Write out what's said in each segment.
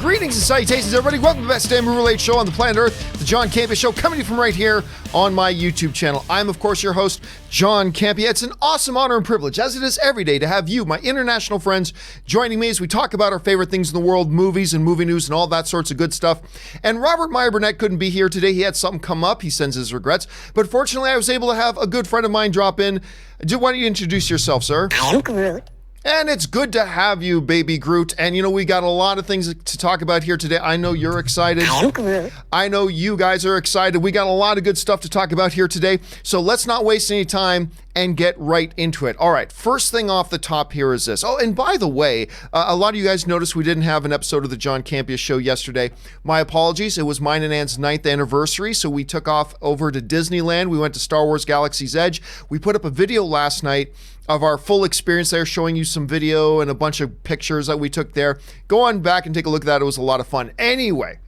Greetings and salutations, everybody. Welcome to the best damn ReRelease show on the planet Earth, the John Campea Show, coming to you from right here on my YouTube channel. I'm, of course, your host, John Campea. It's an awesome honor and privilege, as it is every day, to have you, my international friends, joining me as we talk about our favorite things in the world, movies and movie news and all that sorts of good stuff. And Robert Meyer Burnett couldn't be here today. He had something come up. He sends his regrets. But fortunately, I was able to have a good friend of mine drop in. Why don't you introduce yourself, sir? I'm Groot. And it's good to have you, baby Groot. And you know, we got a lot of things to talk about here today. I know you're excited. I'm Groot. I know you guys are excited. We got a lot of good stuff to talk about here today. So let's not waste any time and get right into it. All right, first thing off the top here is this. Oh, and by the way, a lot of you guys noticed we didn't have an episode of the John Campea Show yesterday. My apologies. It was mine and Ann's 9th anniversary, so we took off over to Disneyland. We went to Star Wars Galaxy's Edge. We put up a video last night of our full experience there, showing you some video and a bunch of pictures that we took there. Go on back and take a look at that. It was a lot of fun. Anyway,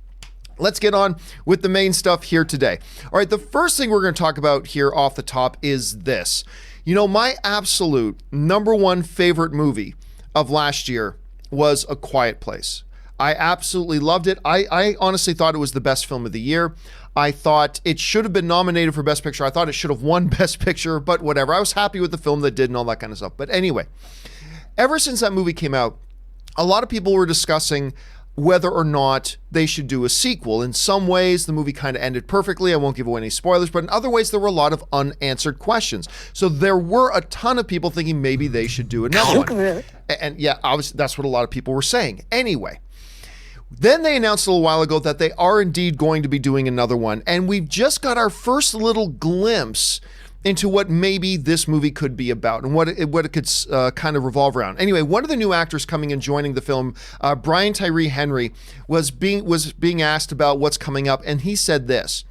let's get on with the main stuff here today. All right, the first thing we're going to talk about here off the top is this. You know, my absolute number one favorite movie of last year was A Quiet Place. I absolutely loved it. I honestly thought it was the best film of the year. I thought it should have been nominated for Best Picture. I thought it should have won Best Picture, but whatever. I was happy with the film that did and all that kind of stuff. But anyway, ever since that movie came out, a lot of people were discussing whether or not they should do a sequel. In some ways, the movie kind of ended perfectly. I won't give away any spoilers, but in other ways, there were a lot of unanswered questions. So there were a ton of people thinking maybe they should do another one. And yeah, obviously, that's what a lot of people were saying. Anyway, then they announced a little while ago that they are indeed going to be doing another one. And we've just got our first little glimpse into what maybe this movie could be about and what it could kind of revolve around. Anyway, one of the new actors coming and joining the film, Brian Tyree Henry, was being asked about what's coming up, and he said this: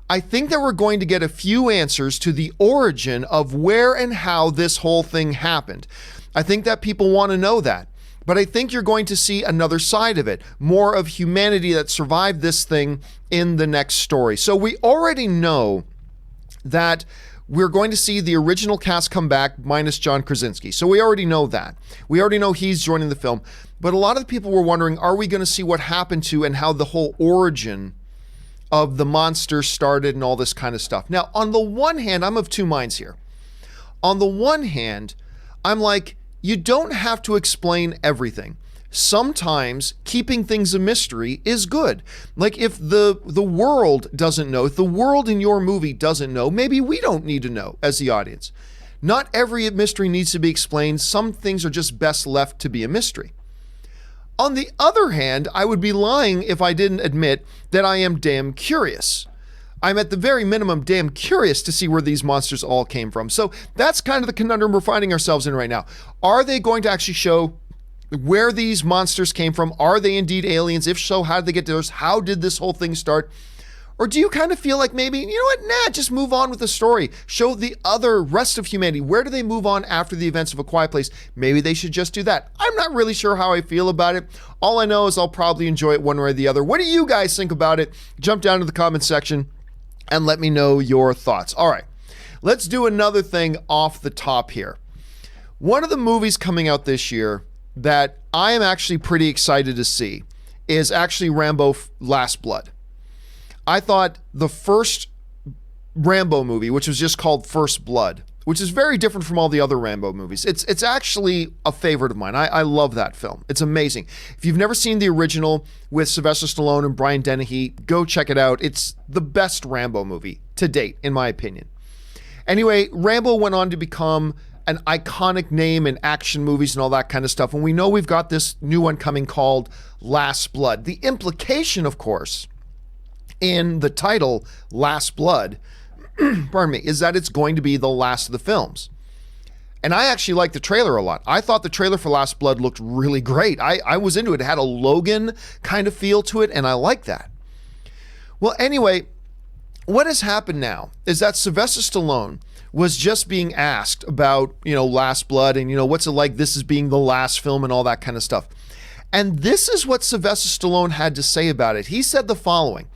I think that we're going to get a few answers to the origin of where and how this whole thing happened. I think that people want to know that. But I think you're going to see another side of it, more of humanity that survived this thing in the next story. So we already know that we're going to see the original cast come back minus John Krasinski. So we already know that. We already know he's joining the film. But a lot of people were wondering, are we going to see what happened to and how the whole origin of the monster started and all this kind of stuff? Now, on the one hand, I'm of two minds here. On the one hand, I'm like, you don't have to explain everything. Sometimes keeping things a mystery is good. Like if the world doesn't know, if the world in your movie doesn't know, maybe we don't need to know as the audience. Not every mystery needs to be explained. Some things are just best left to be a mystery. On the other hand, I would be lying if I didn't admit that I am damn curious. I'm at the very minimum damn curious to see where these monsters all came from. So that's kind of the conundrum we're finding ourselves in right now. Are they going to actually show where these monsters came from? Are they indeed aliens? If so, how did they get to those? How did this whole thing start? Or do you kind of feel like maybe, you know what, nah, just move on with the story. Show the other rest of humanity. Where do they move on after the events of A Quiet Place? Maybe they should just do that. I'm not really sure how I feel about it. All I know is I'll probably enjoy it one way or the other. What do you guys think about it? Jump down to the comment section and let me know your thoughts. All right, let's do another thing off the top here. One of the movies coming out this year that I am actually pretty excited to see is actually Rambo Last Blood. I thought the first Rambo movie, which was just called First Blood, which is very different from all the other Rambo movies. It's actually a favorite of mine. I love that film. It's amazing. If you've never seen the original with Sylvester Stallone and Brian Dennehy, go check it out. It's the best Rambo movie to date, in my opinion. Anyway, Rambo went on to become an iconic name in action movies and all that kind of stuff. And we know we've got this new one coming called Last Blood. The implication, of course, in the title Last Blood, pardon me, is that it's going to be the last of the films. And I actually liked the trailer a lot. I thought the trailer for Last Blood looked really great. I was into it. It had a Logan kind of feel to it, and I like that. Well, anyway, what has happened now is that Sylvester Stallone was just being asked about, Last Blood and, what's it like this is being the last film and all that kind of stuff. And this is what Sylvester Stallone had to say about it. He said the following.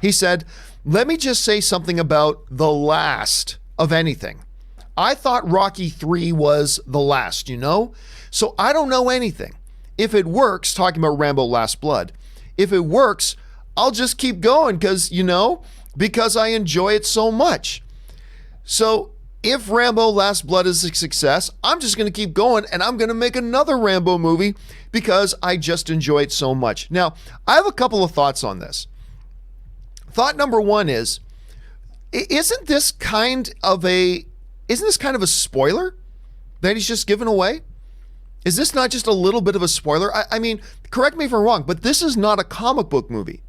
He said, "Let me just say something about the last of anything. I thought Rocky 3 was the last, so I don't know anything. If it works," talking about Rambo Last Blood, if it works, I'll just keep going because I enjoy it so much. So if Rambo Last Blood is a success, I'm just going to keep going and I'm going to make another Rambo movie because I just enjoy it so much. Now, I have a couple of thoughts on this. Thought number one is, isn't this kind of a spoiler that he's just given away? Is this not just a little bit of a spoiler? I mean, correct me if I'm wrong, but this is not a comic book movie.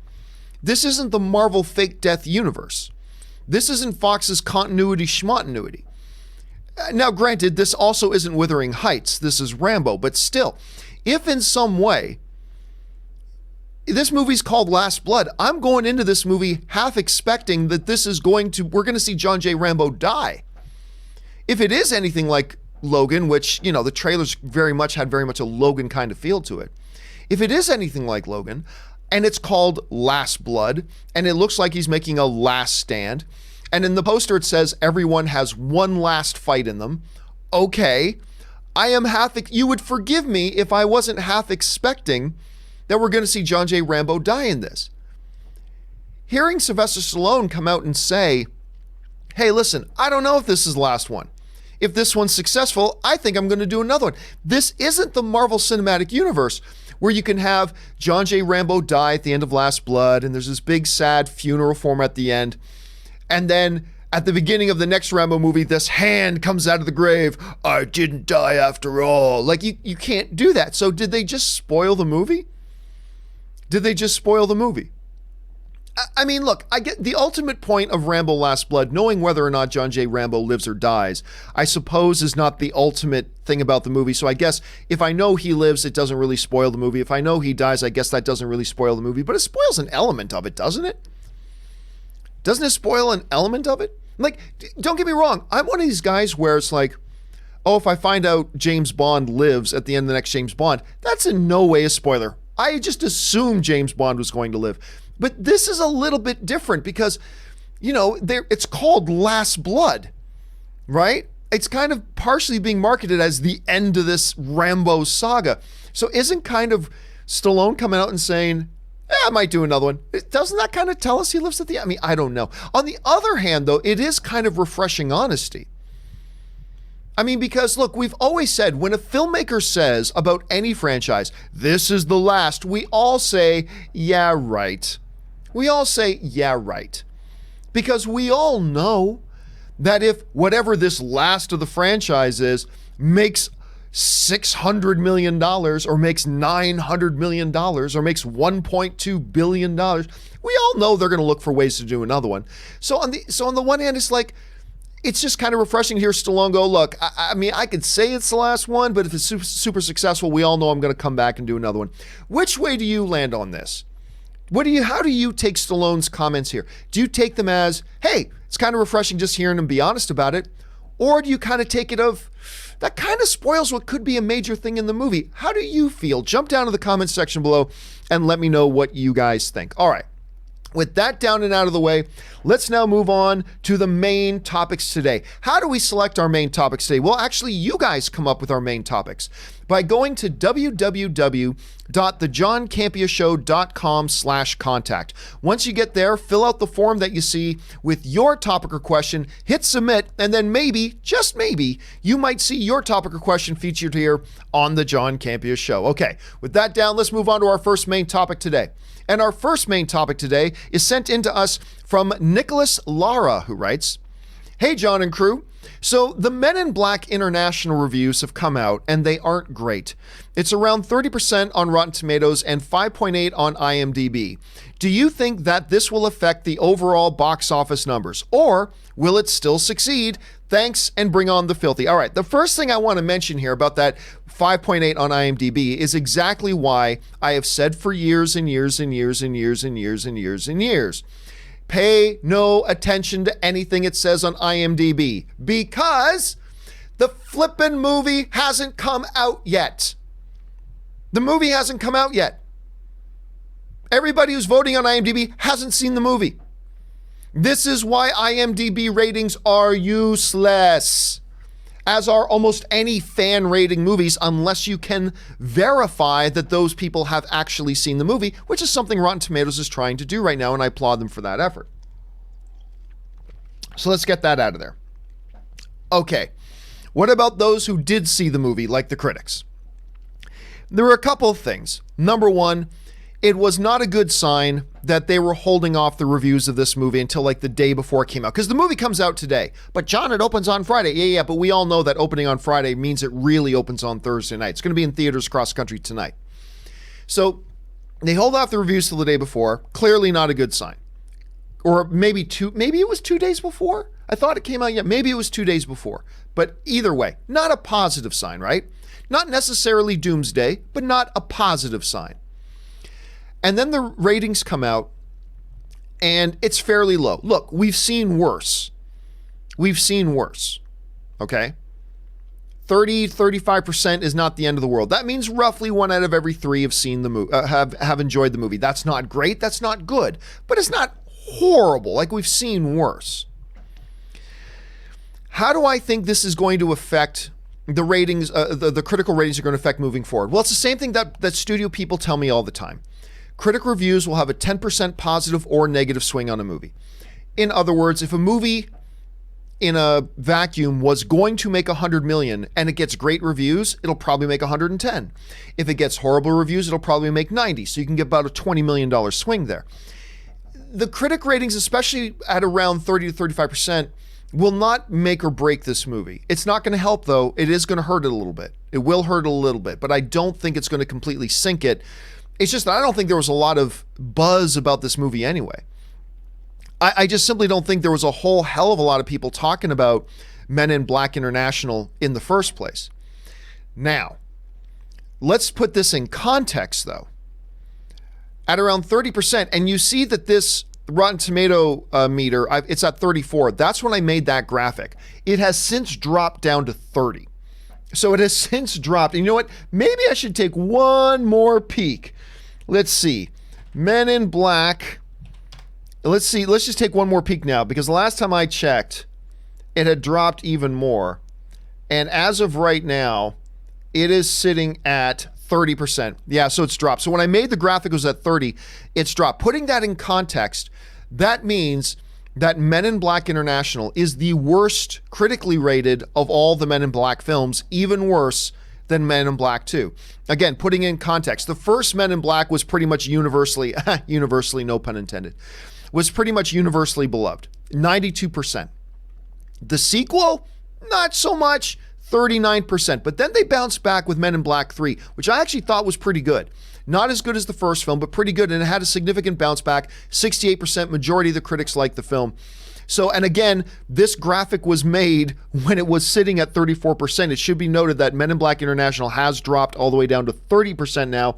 This isn't the Marvel fake death universe. This isn't Fox's continuity schmontinuity. Now, granted, this also isn't Wuthering Heights. This is Rambo, but still, if in some way this movie's called Last Blood, I'm going into this movie half expecting that we're going to see John J. Rambo die. If it is anything like Logan, which, the trailers had very much a Logan kind of feel to it. If it is anything like Logan, and it's called Last Blood, and it looks like he's making a last stand, and in the poster it says everyone has one last fight in them, okay, you would forgive me if I wasn't half expecting that we're going to see John J. Rambo die in this. Hearing Sylvester Stallone come out and say, hey, listen, I don't know if this is the last one. If this one's successful, I think I'm going to do another one. This isn't the Marvel Cinematic Universe where you can have John J. Rambo die at the end of Last Blood and there's this big sad funeral for him at the end. And then at the beginning of the next Rambo movie, this hand comes out of the grave. I didn't die after all. Like, you can't do that. So did they just spoil the movie? I mean, look, I get the ultimate point of Rambo Last Blood, knowing whether or not John J. Rambo lives or dies, I suppose is not the ultimate thing about the movie. So I guess if I know he lives, it doesn't really spoil the movie. If I know he dies, I guess that doesn't really spoil the movie. But it spoils an element of it, doesn't it? Doesn't it spoil an element of it? Like, don't get me wrong. I'm one of these guys where it's like, oh, if I find out James Bond lives at the end of the next James Bond, that's in no way a spoiler. I just assumed James Bond was going to live. But this is a little bit different because, it's called Last Blood, right? It's kind of partially being marketed as the end of this Rambo saga. So isn't kind of Stallone coming out and saying, I might do another one? Doesn't that kind of tell us he lives at the end? I mean, I don't know. On the other hand, though, it is kind of refreshing honesty. I mean, because look, we've always said when a filmmaker says about any franchise, this is the last, we all say, yeah, right. We all say, yeah, right. Because we all know that if whatever this last of the franchise is makes $600 million or makes $900 million or makes $1.2 billion, we all know they're going to look for ways to do another one. So on the one hand, it's like, it's just kind of refreshing to hear Stallone go, look, I mean, I could say it's the last one, but if it's super successful, we all know I'm going to come back and do another one. Which way do you land on this? How do you take Stallone's comments here? Do you take them as, hey, it's kind of refreshing just hearing him be honest about it? Or do you kind of take it of, that kind of spoils what could be a major thing in the movie? How do you feel? Jump down to the comments section below and let me know what you guys think. All right. With that down and out of the way, let's now move on to the main topics today. How do we select our main topics today? Well, actually, you guys come up with our main topics by going to www.thejohncampeashow.com/contact. Once you get there, fill out the form that you see with your topic or question, hit submit, and then maybe, just maybe, you might see your topic or question featured here on The John Campea Show. Okay, with that down, let's move on to our first main topic today. And our first main topic today is sent in to us from Nicholas Lara, who writes, hey, John and crew. So the Men in Black International reviews have come out, and they aren't great. It's around 30% on Rotten Tomatoes and 5.8 on IMDb. Do you think that this will affect the overall box office numbers, or will it still succeed? Thanks, and bring on the filthy. All right, the first thing I want to mention here about that 5.8 on IMDb is exactly why I have said for years and years and years and years and years and years and years, pay no attention to anything it says on IMDb, because the flippin' movie hasn't come out yet. The movie hasn't come out yet. Everybody who's voting on IMDb hasn't seen the movie. This is why IMDb ratings are useless. as are almost any fan rating movies, unless you can verify that those people have actually seen the movie, which is something Rotten Tomatoes is trying to do right now, and I applaud them for that effort. So let's get that out of there. Okay, what about those who did see the movie, like the critics? There were a couple of things. Number one, it was not a good sign that they were holding off the reviews of this movie until like the day before it came out. Because the movie comes out today. But John, it opens on Friday. Yeah, but we all know that opening on Friday means it really opens on Thursday night. It's going to be in theaters across the country tonight. So they hold off the reviews till the day before. Clearly not a good sign. Or maybe it was 2 days before? I thought it came out yet. Maybe it was 2 days before. But either way, not a positive sign, right? Not necessarily doomsday, but not a positive sign. And then the ratings come out, and it's fairly low. Look, we've seen worse. Okay? 35% is not the end of the world. That means roughly 1 out of every 3 have seen the movie, have enjoyed the movie. That's not great. That's not good. But it's not horrible. Like, we've seen worse. How do I think this is going to affect the ratings, the critical ratings are going to affect moving forward? Well, it's the same thing that studio people tell me all the time. Critic reviews will have a 10% positive or negative swing on a movie. In other words, if a movie in a vacuum was going to make 100 million and it gets great reviews, it'll probably make 110. If it gets horrible reviews, it'll probably make 90. So you can get about a $20 million swing there. The critic ratings, especially at around 30 to 35%, will not make or break this movie. It's not going to help, though. It is going to hurt it a little bit. It will hurt it a little bit, but I don't think it's going to completely sink it. It's just that I don't think there was a lot of buzz about this movie anyway. I just simply don't think there was a whole hell of a lot of people talking about Men in Black International in the first place. Now, let's put this in context, though. At around 30%, and you see that this Rotten Tomato meter, it's at 34. That's when I made that graphic. It has since dropped down to 30. So it has since dropped. And you know what? Maybe I should take one more peek. Let's see. Men in Black. Let's see. Let's just take one more peek now, because the last time I checked, it had dropped even more. And as of right now, it is sitting at 30%. Yeah, so it's dropped. So when I made the graphic, it was at 30. It's dropped. Putting that in context, that means that Men in Black International is the worst critically rated of all the Men in Black films, even worse than Men in Black 2. Again, putting in context, the first Men in Black was pretty much universally, no pun intended, was pretty much universally beloved, 92%. The sequel, not so much, 39%. But then they bounced back with Men in Black 3, which I actually thought was pretty good. Not as good as the first film, but pretty good, and it had a significant bounce back, 68%, majority of the critics liked the film. So, and again, this graphic was made when it was sitting at 34%. It should be noted that Men in Black International has dropped all the way down to 30% now,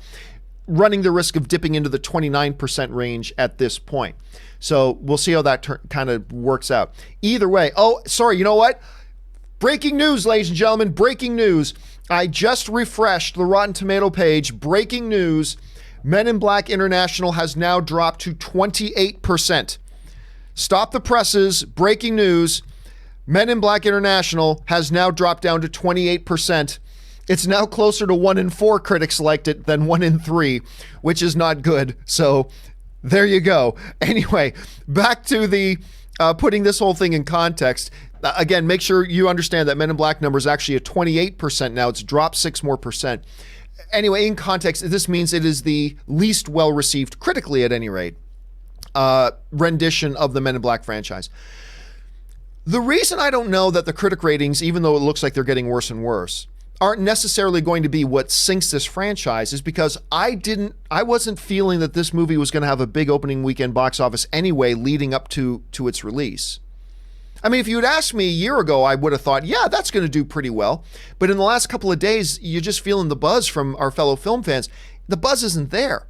running the risk of dipping into the 29% range at this point. So we'll see how that kind of works out. Either way, oh, sorry, you know what? Breaking news, ladies and gentlemen, breaking news. I just refreshed the Rotten Tomato page. Breaking news, Men in Black International has now dropped to 28%. Stop the presses. Breaking news. Men in Black International has now dropped down to 28%. It's now closer to 1 in 4 critics liked it than 1 in 3, which is not good. So there you go. Anyway, back to the putting this whole thing in context. Again, make sure you understand that Men in Black number is actually at 28% now. It's dropped 6 more percent. Anyway, in context, this means it is the least well-received, critically at any rate, rendition of the Men in Black franchise. The reason I don't know that the critic ratings, even though it looks like they're getting worse and worse, aren't necessarily going to be what sinks this franchise is because I wasn't feeling that this movie was going to have a big opening weekend box office anyway leading up to its release. I mean, if you had asked me a year ago, I would have thought, yeah, that's going to do pretty well. But in the last couple of days, you're just feeling the buzz from our fellow film fans. The buzz isn't there.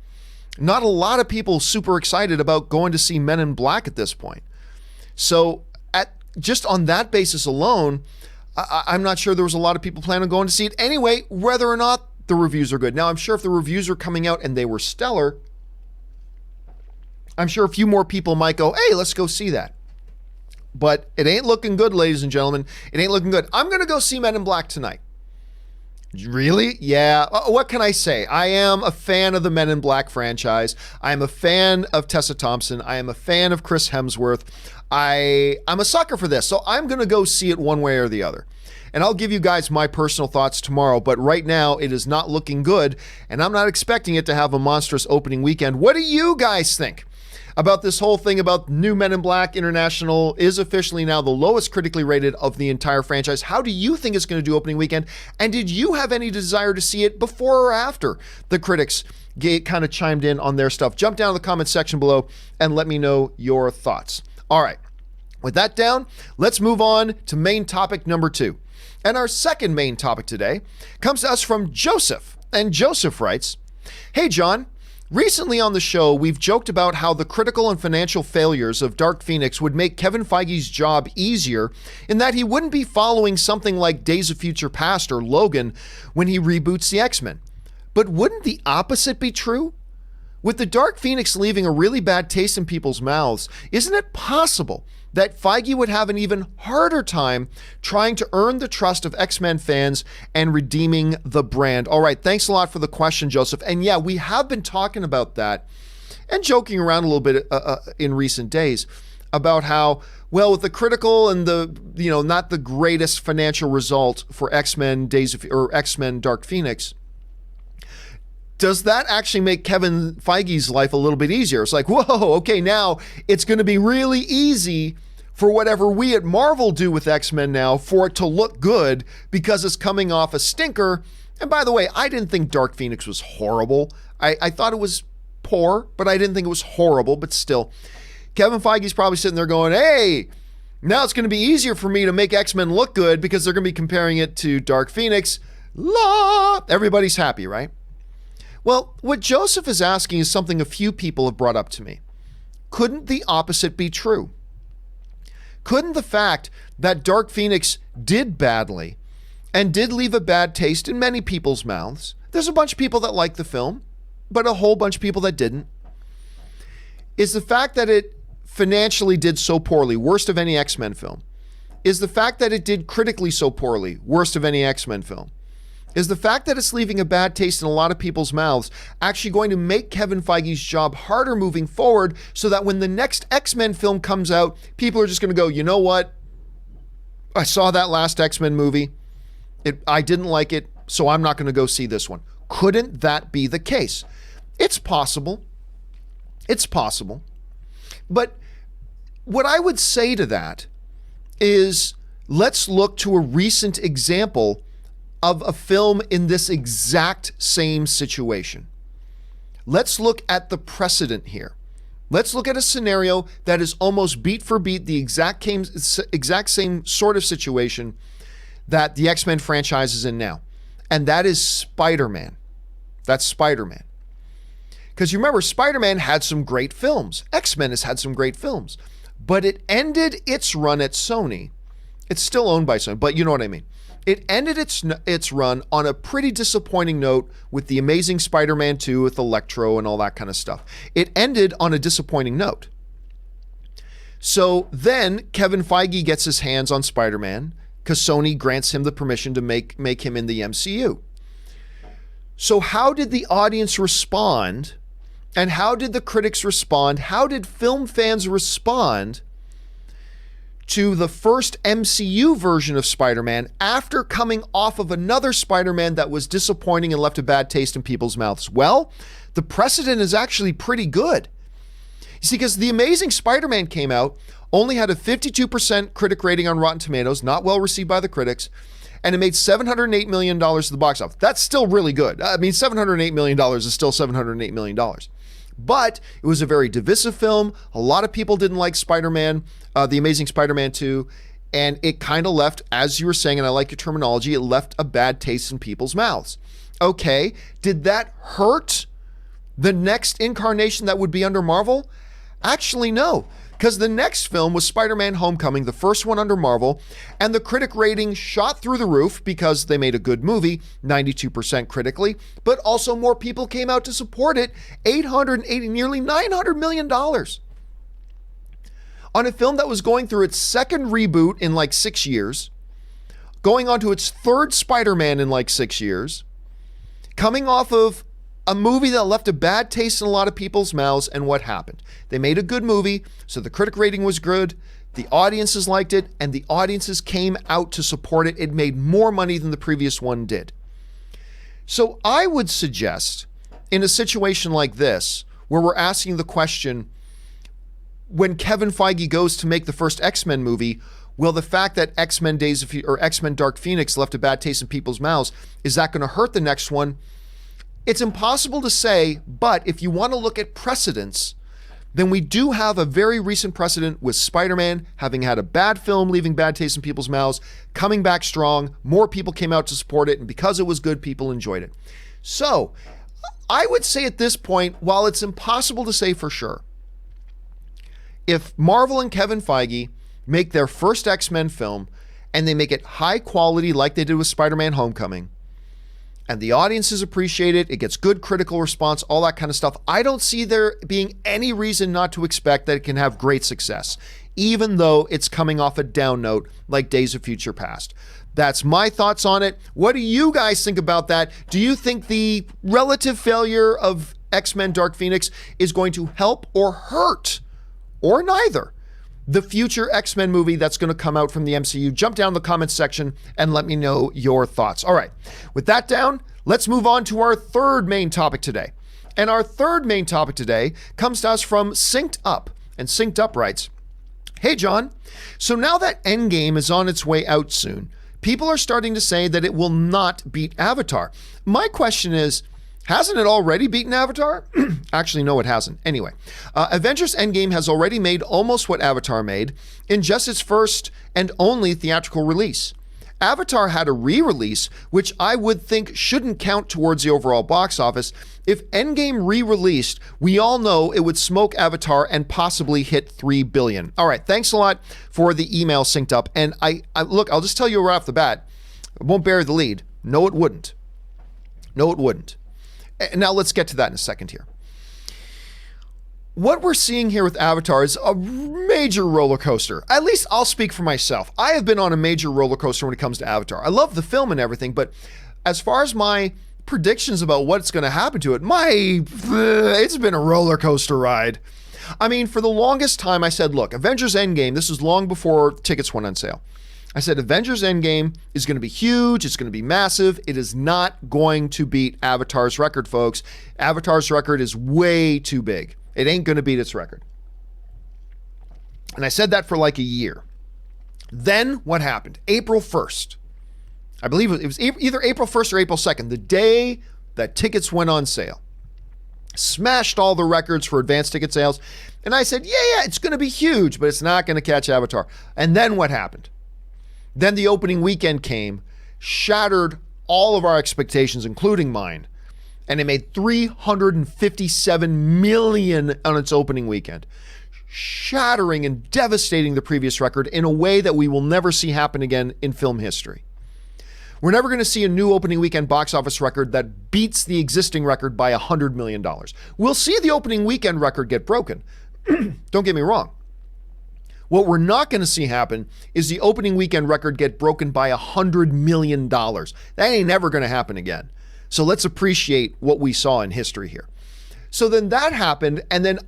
Not a lot of people super excited about going to see Men in Black at this point. So just on that basis alone, I'm not sure there was a lot of people planning on going to see it anyway, whether or not the reviews are good. Now, I'm sure if the reviews are coming out and they were stellar, I'm sure a few more people might go, hey, let's go see that. but it ain't looking good, ladies and gentlemen. It ain't looking good. I'm going to go see Men in Black tonight. Really? Yeah. What can I say? I am a fan of the Men in Black franchise. I am a fan of Tessa Thompson. I am a fan of Chris Hemsworth. I'm a sucker for this, so I'm going to go see it one way or the other. And I'll give you guys my personal thoughts tomorrow, but right now it is not looking good, and I'm not expecting it to have a monstrous opening weekend. What do you guys think about this whole thing about new Men in Black International is officially now the lowest critically rated of the entire franchise? How do you think it's going to do opening weekend? And did you have any desire to see it before or after the critics kind of chimed in on their stuff? Jump down to the comment section below and let me know your thoughts. All right, with that down, let's move on to main topic number 2. And our second main topic today comes to us from Joseph. And Joseph writes, "Hey John, recently on the show, we've joked about how the critical and financial failures of Dark Phoenix would make Kevin Feige's job easier in that he wouldn't be following something like Days of Future Past or Logan when he reboots the X-Men. But wouldn't the opposite be true? With the Dark Phoenix leaving a really bad taste in people's mouths, isn't it possible that Feige would have an even harder time trying to earn the trust of X-Men fans and redeeming the brand?" All right, thanks a lot for the question, Joseph. And yeah, we have been talking about that and joking around a little bit in recent days about how, well, with the critical and the, not the greatest financial result for X-Men X-Men Dark Phoenix, does that actually make Kevin Feige's life a little bit easier? It's like, whoa, okay, now it's going to be really easy for whatever we at Marvel do with X-Men now for it to look good because it's coming off a stinker. And by the way, I didn't think Dark Phoenix was horrible. I thought it was poor, but I didn't think it was horrible. But still, Kevin Feige's probably sitting there going, hey, now it's going to be easier for me to make X-Men look good because they're going to be comparing it to Dark Phoenix. Everybody's happy, right? Well, what Joseph is asking is something a few people have brought up to me. Couldn't the opposite be true? Couldn't the fact that Dark Phoenix did badly and did leave a bad taste in many people's mouths? There's a bunch of people that liked the film, but a whole bunch of people that didn't. Is the fact that it financially did so poorly, worst of any X-Men film? Is the fact that it did critically so poorly, worst of any X-Men film? Is the fact that it's leaving a bad taste in a lot of people's mouths actually going to make Kevin Feige's job harder moving forward so that when the next X-Men film comes out, people are just going to go, you know what? I saw that last X-Men movie. I didn't like it, so I'm not going to go see this one. Couldn't that be the case? It's possible. It's possible. But what I would say to that is let's look to a recent example of a film in this exact same situation. Let's look at the precedent here. Let's look at a scenario that is almost beat for beat the exact same sort of situation that the X-Men franchise is in now. And that is Spider-Man. That's Spider-Man. Because you remember, Spider-Man had some great films. X-Men has had some great films. But it ended its run at Sony. It's still owned by Sony, but you know what I mean. It ended its run on a pretty disappointing note with The Amazing Spider-Man 2 with Electro and all that kind of stuff. It ended on a disappointing note. So then Kevin Feige gets his hands on Spider-Man because Sony grants him the permission to make him in the MCU. So how did the audience respond? And how did the critics respond? How did film fans respond to the first MCU version of Spider-Man after coming off of another Spider-Man that was disappointing and left a bad taste in people's mouths? Well, the precedent is actually pretty good. You see, because The Amazing Spider-Man came out, only had a 52% critic rating on Rotten Tomatoes, not well received by the critics, and it made $708 million at the box office. That's still really good. I mean, $708 million is still $708 million. But it was a very divisive film. A lot of people didn't like Spider-Man, The Amazing Spider-Man 2, and it kind of left, as you were saying, and I like your terminology, it left a bad taste in people's mouths. Okay, did that hurt the next incarnation that would be under Marvel? Actually, no, because the next film was Spider-Man Homecoming, the first one under Marvel, and the critic rating shot through the roof because they made a good movie, 92% critically, but also more people came out to support it, $880, nearly $900 million. on a film that was going through its second reboot in like 6 years, going on to its third Spider-Man in like 6 years, coming off of a movie that left a bad taste in a lot of people's mouths. And what happened? They made a good movie, so the critic rating was good, the audiences liked it, and the audiences came out to support it. It made more money than the previous one did. So I would suggest, in a situation like this, where we're asking the question, when Kevin Feige goes to make the first X-Men movie, will the fact that X-Men Dark Phoenix left a bad taste in people's mouths, is that going to hurt the next one? It's impossible to say, but if you want to look at precedents, then we do have a very recent precedent with Spider-Man having had a bad film, leaving bad taste in people's mouths, coming back strong, more people came out to support it, and because it was good, people enjoyed it. So, I would say at this point, while it's impossible to say for sure, if Marvel and Kevin Feige make their first X-Men film and they make it high quality like they did with Spider-Man Homecoming, and the audiences appreciate it, it gets good critical response, all that kind of stuff, I don't see there being any reason not to expect that it can have great success, even though it's coming off a down note like Days of Future Past. That's my thoughts on it. What do you guys think about that? Do you think the relative failure of X-Men Dark Phoenix is going to help or hurt, or neither, the future X-Men movie that's going to come out from the MCU? Jump down in the comments section and let me know your thoughts. All right, with that down, let's move on to our third main topic today. And our third main topic today comes to us from Synced Up. And Synced Up writes, "Hey John, so now that Endgame is on its way out soon, people are starting to say that it will not beat Avatar. My question is, hasn't it already beaten Avatar?" Actually, no, it hasn't. Anyway, Avengers Endgame has already made almost what Avatar made in just its first and only theatrical release. Avatar had a re-release, which I would think shouldn't count towards the overall box office. If Endgame re-released, we all know it would smoke Avatar and possibly hit $3 billion. All right, thanks a lot for the email, Synced Up. And I look, I'll just tell you right off the bat, I won't bury the lead. No, it wouldn't. No, it wouldn't. Now let's get to that in a second here. What we're seeing here with Avatar is a major roller coaster. At least I'll speak for myself. I have been on a major roller coaster when it comes to Avatar. I love the film and everything, but as far as my predictions about what's going to happen to it, it's been a roller coaster ride. I mean, for the longest time I said, look, Avengers Endgame, this was long before tickets went on sale. I said Avengers Endgame is going to be huge. It's going to be massive. It is not going to beat Avatar's record, folks. Avatar's record is way too big. It ain't going to beat its record. And I said that for like a year. Then what happened? April 1st. I believe it was either April 1st or April 2nd, the day that tickets went on sale. Smashed all the records for advanced ticket sales. And I said, yeah, it's going to be huge, but it's not going to catch Avatar. And then what happened? Then the opening weekend came, shattered all of our expectations, including mine. And it made $357 million on its opening weekend, shattering and devastating the previous record in a way that we will never see happen again in film history. We're never going to see a new opening weekend box office record that beats the existing record by $100 million. We'll see the opening weekend record get broken. Don't get me wrong. What we're not going to see happen is the opening weekend record get broken by $100 million. That ain't never going to happen again. So let's appreciate what we saw in history here. So then that happened, and then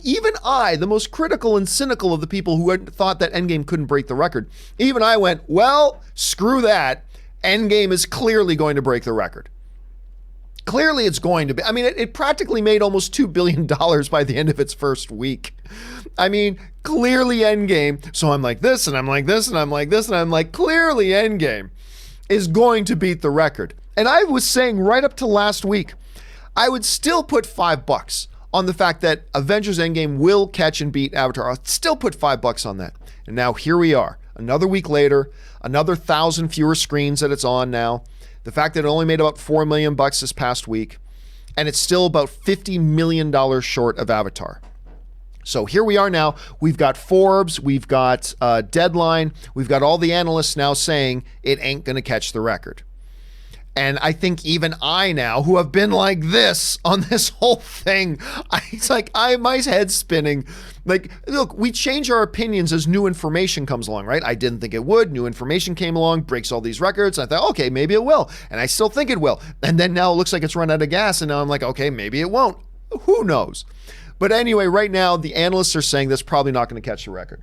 even I, the most critical and cynical of the people who had thought that Endgame couldn't break the record, even I went, well, screw that. Endgame is clearly going to break the record. Clearly it's going to be. I mean, it practically made almost $2 billion by the end of its first week. I mean, clearly Endgame. So I'm like this, and I'm like this, and I'm like this, and I'm like, clearly Endgame is going to beat the record. And I was saying right up to last week, I would still put $5 on the fact that Avengers Endgame will catch and beat Avatar. I'll still put $5 on that. And now here we are, another week later, another 1,000 fewer screens that it's on now. The fact that it only made about $4 million this past week, and it's still about $50 million short of Avatar. So here we are now. We've got Forbes, we've got Deadline, we've got all the analysts now saying it ain't going to catch the record. And I think even I now, who have been like this on this whole thing, it's like my head's spinning. Like, look, we change our opinions as new information comes along, right? I didn't think it would. New information came along, breaks all these records. I thought, okay, maybe it will. And I still think it will. And then now it looks like it's run out of gas. And now I'm like, okay, maybe it won't. Who knows? But anyway, right now, the analysts are saying that's probably not going to catch the record.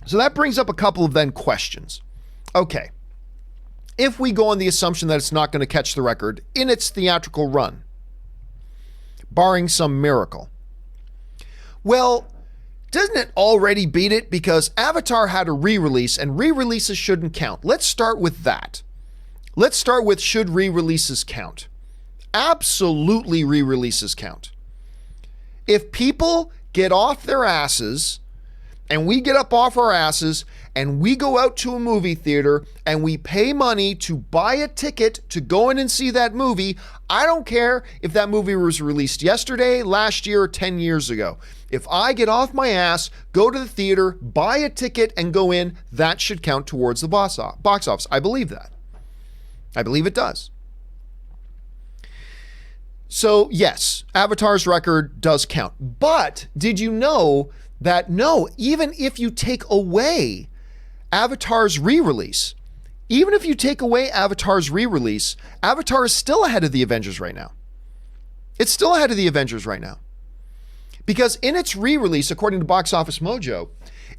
So that brings up a couple of then questions. Okay. If we go on the assumption that it's not going to catch the record in its theatrical run, barring some miracle, well, doesn't it already beat it? Because Avatar had a re-release, and re-releases shouldn't count. Let's start with that. Let's start with, should re-releases count? Absolutely, re-releases count. If people get off their asses, and we get up off our asses, and we go out to a movie theater, and we pay money to buy a ticket to go in and see that movie, I don't care if that movie was released yesterday, last year, or 10 years ago. If I get off my ass, go to the theater, buy a ticket, and go in, that should count towards the box office. I believe that. I believe it does. So yes, Avatar's record does count. But did you know that no, even if you take away Avatar's re-release, Avatar is still ahead of the Avengers right now. It's still ahead of the Avengers right now. Because in its re-release, according to Box Office Mojo,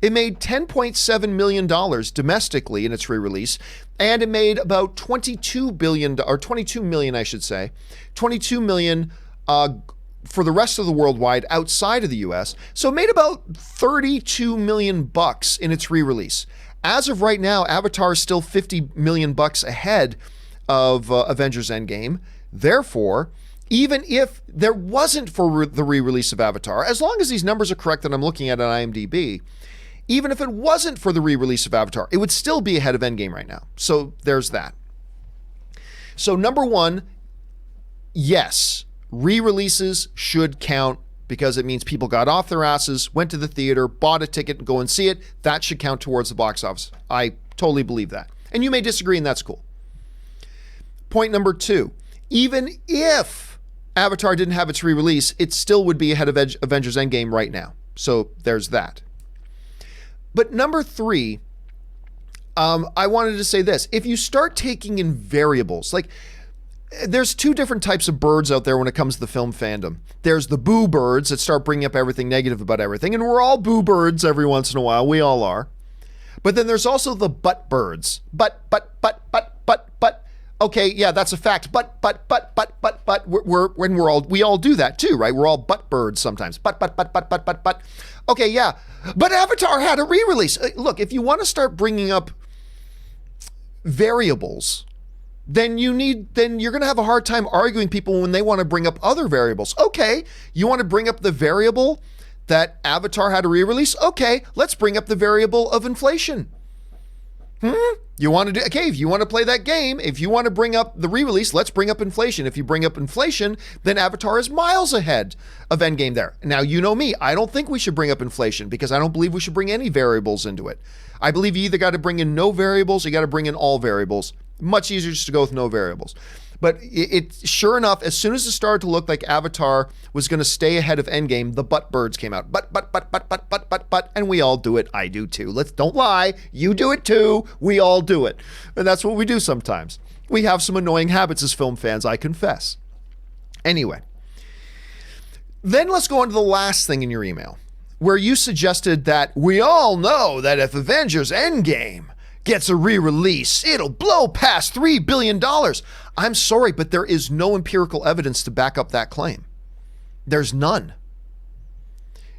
it made $10.7 million domestically in its re-release, and it made about $22 million for the rest of the worldwide outside of the US. So it made about $32 million in its re-release. As of right now, Avatar is still $50 million ahead of Avengers Endgame. Therefore, even if there wasn't for the re-release of Avatar, as long as these numbers are correct that I'm looking at on IMDb, even if it wasn't for the re-release of Avatar, it would still be ahead of Endgame right now. So there's that. So number one, yes, re-releases should count because it means people got off their asses, went to the theater, bought a ticket, and go and see it. That should count towards the box office. I totally believe that. And you may disagree, and that's cool. Point number two, even if Avatar didn't have its re-release, it still would be ahead of Avengers Endgame right now. So there's that. But number three, I wanted to say this. If you start taking in variables, like there's two different types of birds out there when it comes to the film fandom. There's the boo birds that start bringing up everything negative about everything, and we're all boo birds every once in a while. We all are. But then there's also the but birds. But. Okay, yeah, that's a fact. But. We all do that too, right? We're all but birds sometimes. But. Okay, yeah. But Avatar had a re-release. Look, if you want to start bringing up variables, then you're going to have a hard time arguing people when they want to bring up other variables. Okay, you want to bring up the variable that Avatar had a re-release? Okay, let's bring up the variable of inflation. You want to do, okay, if you want to play that game, if you want to bring up the re-release, let's bring up inflation. If you bring up inflation, then Avatar is miles ahead of Endgame there. Now, you know me, I don't think we should bring up inflation because I don't believe we should bring any variables into it. I believe you either got to bring in no variables or you got to bring in all variables. Much easier just to go with no variables. But it sure enough, as soon as it started to look like Avatar was going to stay ahead of Endgame, the but birds came out. But, and we all do it. I do too. Don't lie. You do it too. We all do it. And that's what we do sometimes. We have some annoying habits as film fans, I confess. Anyway, then let's go on to the last thing in your email, where you suggested that we all know that if Avengers Endgame gets a re-release, it'll blow past $3 billion. I'm sorry, but there is no empirical evidence to back up that claim. There's none.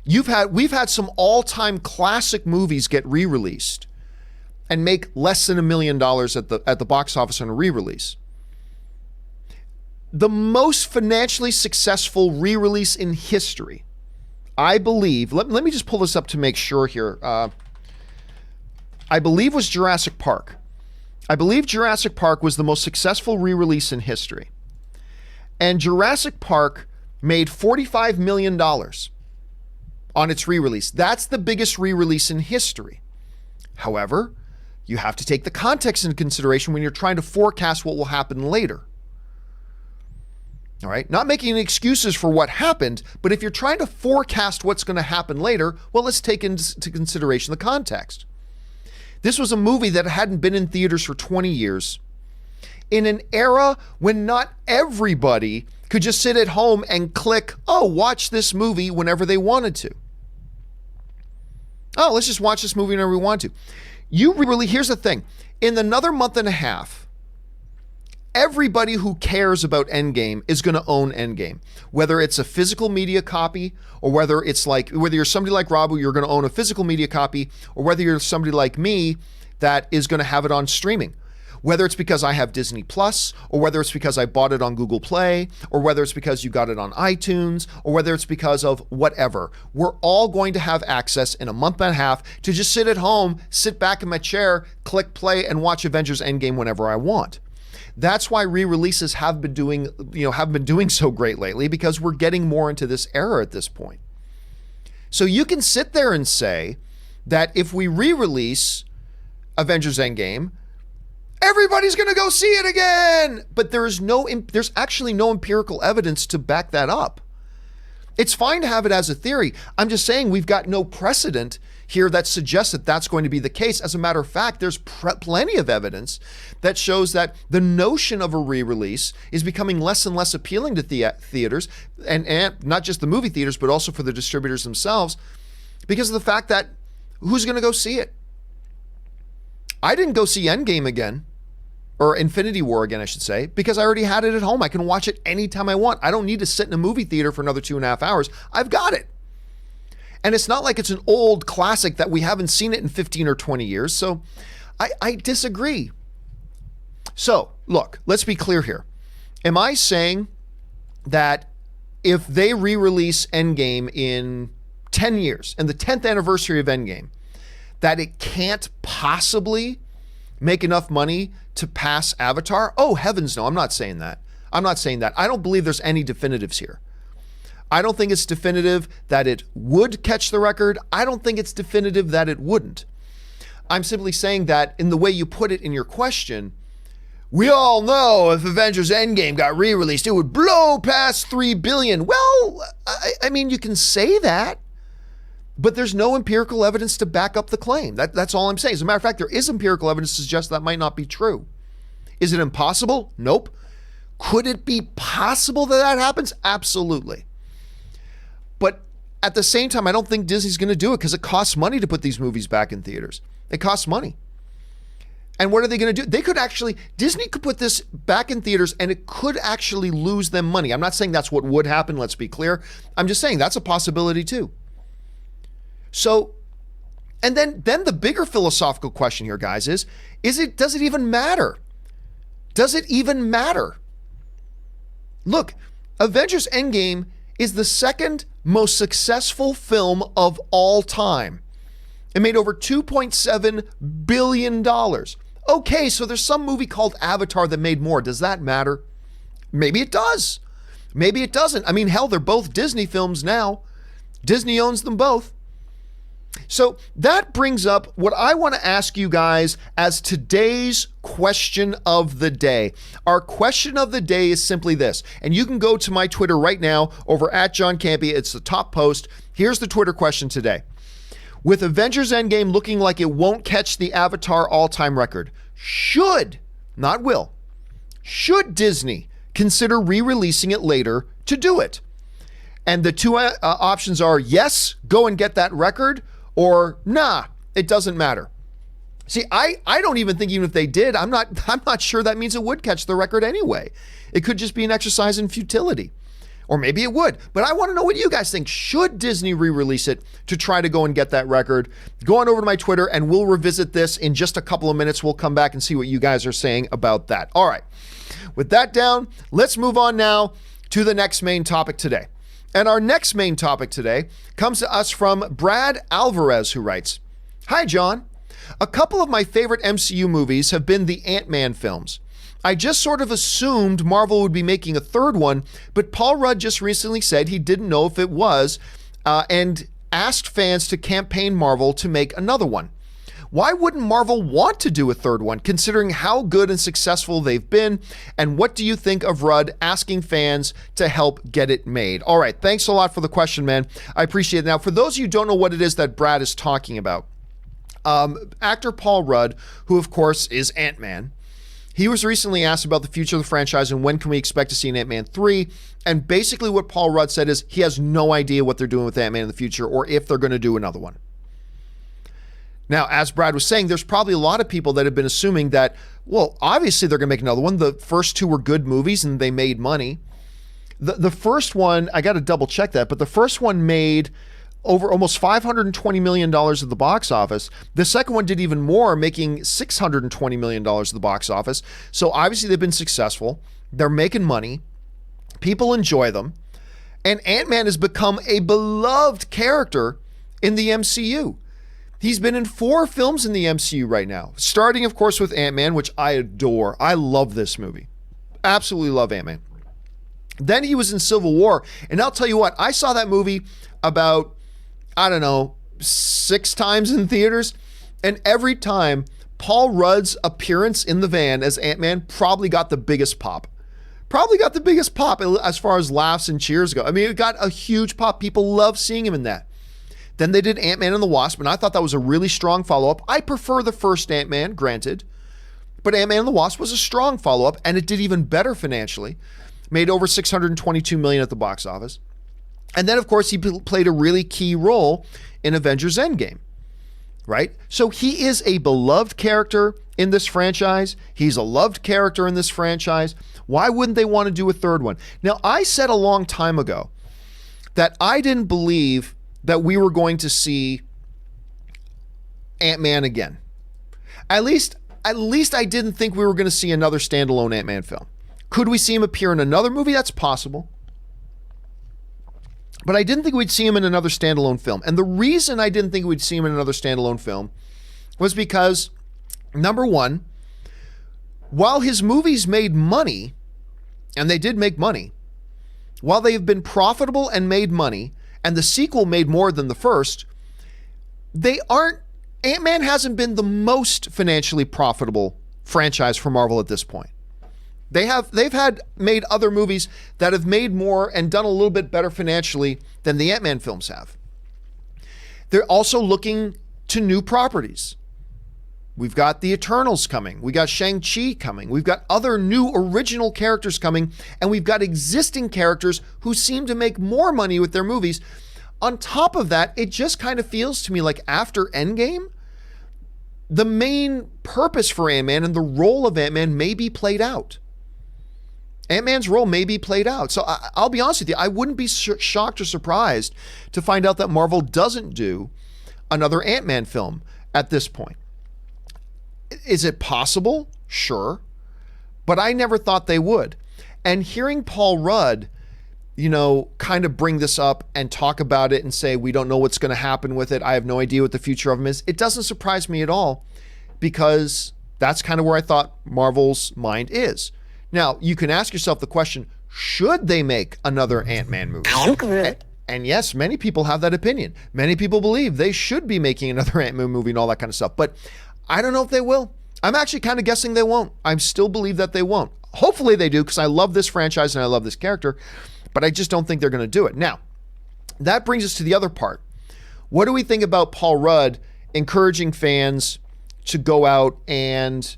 We've had some all-time classic movies get re-released and make less than $1 million at the box office on a re-release. The most financially successful re-release in history, I believe, let me just pull this up to make sure here. I believe was Jurassic Park. I believe Jurassic Park was the most successful re-release in history. And Jurassic Park made $45 million on its re-release. That's the biggest re-release in history. However, you have to take the context into consideration when you're trying to forecast what will happen later. All right, not making any excuses for what happened, but if you're trying to forecast what's going to happen later, well, let's take into consideration the context. This was a movie that hadn't been in theaters for 20 years, in an era when not everybody could just sit at home and click, oh, watch this movie whenever they wanted to. Oh, let's just watch this movie whenever we want to. Here's the thing. In another month and a half, everybody who cares about Endgame is going to own Endgame. Whether it's a physical media copy, or whether you're somebody like Rambo, you're going to own a physical media copy, or whether you're somebody like me that is going to have it on streaming. Whether it's because I have Disney Plus, or whether it's because I bought it on Google Play, or whether it's because you got it on iTunes, or whether it's because of whatever. We're all going to have access in a month and a half to just sit at home, sit back in my chair, click play, and watch Avengers Endgame whenever I want. That's why re-releases have been doing so great lately, because we're getting more into this era at this point. So you can sit there and say that if we re-release Avengers Endgame, everybody's going to go see it again. But there's actually no empirical evidence to back that up. It's fine to have it as a theory. I'm just saying we've got no precedent here that suggests that that's going to be the case. As a matter of fact, there's plenty of evidence that shows that the notion of a re-release is becoming less and less appealing to theaters, and not just the movie theaters, but also for the distributors themselves, because of the fact that who's going to go see it? I didn't go see Endgame again, or Infinity War again, I should say, because I already had it at home. I can watch it anytime I want. I don't need to sit in a movie theater for another 2.5 hours. I've got it. And it's not like it's an old classic that we haven't seen it in 15 or 20 years. So I disagree. So look, let's be clear here. Am I saying that if they re-release Endgame in 10 years, and the 10th anniversary of Endgame, that it can't possibly make enough money to pass Avatar? Oh, heavens no, I'm not saying that. I don't believe there's any definitives here. I don't think it's definitive that it would catch the record. I don't think it's definitive that it wouldn't. I'm simply saying that in the way you put it in your question, we all know if Avengers Endgame got re-released, it would blow past 3 billion. Well, I mean, you can say that, but there's no empirical evidence to back up the claim. That's all I'm saying. As a matter of fact, there is empirical evidence to suggest that might not be true. Is it impossible? Nope. Could it be possible that that happens? Absolutely. But at the same time, I don't think Disney's going to do it because it costs money to put these movies back in theaters. It costs money. And what are they going to do? Disney could put this back in theaters and it could actually lose them money. I'm not saying that's what would happen, let's be clear. I'm just saying that's a possibility too. So, and then the bigger philosophical question here, guys, does it even matter? Does it even matter? Look, Avengers Endgame is the second most successful film of all time. It made over $2.7 billion. Okay, so there's some movie called Avatar that made more. Does that matter? Maybe it does. Maybe it doesn't. I mean, hell, they're both Disney films now. Disney owns them both. So that brings up what I want to ask you guys as today's question of the day. Our question of the day is simply this, and you can go to my Twitter right now over at John Campea. It's the top post. Here's the Twitter question today. With Avengers Endgame looking like it won't catch the Avatar all-time record, should Disney consider re-releasing it later to do it? And the two options are yes, go and get that record, or nah, it doesn't matter. See, I don't even think even if they did, I'm not sure that means it would catch the record anyway. It could just be an exercise in futility. Or maybe it would. But I want to know what you guys think. Should Disney re-release it to try to go and get that record? Go on over to my Twitter and we'll revisit this in just a couple of minutes. We'll come back and see what you guys are saying about that. All right. With that down, let's move on now to the next main topic today. And our next main topic today comes to us from Brad Alvarez, who writes, "Hi, John. A couple of my favorite MCU movies have been the Ant-Man films. I just sort of assumed Marvel would be making a third one, but Paul Rudd just recently said he didn't know if it was, and asked fans to campaign Marvel to make another one. Why wouldn't Marvel want to do a third one, considering how good and successful they've been? And what do you think of Rudd asking fans to help get it made? All right, thanks a lot for the question, man. I appreciate it. Now, for those of you who don't know what it is that Brad is talking about, actor Paul Rudd, who of course is Ant-Man, he was recently asked about the future of the franchise and when can we expect to see an Ant-Man 3. And basically what Paul Rudd said is he has no idea what they're doing with Ant-Man in the future or if they're going to do another one. Now, as Brad was saying, there's probably a lot of people that have been assuming that, well, obviously they're going to make another one. The first two were good movies and they made money. The first one, I got to double check that, but the first one made over almost $520 million at the box office. The second one did even more, making $620 million at the box office. So obviously they've been successful. They're making money. People enjoy them. And Ant-Man has become a beloved character in the MCU. He's been in 4 films in the MCU right now, starting, of course, with Ant-Man, which I adore. I love this movie. Absolutely love Ant-Man. Then he was in Civil War. And I'll tell you what, I saw that movie about, 6 times in theaters. And every time, Paul Rudd's appearance in the van as Ant-Man probably got the biggest pop. As far as laughs and cheers go. I mean, it got a huge pop. People love seeing him in that. Then they did Ant-Man and the Wasp, and I thought that was a really strong follow-up. I prefer the first Ant-Man, granted. But Ant-Man and the Wasp was a strong follow-up, and it did even better financially. Made over $622 million at the box office. And then, of course, he played a really key role in Avengers Endgame, right? So he is a beloved character in this franchise. He's a loved character in this franchise. Why wouldn't they want to do a third one? Now, I said a long time ago that I didn't believe that we were going to see Ant-Man again. At least I didn't think we were going to see another standalone Ant-Man film. Could we see him appear in another movie? That's possible. But I didn't think we'd see him in another standalone film. And the reason I didn't think we'd see him in another standalone film was because, number one, while his movies made money, and they did make money, while they have been profitable and made money, and the sequel made more than the first, Ant-Man hasn't been the most financially profitable franchise for Marvel at this point. They've made other movies that have made more and done a little bit better financially than the Ant-Man films have. They're also looking to new properties. We've got the Eternals coming. We got Shang-Chi coming. We've got other new original characters coming, and we've got existing characters who seem to make more money with their movies. On top of that, it just kind of feels to me like after Endgame, the main purpose for Ant-Man and the role of Ant-Man may be played out. Ant-Man's role may be played out. So I'll be honest with you, I wouldn't be shocked or surprised to find out that Marvel doesn't do another Ant-Man film at this point. Is it possible? Sure. But I never thought they would. And hearing Paul Rudd, kind of bring this up and talk about it and say, we don't know what's going to happen with it. I have no idea what the future of him is. It doesn't surprise me at all because that's kind of where I thought Marvel's mind is. Now, you can ask yourself the question, should they make another Ant-Man movie? And yes, many people have that opinion. Many people believe they should be making another Ant-Man movie and all that kind of stuff. But I don't know if they will. I'm actually kind of guessing they won't. I still believe that they won't. Hopefully they do because I love this franchise and I love this character. But I just don't think they're going to do it. Now, that brings us to the other part. What do we think about Paul Rudd encouraging fans to go out and,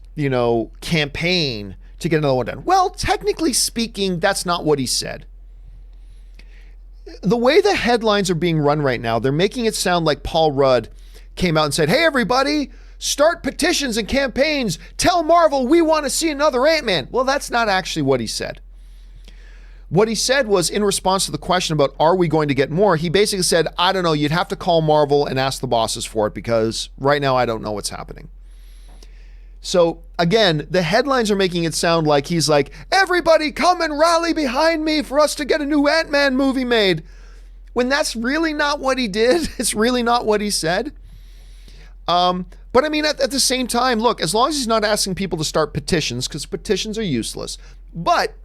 campaign to get another one done? Well, technically speaking, that's not what he said. The way the headlines are being run right now, they're making it sound like Paul Rudd came out and said, hey, everybody, start petitions and campaigns. Tell Marvel we want to see another Ant-Man. Well, that's not actually what he said. What he said was in response to the question about are we going to get more, he basically said, I don't know, you'd have to call Marvel and ask the bosses for it because right now I don't know what's happening. So again, the headlines are making it sound like he's like, everybody come and rally behind me for us to get a new Ant-Man movie made. When that's really not what he did. It's really not what he said. But I mean, at the same time, look, as long as he's not asking people to start petitions, because petitions are useless. But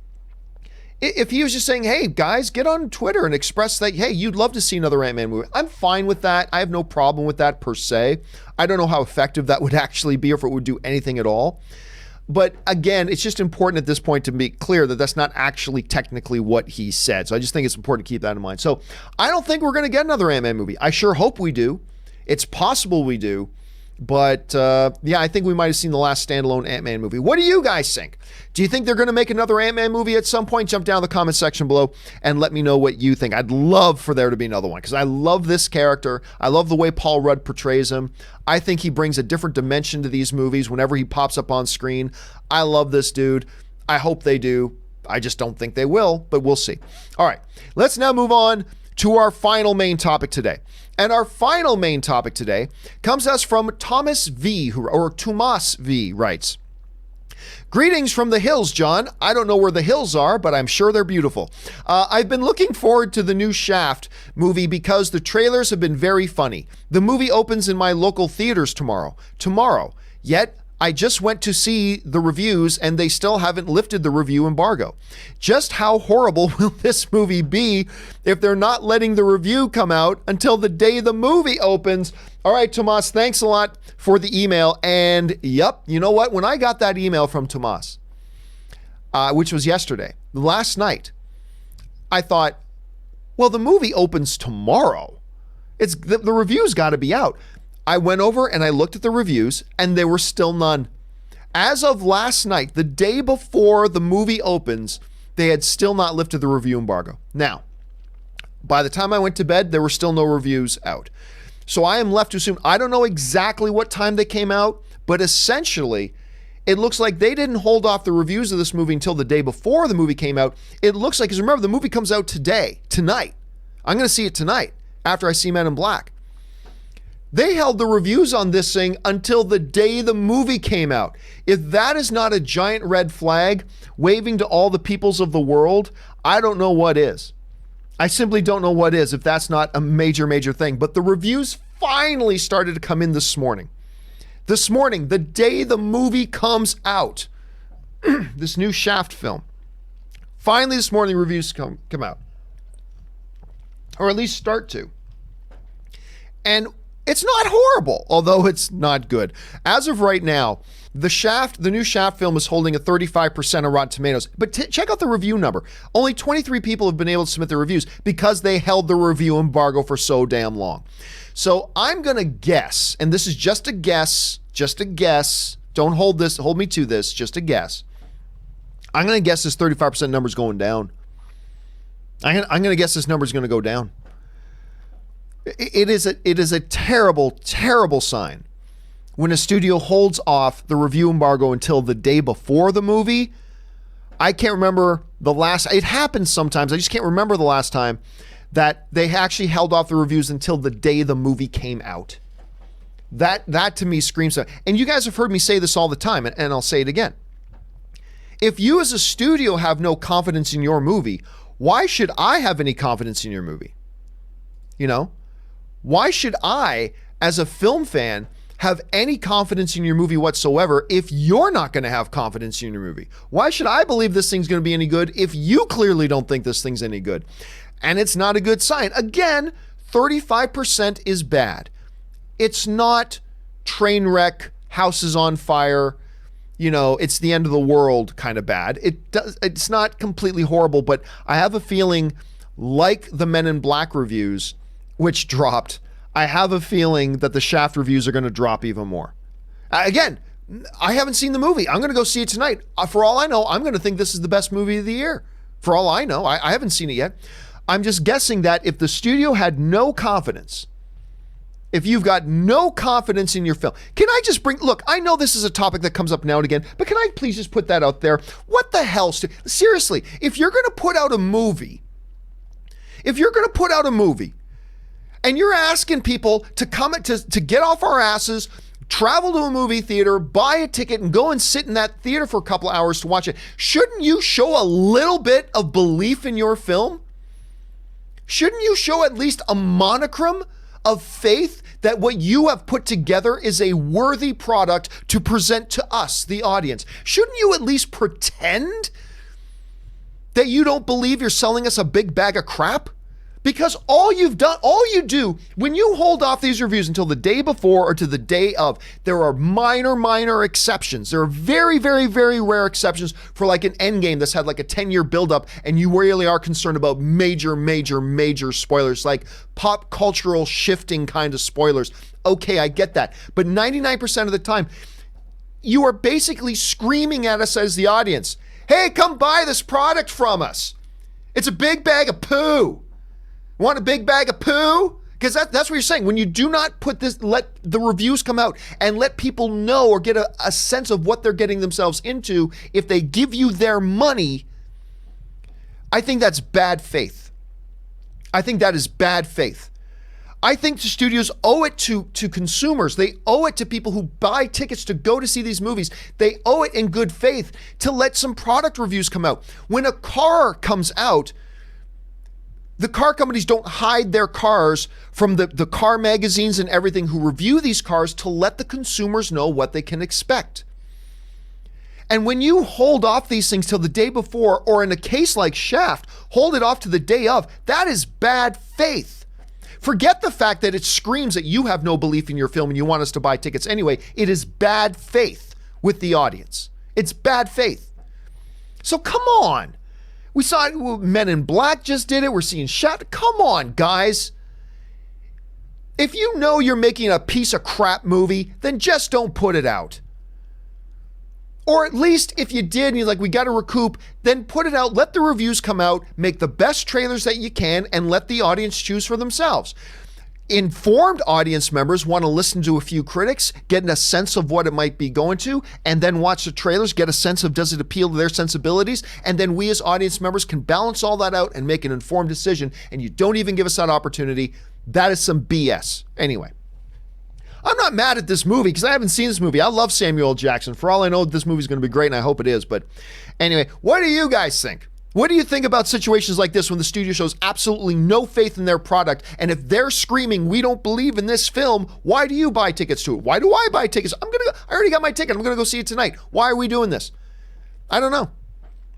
If he was just saying, hey, guys, get on Twitter and express that, hey, you'd love to see another Ant-Man movie, I'm fine with that. I have no problem with that per se. I don't know how effective that would actually be or if it would do anything at all. But again, it's just important at this point to be clear that that's not actually technically what he said. So I just think it's important to keep that in mind. So I don't think we're going to get another Ant-Man movie. I sure hope we do. It's possible we do. But yeah, I think we might have seen the last standalone Ant-Man movie. What do you guys think? Do you think they're going to make another Ant-Man movie at some point? Jump down in the comment section below and let me know what you think. I'd love for there to be another one because I love this character. I love the way Paul Rudd portrays him. I think he brings a different dimension to these movies whenever he pops up on screen. I love this dude. I hope they do. I just don't think they will, but we'll see. All right, let's now move on to our final main topic today. And our final main topic today comes to us from Thomas V, or Tomas V, writes, greetings from the hills, John. I don't know where the hills are, but I'm sure they're beautiful. I've been looking forward to the new Shaft movie because the trailers have been very funny. The movie opens in my local theaters tomorrow. Yet, I just went to see the reviews and they still haven't lifted the review embargo. Just how horrible will this movie be if they're not letting the review come out until the day the movie opens? All right, Tomas, thanks a lot for the email. And yep, you know what? When I got that email from Tomas, which was yesterday, last night, I thought, well, the movie opens tomorrow. It's the review's got to be out. I went over and I looked at the reviews and there were still none. As of last night, the day before the movie opens, they had still not lifted the review embargo. Now, by the time I went to bed, there were still no reviews out. So I am left to assume, I don't know exactly what time they came out, but essentially, it looks like they didn't hold off the reviews of this movie until the day before the movie came out. It looks like, because remember, the movie comes out tonight. I'm going to see it tonight after I see Men in Black. They held the reviews on this thing until the day the movie came out. If that is not a giant red flag waving to all the peoples of the world, I don't know what is. I simply don't know what is if that's not a major, major thing. But the reviews finally started to come in this morning. This morning, the day the movie comes out, this new Shaft film. Finally, this morning, reviews come out. Or at least start to. And it's not horrible, although it's not good. As of right now, the new Shaft film is holding a 35% on Rotten Tomatoes. But check out the review number. Only 23 people have been able to submit their reviews because they held the review embargo for so damn long. So I'm going to guess, and this is just a guess, Don't hold me to this, just a guess. I'm going to guess this 35% number is going down. I'm going to guess this number is going to go down. It is a terrible, terrible sign when a studio holds off the review embargo until the day before the movie. I can't remember it happens sometimes. I just can't remember the last time that they actually held off the reviews until the day the movie came out. That to me screams out. And you guys have heard me say this all the time, and I'll say it again. If you as a studio have no confidence in your movie, why should I have any confidence in your movie? You know? Why should I, as a film fan, have any confidence in your movie whatsoever if you're not going to have confidence in your movie? Why should I believe this thing's going to be any good if you clearly don't think this thing's any good? And it's not a good sign. Again, 35% is bad. It's not train wreck, houses on fire, it's the end of the world kind of bad. It's not completely horrible, but I have a feeling, like the Men in Black reviews, which dropped, I have a feeling that the Shaft reviews are going to drop even more. Again, I haven't seen the movie. I'm going to go see it tonight. For all I know, I'm going to think this is the best movie of the year. For all I know, I haven't seen it yet. I'm just guessing that if the studio had no confidence, if you've got no confidence in your film, can I just look, I know this is a topic that comes up now and again, but can I please just put that out there? What the hell, seriously, if you're going to put out a movie, and you're asking people to come to get off our asses, travel to a movie theater, buy a ticket, and go and sit in that theater for a couple hours to watch it, shouldn't you show a little bit of belief in your film? Shouldn't you show at least a monochrome of faith that what you have put together is a worthy product to present to us, the audience? Shouldn't you at least pretend that you don't believe you're selling us a big bag of crap? Because all you do, when you hold off these reviews until the day before or to the day of, there are minor exceptions. There are very, very, very rare exceptions for like an Endgame that's had like a 10-year buildup and you really are concerned about major spoilers, like pop cultural shifting kind of spoilers. Okay, I get that. But 99% of the time, you are basically screaming at us as the audience, hey, come buy this product from us. It's a big bag of poo. Want a big bag of poo? Because that's what you're saying. When you do not let the reviews come out and let people know or get a sense of what they're getting themselves into, if they give you their money, I think that's bad faith. I think that is bad faith. I think the studios owe it to consumers. They owe it to people who buy tickets to go to see these movies. They owe it in good faith to let some product reviews come out. When a car comes out, the car companies don't hide their cars from the car magazines and everything who review these cars to let the consumers know what they can expect. And when you hold off these things till the day before, or in a case like Shaft, hold it off to the day of, that is bad faith. Forget the fact that it screams that you have no belief in your film and you want us to buy tickets anyway. It is bad faith with the audience. It's bad faith. So come on. We saw it, Men in Black just did it. We're seeing Shaft. Come on, guys. If you know you're making a piece of crap movie, then just don't put it out. Or at least if you did and you're like, we got to recoup, then put it out. Let the reviews come out. Make the best trailers that you can and let the audience choose for themselves. Informed audience members want to listen to a few critics, getting a sense of what it might be going to, and then watch the trailers, get a sense of does it appeal to their sensibilities, and then we as audience members can balance all that out and make an informed decision, and you don't even give us that opportunity. That is some BS. Anyway, I'm not mad at this movie because I haven't seen this movie. I love Samuel L. Jackson. For all I know, this movie is going to be great, and I hope it is. But anyway, what do you guys think? What do you think about situations like this when the studio shows absolutely no faith in their product? And if they're screaming, we don't believe in this film, why do you buy tickets to it? Why do I buy tickets? I already got my ticket. I'm going to go see it tonight. Why are we doing this? I don't know.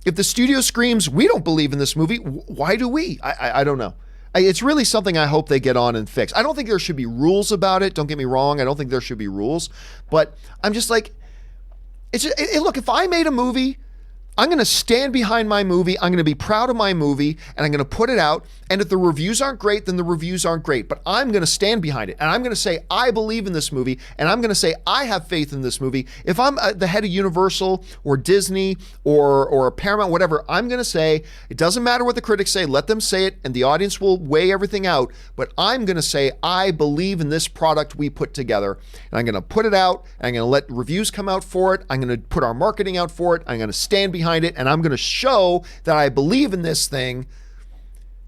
If the studio screams, we don't believe in this movie, why do we? I don't know. It's really something I hope they get on and fix. I don't think there should be rules about it. Don't get me wrong. I don't think there should be rules. But I'm just like, look, if I made a movie, I'm going to stand behind my movie. I'm going to be proud of my movie and I'm going to put it out. And if the reviews aren't great, then the reviews aren't great. But I'm going to stand behind it. And I'm going to say, I believe in this movie. And I'm going to say, I have faith in this movie. If I'm the head of Universal or Disney or Paramount, whatever, I'm going to say, it doesn't matter what the critics say. Let them say it and the audience will weigh everything out. But I'm going to say, I believe in this product we put together. And I'm going to put it out. And I'm going to let reviews come out for it. I'm going to put our marketing out for it. I'm going to stand behind it. And I'm going to show that I believe in this thing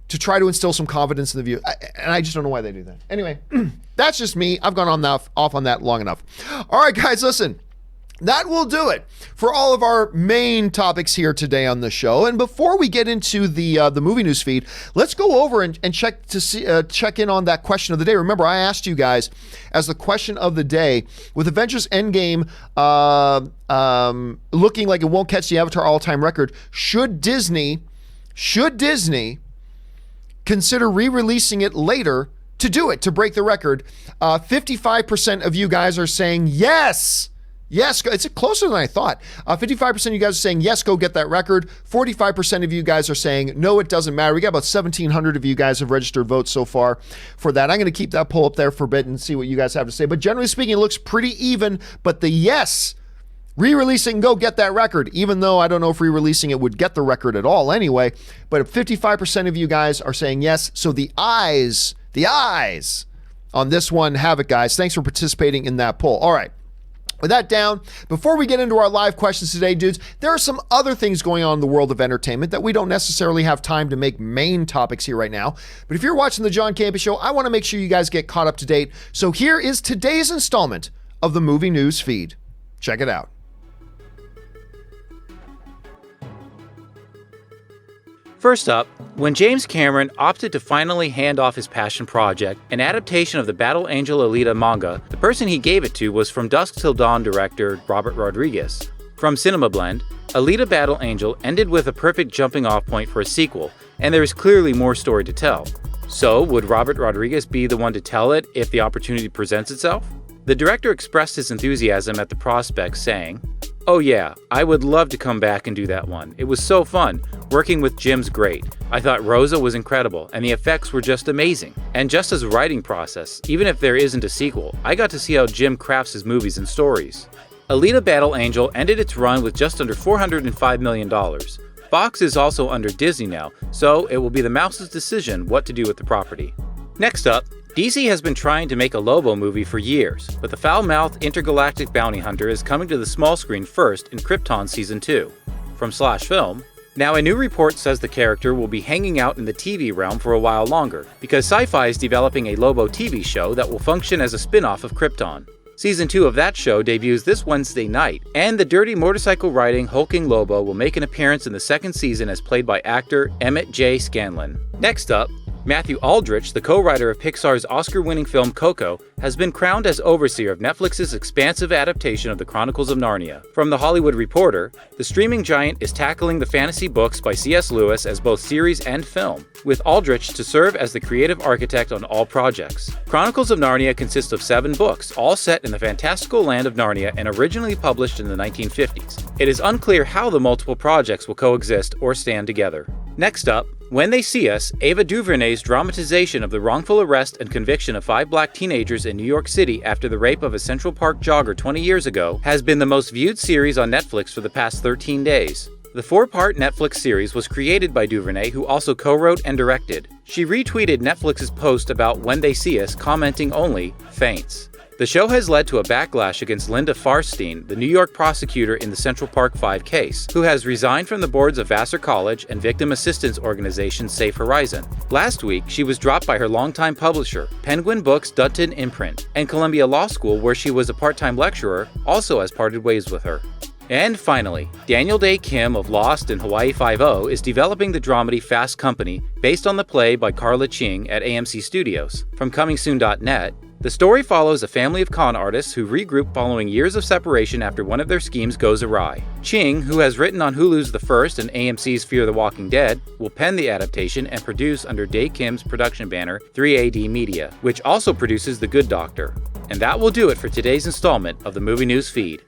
to try to instill some confidence in the view. And I just don't know why they do that. Anyway, that's just me. I've gone off on that long enough. All right, guys, listen. That will do it for all of our main topics here today on the show. And before we get into the movie news feed, let's go over and check in on that question of the day. Remember, I asked you guys as the question of the day, with Avengers Endgame looking like it won't catch the Avatar all-time record, should Disney consider re-releasing it later to break the record? 55% of you guys are saying yes. Yes, it's closer than I thought. 55% of you guys are saying, yes, go get that record. 45% of you guys are saying, no, it doesn't matter. We got about 1,700 of you guys have registered votes so far for that. I'm going to keep that poll up there for a bit and see what you guys have to say. But generally speaking, it looks pretty even. But the yes, re-releasing, go get that record, even though I don't know if re-releasing it would get the record at all anyway. But 55% of you guys are saying yes. So the eyes on this one have it, guys. Thanks for participating in that poll. All right. With that down, before we get into our live questions today, dudes, there are some other things going on in the world of entertainment that we don't necessarily have time to make main topics here right now. But if you're watching the John Campea Show, I want to make sure you guys get caught up to date. So here is today's installment of the movie news feed. Check it out. First up, when James Cameron opted to finally hand off his passion project, an adaptation of the Battle Angel Alita manga, the person he gave it to was From Dusk Till Dawn director Robert Rodriguez. From Cinema Blend, Alita Battle Angel ended with a perfect jumping off point for a sequel, and there is clearly more story to tell. So, would Robert Rodriguez be the one to tell it if the opportunity presents itself? The director expressed his enthusiasm at the prospect, saying, "Oh yeah, I would love to come back and do that one. It was so fun. Working with Jim's great. I thought Rosa was incredible, and the effects were just amazing. And just as a writing process, even if there isn't a sequel, I got to see how Jim crafts his movies and stories." Alita Battle Angel ended its run with just under $405 million. Fox is also under Disney now, so it will be the mouse's decision what to do with the property. Next up, DC has been trying to make a Lobo movie for years, but the foul-mouthed intergalactic bounty hunter is coming to the small screen first in Krypton Season 2. From Slash Film, now a new report says the character will be hanging out in the TV realm for a while longer, because Sci-Fi is developing a Lobo TV show that will function as a spin-off of Krypton. Season 2 of that show debuts this Wednesday night, and the dirty motorcycle-riding, hulking Lobo will make an appearance in the second season as played by actor Emmett J. Scanlon. Next up, Matthew Aldrich, the co-writer of Pixar's Oscar-winning film Coco, has been crowned as overseer of Netflix's expansive adaptation of the Chronicles of Narnia. From The Hollywood Reporter, the streaming giant is tackling the fantasy books by C.S. Lewis as both series and film, with Aldrich to serve as the creative architect on all projects. Chronicles of Narnia consists of 7 books, all set in the fantastical land of Narnia and originally published in the 1950s. It is unclear how the multiple projects will coexist or stand together. Next up, When They See Us, Ava DuVernay's dramatization of the wrongful arrest and conviction of 5 black teenagers in New York City after the rape of a Central Park jogger 20 years ago, has been the most viewed series on Netflix for the past 13 days. The 4-part Netflix series was created by DuVernay, who also co-wrote and directed. She retweeted Netflix's post about When They See Us, commenting only, "Faints." The show has led to a backlash against Linda Farstein, the New York prosecutor in the Central Park 5 case, who has resigned from the boards of Vassar College and victim assistance organization Safe Horizon. Last week, she was dropped by her longtime publisher, Penguin Books Dutton Imprint, and Columbia Law School, where she was a part-time lecturer, also has parted ways with her. And finally, Daniel Day Kim of Lost and Hawaii Five-0 is developing the dramedy Fast Company, based on the play by Carla Ching at AMC Studios. From ComingSoon.net, the story follows a family of con artists who regroup following years of separation after one of their schemes goes awry. Ching, who has written on Hulu's The First and AMC's Fear the Walking Dead, will pen the adaptation and produce under Day Kim's production banner 3AD Media, which also produces The Good Doctor. And that will do it for today's installment of the Movie News Feed.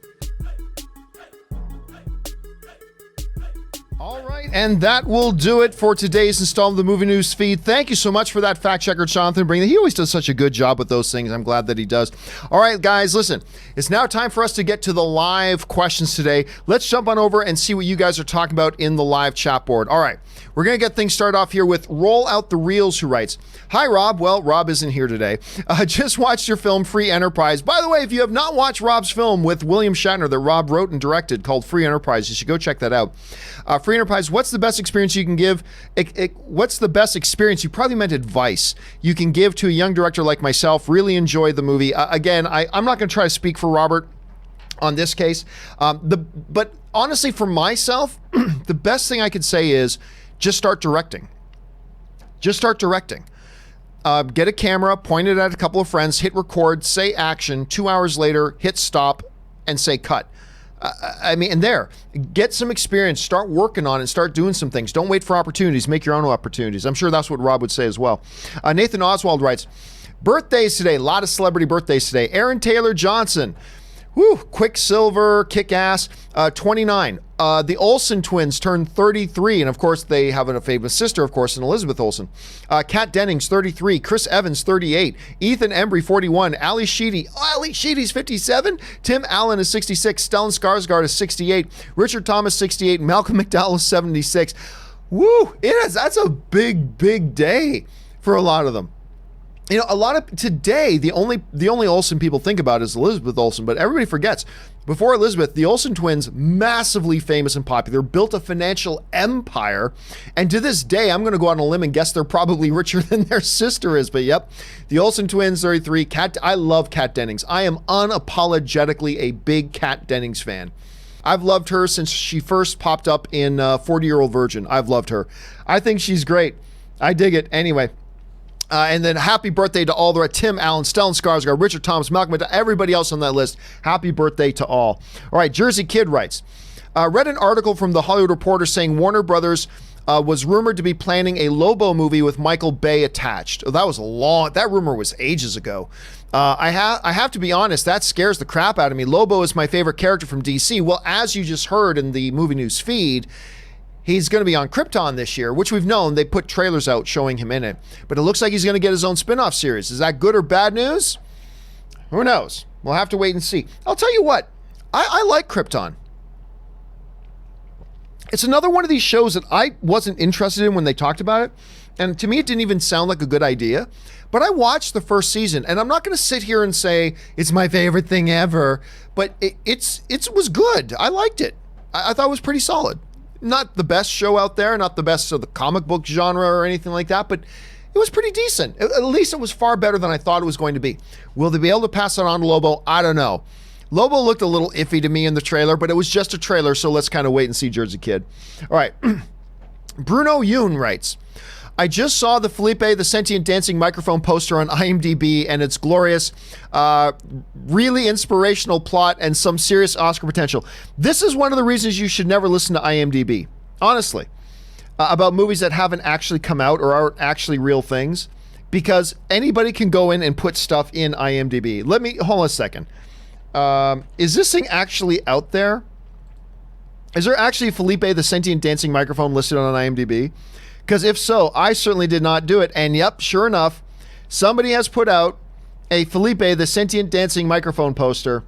All right, and that will do it for today's installment of the Movie News Feed. Thank you so much for that fact checker, Jonathan, bringing that. He always does such a good job with those things. I'm glad that he does. All right, guys, listen, it's now time for us to get to the live questions today. Let's jump on over and see what you guys are talking about in the live chat board. All right, we're going to get things started off here with Roll Out the Reels, who writes, "Hi, Rob." Well, Rob isn't here today. Just watched your film, Free Enterprise. By the way, if you have not watched Rob's film with William Shatner that Rob wrote and directed called Free Enterprise, you should go check that out. Free Enterprise, what's the best experience you can give? What's the best experience? You probably meant advice you can give to a young director like myself. Really enjoyed the movie. Again, I'm not going to try to speak for Robert on this case. But honestly, for myself, the best thing I could say is just start directing. Just start directing. Get a camera, point it at a couple of friends, hit record, say action. 2 hours later, hit stop and say cut. And there, get some experience, start working on it, start doing some things. Don't wait for opportunities, make your own opportunities. I'm sure that's what Rob would say as well. Nathan Oswald writes, birthdays today, a lot of celebrity birthdays today. Aaron Taylor Johnson, Quicksilver, Kick-Ass, 29. The Olsen twins turned 33, and of course they have a famous sister, of course, in Elizabeth Olsen. Kat Dennings, 33. Chris Evans, 38. Ethan Embry, 41. Ali Sheedy. Ali Sheedy's 57. Tim Allen is 66. Stellan Skarsgård is 68. Richard Thomas, 68. Malcolm McDowell is 76. That's a big, big day for a lot of them. You know, a lot of today, the only Olsen people think about is Elizabeth Olsen, but everybody forgets. Before Elizabeth, the Olsen twins, massively famous and popular, built a financial empire, and to this day, I'm going to go out on a limb and guess they're probably richer than their sister is, but yep. The Olsen twins, 33. I love Kat Dennings. I am unapologetically a big Kat Dennings fan. I've loved her since she first popped up in 40-Year-Old Virgin. I've loved her. I think she's great. I dig it. Anyway. And then happy birthday to all the Tim Allen, Stellan Skarsgård, Richard Thomas, Malcolm, everybody else on that list. Happy birthday to all. All right, Jersey Kid writes, read an article from the Hollywood Reporter saying Warner Brothers was rumored to be planning a Lobo movie with Michael Bay attached. Oh, that rumor was ages ago. I have to be honest, that scares the crap out of me. Lobo is my favorite character from DC. Well, as you just heard in the movie news feed, he's going to be on Krypton this year, which we've known. They put trailers out showing him in it. But it looks like he's going to get his own spin-off series. Is that good or bad news? Who knows? We'll have to wait and see. I'll tell you what. I like Krypton. It's another one of these shows that I wasn't interested in when they talked about it. And to me, it didn't even sound like a good idea. But I watched the first season, and I'm not going to sit here and say it's my favorite thing ever. But it was good. I liked it. I thought it was pretty solid. Not the best show out there, not the best of the comic book genre or anything like that, but it was pretty decent. At least it was far better than I thought it was going to be. Will they be able to pass it on to Lobo? I don't know. Lobo looked a little iffy to me in the trailer, but it was just a trailer, so let's kind of wait and see, Jersey Kid. All right. Bruno Yoon writes, I just saw the Felipe the Sentient Dancing Microphone poster on IMDb, and it's glorious. Really inspirational plot and some serious Oscar potential. This is one of the reasons you should never listen to IMDb, honestly, about movies that haven't actually come out or aren't actually real things, because anybody can go in and put stuff in IMDb. Hold on a second. Is this thing actually out there? Is there actually Felipe the Sentient Dancing Microphone listed on IMDb? Because if so, I certainly did not do it. And yep, sure enough, somebody has put out a Felipe the Sentient Dancing Microphone poster.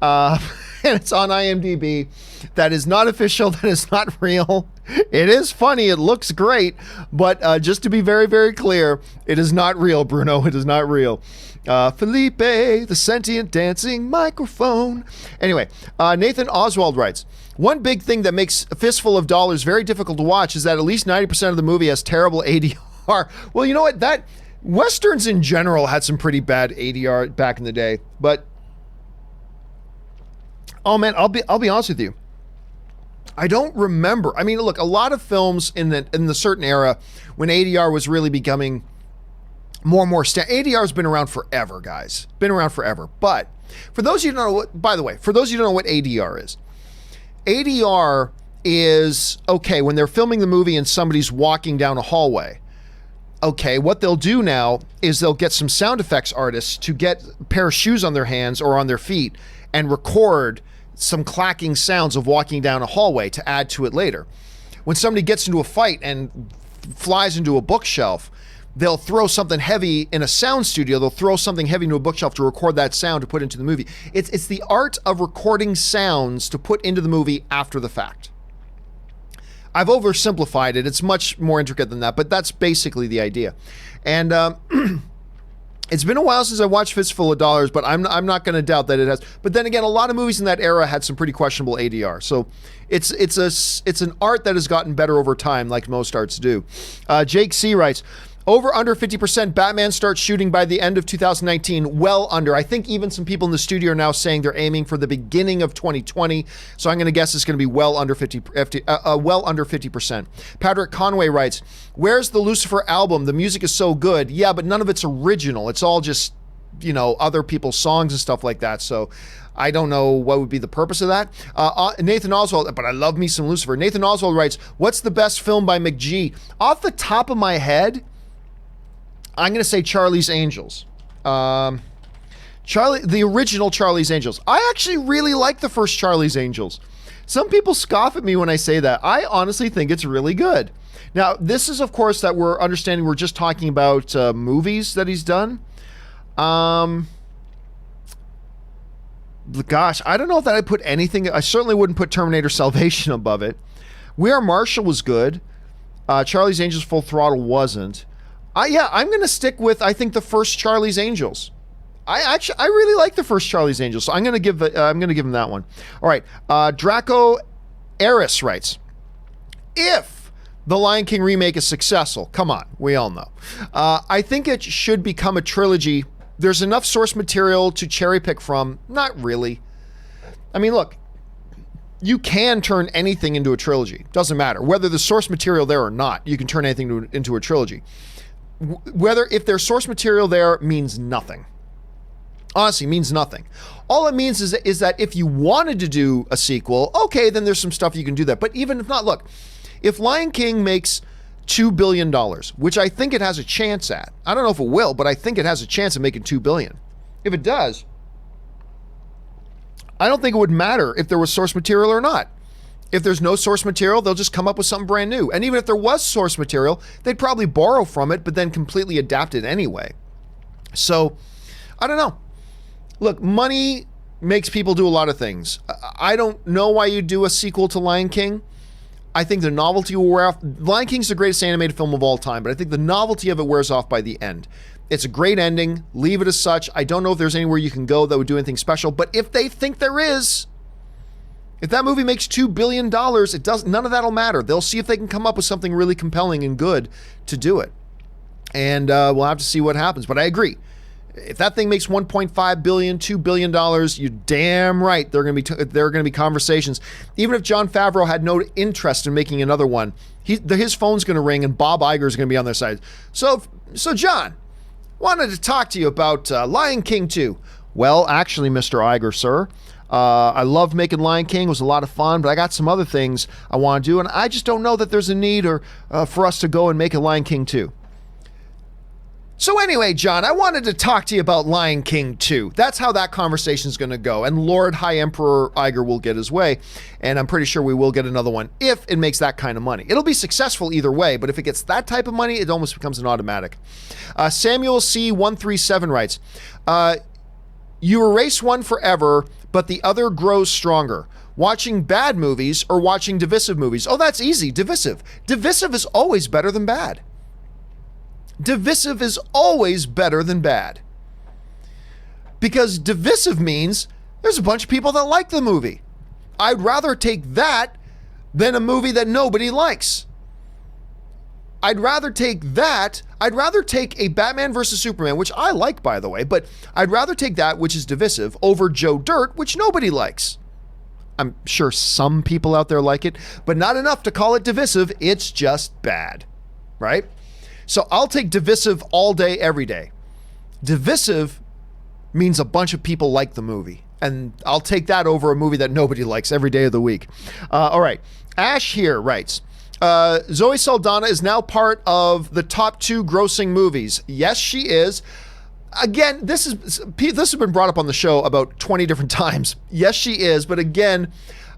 And it's on IMDb. That is not official. That is not real. It is funny. It looks great. But just to be very, very clear, it is not real, Bruno. It is not real. Felipe, the Sentient Dancing Microphone. Anyway, Nathan Oswald writes, one big thing that makes A Fistful of Dollars very difficult to watch is that at least 90% of the movie has terrible ADR. Well, you know what? Westerns in general had some pretty bad ADR back in the day. But, oh man, I'll be honest with you. I don't remember. I mean, look, a lot of films in the certain era when ADR was really becoming more and more ADR's been around forever, guys. Been around forever. But for those of you who don't know what, by the way, for those of you who don't know what ADR is okay, when they're filming the movie and somebody's walking down a hallway. Okay, what they'll do now is they'll get some sound effects artists to get a pair of shoes on their hands or on their feet and record some clacking sounds of walking down a hallway to add to it later. When somebody gets into a fight and flies into a bookshelf, they'll throw something heavy in a sound studio. They'll throw something heavy into a bookshelf to record that sound to put into the movie. It's the art of recording sounds to put into the movie after the fact. I've oversimplified it. It's much more intricate than that, but that's basically the idea. And it's been a while since I watched Fistful of Dollars, but I'm not going to doubt that it has. But then again, a lot of movies in that era had some pretty questionable ADR. So it's an art that has gotten better over time, like most arts do. Jake C. writes, over under 50% Batman starts shooting by the end of 2019. Well under. I think even some people in the studio are now saying they're aiming for the beginning of 2020. So I'm going to guess it's going to be well under 50%. Patrick Conway writes, where's the Lucifer album? The music is so good. Yeah, but none of it's original. It's all just, other people's songs and stuff like that. So I don't know what would be the purpose of that. Nathan Oswald, but I love me some Lucifer. Nathan Oswald writes, what's the best film by McG? Off the top of my head, I'm going to say Charlie's Angels. The original Charlie's Angels. I actually really like the first Charlie's Angels. Some people scoff at me when I say that. I honestly think it's really good. Now, this is, of course, that we're just talking about movies that he's done. Gosh, I don't know if that I'd put anything. I certainly wouldn't put Terminator Salvation above it. We Are Marshall was good. Charlie's Angels Full Throttle wasn't. I'm going to stick with, I think, the first Charlie's Angels. I really like the first Charlie's Angels, so I'm going to give him that one. All right, Draco Eris writes, if the Lion King remake is successful, come on, we all know. I think it should become a trilogy. There's enough source material to cherry pick from. Not really. I mean, look, you can turn anything into a trilogy. Doesn't matter whether the source material there or not. You can turn anything into a trilogy. whether if there's source material there means nothing. Honestly, means nothing. All it means is that if you wanted to do a sequel, okay, then there's some stuff you can do that. But even if not, look, if Lion King makes $2 billion, which I think it has a chance at. I don't know if it will, but I think it has a chance of making $2 billion. If it does, I don't think it would matter if there was source material or not. If there's no source material, they'll just come up with something brand new. And even if there was source material, they'd probably borrow from it, but then completely adapt it anyway. So, I don't know. Look, money makes people do a lot of things. I don't know why you do a sequel to Lion King. I think the novelty will wear off. Lion King's the greatest animated film of all time, but I think the novelty of it wears off by the end. It's a great ending. Leave it as such. I don't know if there's anywhere you can go that would do anything special, but if they think there is, if that movie makes $2 billion, none of that'll matter. They'll see if they can come up with something really compelling and good to do it. And we'll have to see what happens. But I agree. If that thing makes $1.5 billion, $2 billion, you're damn right there are going to be conversations. Even if John Favreau had no interest in making another one, his phone's going to ring and Bob Iger's going to be on their side. So John, wanted to talk to you about Lion King 2. Well, actually, Mr. Iger, sir, I loved making Lion King. It was a lot of fun, but I got some other things I want to do, and I just don't know that there's a need for us to go and make a Lion King 2. So anyway, John, I wanted to talk to you about Lion King 2. That's how that conversation's going to go. And Lord High Emperor Iger will get his way. And I'm pretty sure we will get another one if it makes that kind of money. It'll be successful either way, but if it gets that type of money, it almost becomes an automatic. Samuel C137 writes, you erase one forever, but the other grows stronger. Watching bad movies or watching divisive movies? Oh, that's easy. Divisive. Divisive is always better than bad. Divisive is always better than bad. Because divisive means there's a bunch of people that like the movie. I'd rather take that than a movie that nobody likes. I'd rather take that. I'd rather take a Batman versus Superman, which I like, by the way, but I'd rather take that, which is divisive, over Joe Dirt, which nobody likes. I'm sure some people out there like it, but not enough to call it divisive. It's just bad, right? So I'll take divisive all day, every day. Divisive means a bunch of people like the movie, and I'll take that over a movie that nobody likes every day of the week. All right. Ash here writes, Zoe Saldana is now part of the top 2 grossing movies. Yes, she is. Again, this has been brought up on the show about 20 different times. Yes, she is. But again,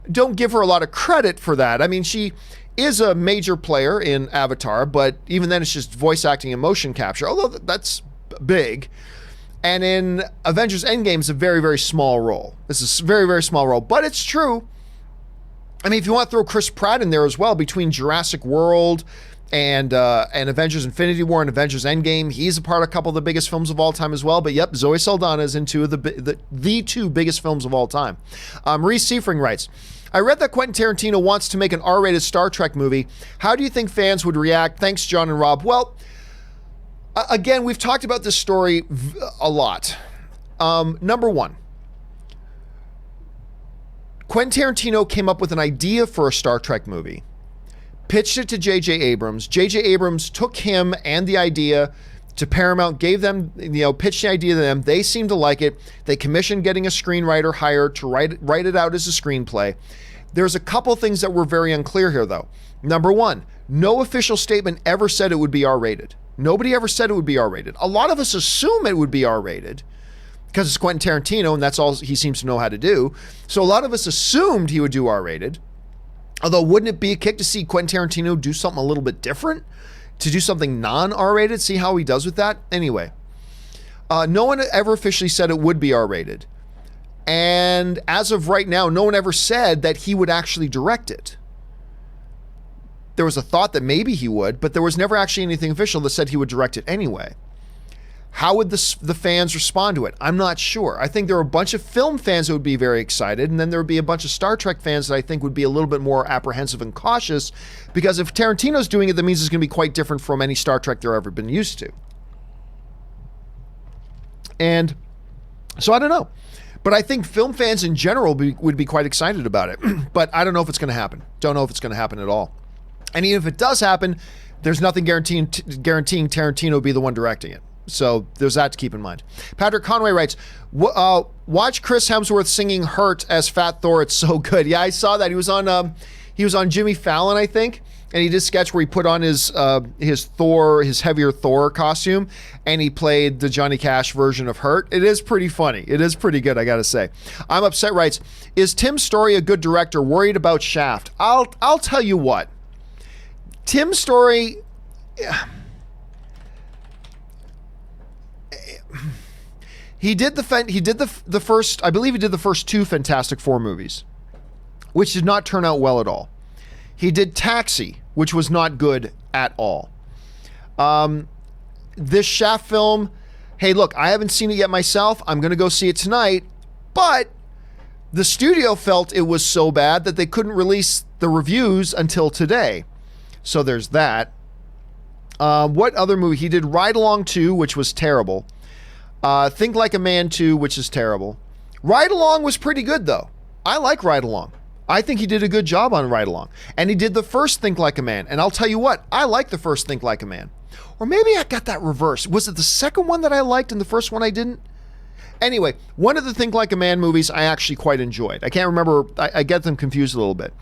don't give her a lot of credit for that. I mean, she is a major player in Avatar, but even then it's just voice acting and motion capture, although that's big. And in Avengers Endgame is a very, very small role. This is a very, very small role, but it's true. I mean, if you want to throw Chris Pratt in there as well, between Jurassic World and Avengers Infinity War and Avengers Endgame, he's a part of a couple of the biggest films of all time as well. But yep, Zoe Saldana is in two of the 2 biggest films of all time. Marie Seifring writes, I read that Quentin Tarantino wants to make an R-rated Star Trek movie. How do you think fans would react? Thanks, John and Rob. Well, again, we've talked about this story a lot. Number one, Quentin Tarantino came up with an idea for a Star Trek movie, pitched it to J.J. Abrams. J.J. Abrams took him and the idea to Paramount, gave them, pitched the idea to them. They seemed to like it. They commissioned getting a screenwriter hired to write it out as a screenplay. There's a couple things that were very unclear here, though. Number one, no official statement ever said it would be R-rated. Nobody ever said it would be R-rated. A lot of us assume it would be R-rated because it's Quentin Tarantino and that's all he seems to know how to do. So a lot of us assumed he would do R-rated. Although, wouldn't it be a kick to see Quentin Tarantino do something a little bit different? To do something non-R-rated, see how he does with that? Anyway, no one ever officially said it would be R-rated. And as of right now, no one ever said that he would actually direct it. There was a thought that maybe he would, but there was never actually anything official that said he would direct it anyway. How would the fans respond to it? I'm not sure. I think there are a bunch of film fans that would be very excited, and then there would be a bunch of Star Trek fans that I think would be a little bit more apprehensive and cautious, because if Tarantino's doing it, that means it's going to be quite different from any Star Trek they've ever been used to. And so I don't know. But I think film fans in general would be quite excited about it. But I don't know if it's going to happen. Don't know if it's going to happen at all. And even if it does happen, there's nothing guaranteeing Tarantino will be the one directing it. So there's that to keep in mind. Patrick Conway writes, watch Chris Hemsworth singing Hurt as Fat Thor. It's so good. Yeah, I saw that. He was on Jimmy Fallon, I think. And he did a sketch where he put on his heavier Thor costume, and he played the Johnny Cash version of Hurt. It is pretty funny. It is pretty good, I gotta say. I'm Upset writes, is Tim Story a good director? Worried about Shaft? I'll tell you what. Tim Story... He did the first, I believe he did the first 2 Fantastic Four movies, which did not turn out well at all. He did Taxi, which was not good at all. This Shaft film, hey, look, I haven't seen it yet myself. I'm going to go see it tonight, but the studio felt it was so bad that they couldn't release the reviews until today. So there's that. What other movie? He did Ride Along 2, which was terrible. Think Like a Man 2, which is terrible. Ride Along was pretty good, though. I like Ride Along. I think he did a good job on Ride Along. And he did the first Think Like a Man. And I'll tell you what, I like the first Think Like a Man. Or maybe I got that reversed. Was it the second one that I liked and the first one I didn't? Anyway, one of the Think Like a Man movies I actually quite enjoyed. I can't remember. I get them confused a little bit.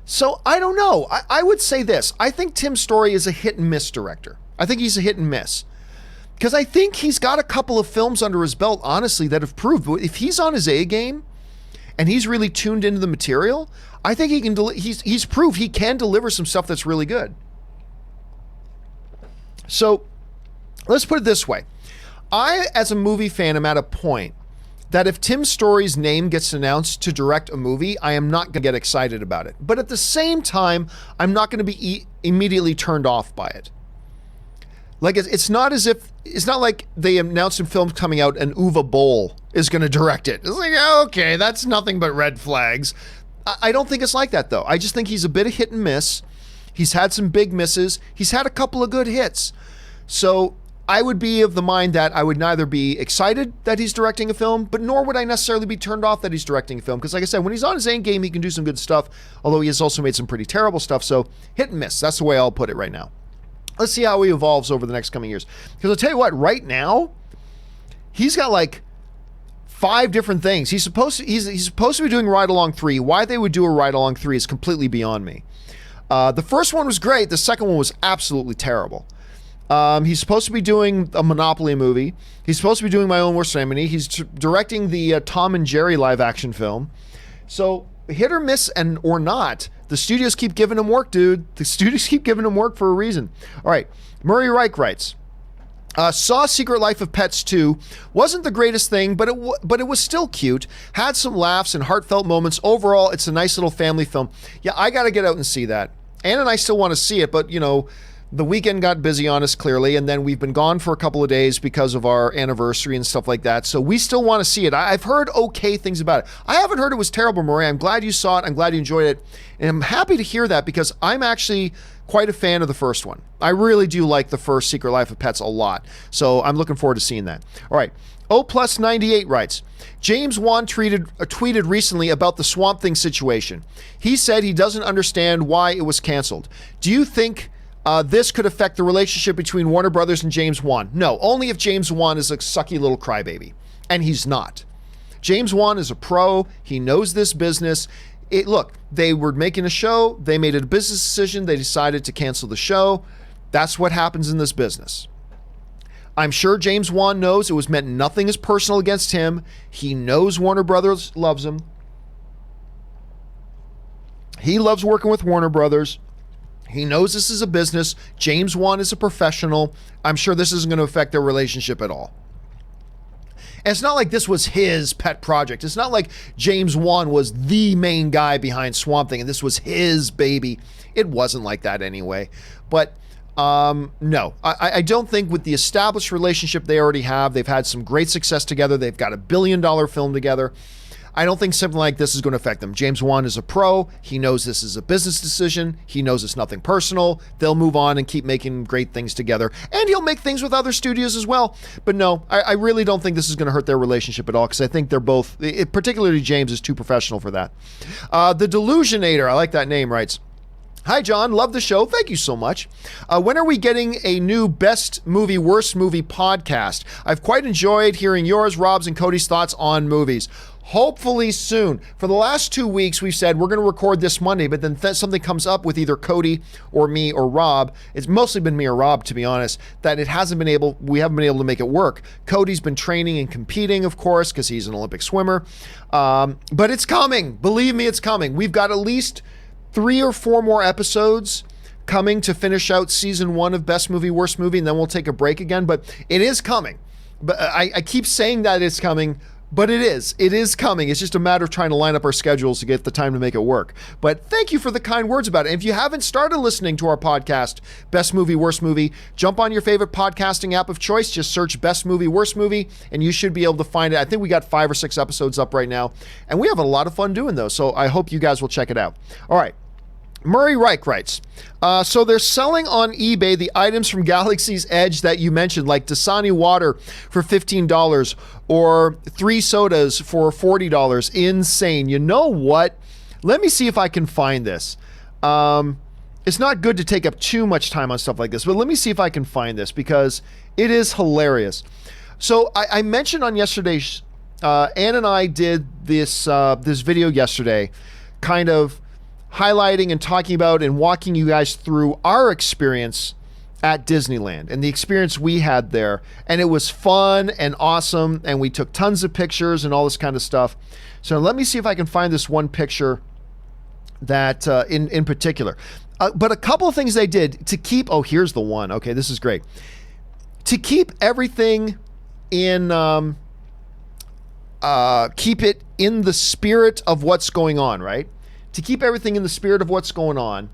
So I don't know. I would say this. I think Tim Story is a hit and miss director. I think he's a hit and miss. Because I think he's got a couple of films under his belt, honestly, that have proved if he's on his A game and he's really tuned into the material, I think he can. He's proved he can deliver some stuff that's really good. So let's put it this way. I, as a movie fan, am at a point that if Tim Story's name gets announced to direct a movie, I am not going to get excited about it. But at the same time, I'm not going to be immediately turned off by it. Like, it's not like they announced some films coming out and Uwe Boll is going to direct it. It's like, okay, that's nothing but red flags. I don't think it's like that, though. I just think he's a bit of hit and miss. He's had some big misses. He's had a couple of good hits. So I would be of the mind that I would neither be excited that he's directing a film, but nor would I necessarily be turned off that he's directing a film. Because like I said, when he's on his A game, he can do some good stuff, although he has also made some pretty terrible stuff. So hit and miss. That's the way I'll put it right now. Let's see how he evolves over the next coming years. Because I'll tell you what, right now, he's got like 5 different things. He's supposed to be doing Ride Along 3. Why they would do a Ride Along 3 is completely beyond me. The first one was great. The second one was absolutely terrible. He's supposed to be doing a Monopoly movie. He's supposed to be doing My Own Worst Enemy. He's directing the Tom and Jerry live action film. So hit or miss or not, the studios keep giving him work, dude. The studios keep giving him work for a reason. All right. Murray Reich writes, saw Secret Life of Pets 2. Wasn't the greatest thing, but it was still cute. Had some laughs and heartfelt moments. Overall, it's a nice little family film. Yeah, I got to get out and see that. Ann and I still want to see it, but, you know, the weekend got busy on us, clearly, and then we've been gone for a couple of days because of our anniversary and stuff like that. So we still want to see it. I've heard okay things about it. I haven't heard it was terrible, Murray. I'm glad you saw it. I'm glad you enjoyed it. And I'm happy to hear that because I'm actually quite a fan of the first one. I really do like the first Secret Life of Pets a lot. So I'm looking forward to seeing that. All right. O+98 writes, James Wan tweeted recently about the Swamp Thing situation. He said he doesn't understand why it was canceled. Do you think this could affect the relationship between Warner Brothers and James Wan? No, only if James Wan is a sucky little crybaby. And he's not. James Wan is a pro. He knows this business. Look, they were making a show. They made a business decision. They decided to cancel the show. That's what happens in this business. I'm sure James Wan knows it was meant nothing is personal against him. He knows Warner Brothers loves him. He loves working with Warner Brothers. He knows this is a business. James Wan is a professional. I'm sure this isn't going to affect their relationship at all. And it's not like this was his pet project. It's not like James Wan was the main guy behind Swamp Thing and this was his baby. It wasn't like that anyway. But no, I don't think with the established relationship they already have, they've had some great success together. They've got $1 billion film together. I don't think something like this is going to affect them. James Wan is a pro. He knows this is a business decision. He knows it's nothing personal. They'll move on and keep making great things together. And he'll make things with other studios as well. But no, I really don't think this is going to hurt their relationship at all because I think they're both, particularly James, is too professional for that. The Delusionator, I like that name, writes, Hi, John. Love the show. Thank you so much. When are we getting a new Best Movie, Worst Movie podcast? I've quite enjoyed hearing yours, Rob's, and Cody's thoughts on movies. Hopefully soon. For the last 2 weeks, we've said we're going to record this Monday, but then something comes up with either Cody or me or Rob. It's mostly been me or Rob, to be honest, that we haven't been able to make it work. Cody's been training and competing, of course, because he's an Olympic swimmer. But it's coming. Believe me, it's coming. We've got at least 3 or 4 more episodes coming to finish out season 1 of Best Movie, Worst Movie, and then we'll take a break again. But it is coming. But I keep saying that it's coming, but it is coming. It's just a matter of trying to line up our schedules to get the time to make it work. But thank you for the kind words about it. And if you haven't started listening to our podcast, Best Movie, Worst Movie, jump on your favorite podcasting app of choice. Just search Best Movie, Worst Movie, and you should be able to find it. I think we got 5 or 6 episodes up right now, and we have a lot of fun doing those. So I hope you guys will check it out. All right. Murray Reich writes, so they're selling on eBay the items from Galaxy's Edge that you mentioned, like Dasani water for $15 or 3 sodas for $40. Insane. You know what? Let me see if I can find this. It's not good to take up too much time on stuff like this, but let me see if I can find this because it is hilarious. So I mentioned on yesterday's, Ann and I did this video yesterday, kind of highlighting and talking about and walking you guys through our experience at Disneyland and the experience we had there. And it was fun and awesome. And we took tons of pictures and all this kind of stuff. So let me see if I can find this one picture that in particular. But a couple of things they did to keep, oh, here's the one. Okay, this is great. To keep everything in, keep it in the spirit of what's going on, right? To keep everything in the spirit of what's going on,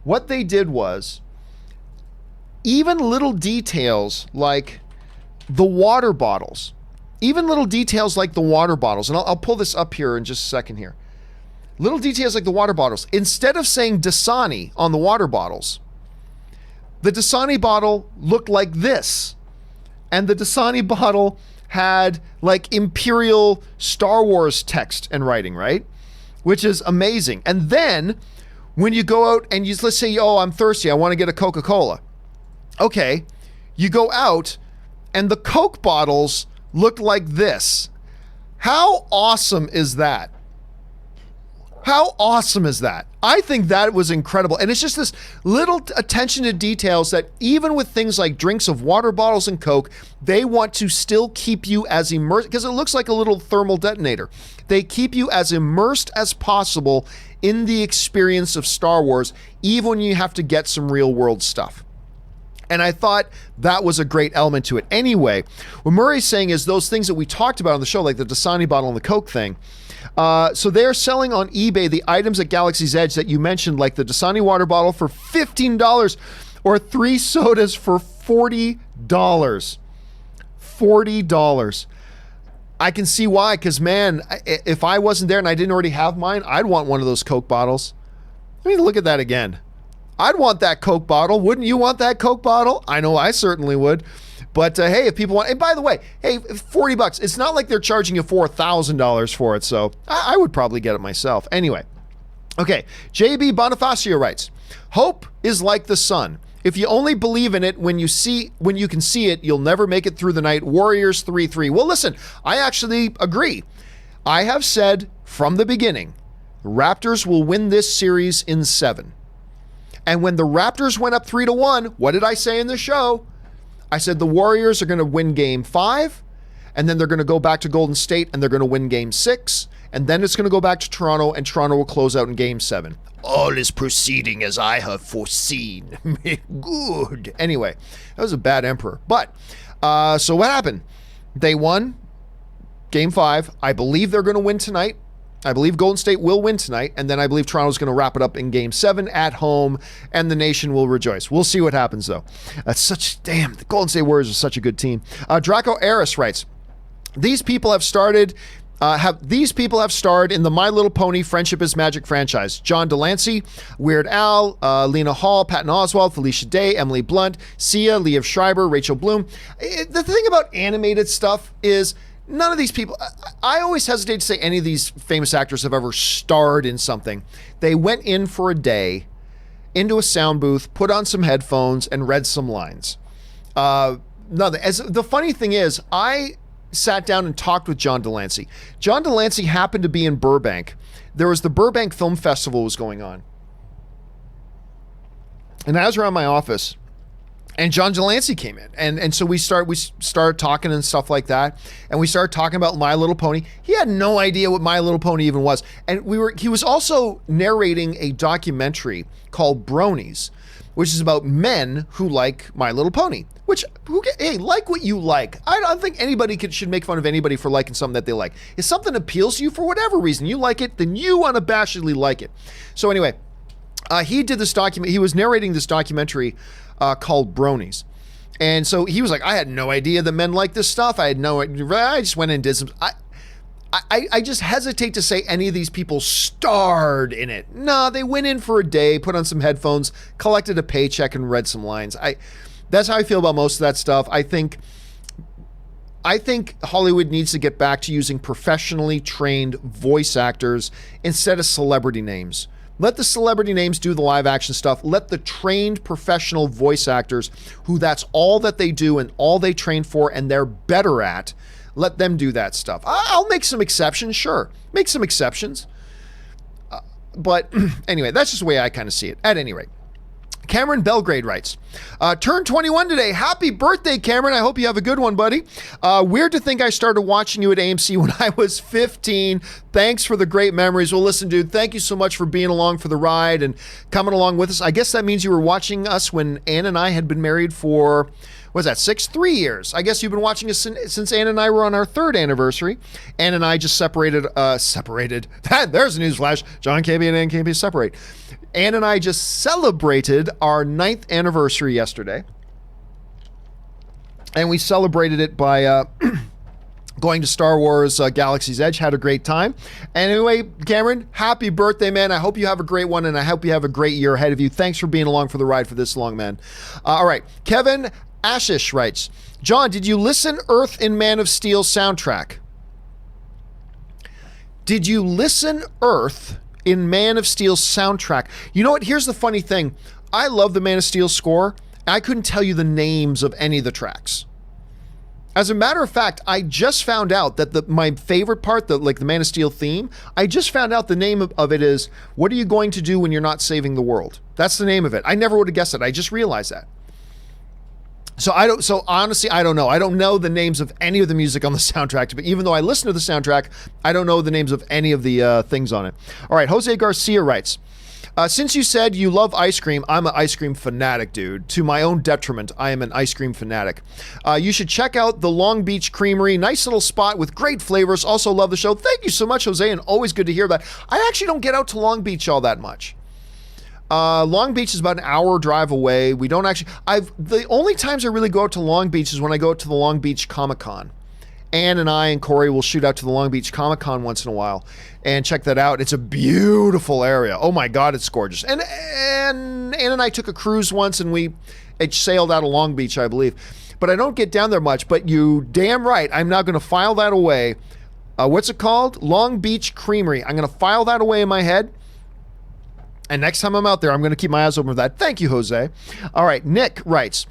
what they did was even little details like the water bottles, and I'll pull this up here in just a second here. Little details like the water bottles. Instead of saying Dasani on the water bottles, the Dasani bottle looked like this. And the Dasani bottle had like Imperial Star Wars text and writing, right? Which is amazing. And then when you go out and let's say, oh, I'm thirsty, I want to get a Coca-Cola. Okay, you go out and the Coke bottles look like this. How awesome is that? How awesome is that? I think that was incredible. And it's just this little attention to details that even with things like drinks of water bottles and Coke, they want to still keep you as immersed, because it looks like a little thermal detonator. They keep you as immersed as possible in the experience of Star Wars, even when you have to get some real world stuff. And I thought that was a great element to it. Anyway, what Murray's saying is those things that we talked about on the show, like the Dasani bottle and the Coke thing. So they're selling on eBay the items at Galaxy's Edge that you mentioned, like the Dasani water bottle for $15 or 3 sodas for $40. $40. I can see why, because man, if I wasn't there and I didn't already have mine, I'd want one of those Coke bottles. Let me look at that again. I'd want that Coke bottle. Wouldn't you want that Coke bottle? I know I certainly would. But hey, if people want, and by the way, hey, $40, it's not like they're charging you $4,000 for it. So I would probably get it myself. Anyway, okay. JB Bonifacio writes, hope is like the sun. If you only believe in it when you can see it, you'll never make it through the night. Warriors 3-3. Well, listen, I actually agree. I have said from the beginning, Raptors will win this series in 7. And when the Raptors went up 3-1, what did I say in the show? I said the Warriors are going to win game 5, and then they're going to go back to Golden State and they're going to win game 6, and then it's going to go back to Toronto, and Toronto will close out in game 7. All is proceeding as I have foreseen. Good. Anyway, that was a bad emperor. But, so what happened? They won game 5. I believe they're going to win tonight. I believe Golden State will win tonight, and then I believe Toronto's going to wrap it up in game 7 at home, and the nation will rejoice. We'll see what happens, though. The Golden State Warriors are such a good team. Draco Aris writes, these people have starred in the My Little Pony Friendship is Magic franchise. John Delancey, Weird Al, Lena Hall, Patton Oswalt, Felicia Day, Emily Blunt, Sia, Liev Schreiber, Rachel Bloom. The thing about animated stuff is none of these people, I always hesitate to say any of these famous actors have ever starred in something. They went in for a day into a sound booth, put on some headphones, and read some lines. The funny thing is, I sat down and talked with John Delancey. John Delancey happened to be in Burbank. There was the Burbank Film Festival was going on. And I was around my office, and John Delancey came in. And so we started talking and stuff like that. And we started talking about My Little Pony. He had no idea what My Little Pony even was. And he was also narrating a documentary called Bronies, which is about men who like My Little Pony. Hey, like what you like. I don't think anybody should make fun of anybody for liking something that they like. If something appeals to you for whatever reason, you like it, then you unabashedly like it. So anyway, he did this document. He was narrating this documentary called Bronies. And so he was like, I had no idea that men like this stuff. I just went in and did some... I just hesitate to say any of these people starred in it. No, they went in for a day, put on some headphones, collected a paycheck, and read some lines. That's how I feel about most of that stuff. I think Hollywood needs to get back to using professionally trained voice actors instead of celebrity names. Let the celebrity names do the live action stuff. Let the trained professional voice actors, who that's all that they do and all they train for and they're better at, let them do that stuff. I'll make some exceptions, sure. Make some exceptions. But anyway, that's just the way I kind of see it. At any rate, Cameron Belgrade writes, turned 21 today. Happy birthday, Cameron. I hope you have a good one, buddy. Weird to think I started watching you at AMC when I was 15. Thanks for the great memories. Well, listen, dude, thank you so much for being along for the ride and coming along with us. I guess that means you were watching us when Ann and I had been married for... What's that, 3 years? I guess you've been watching us since Ann and I were on our 3rd anniversary. Ann and I just separated. There's a newsflash. John Campea and Ann Campea separate. Ann and I just celebrated our 9th anniversary yesterday. And we celebrated it by going to Star Wars Galaxy's Edge. Had a great time. Anyway, Cameron, happy birthday, man. I hope you have a great one, and I hope you have a great year ahead of you. Thanks for being along for the ride for this long, man. All right, Kevin Ashish writes, John, did you listen Earth in Man of Steel soundtrack? Did you listen Earth in Man of Steel soundtrack? You know what? Here's the funny thing. I love the Man of Steel score. I couldn't tell you the names of any of the tracks. As a matter of fact, I just found out that my favorite part, the Man of Steel theme, I just found out the name of it is, What Are You Going to Do When You're Not Saving the World? That's the name of it. I never would have guessed it. I just realized that. So honestly, I don't know. I don't know the names of any of the music on the soundtrack, but even though I listen to the soundtrack, I don't know the names of any of the things on it. All right, Jose Garcia writes, since you said you love ice cream, I'm an ice cream fanatic, dude. To my own detriment, I am an ice cream fanatic. You should check out the Long Beach Creamery. Nice little spot with great flavors. Also love the show. Thank you so much, Jose, and always good to hear that. I actually don't get out to Long Beach all that much. Long Beach is about an hour drive away. We don't actually... The only times I really go out to Long Beach is when I go out to the Long Beach Comic-Con. Ann and I and Corey will shoot out to the Long Beach Comic-Con once in a while and check that out. It's a beautiful area. Oh my God, it's gorgeous. And Ann and I took a cruise once and it sailed out of Long Beach, I believe. But I don't get down there much, but you damn right, I'm now going to file that away. What's it called? Long Beach Creamery. I'm going to file that away in my head. And next time I'm out there, I'm going to keep my eyes open for that. Thank you, Jose. All right, Nick writes,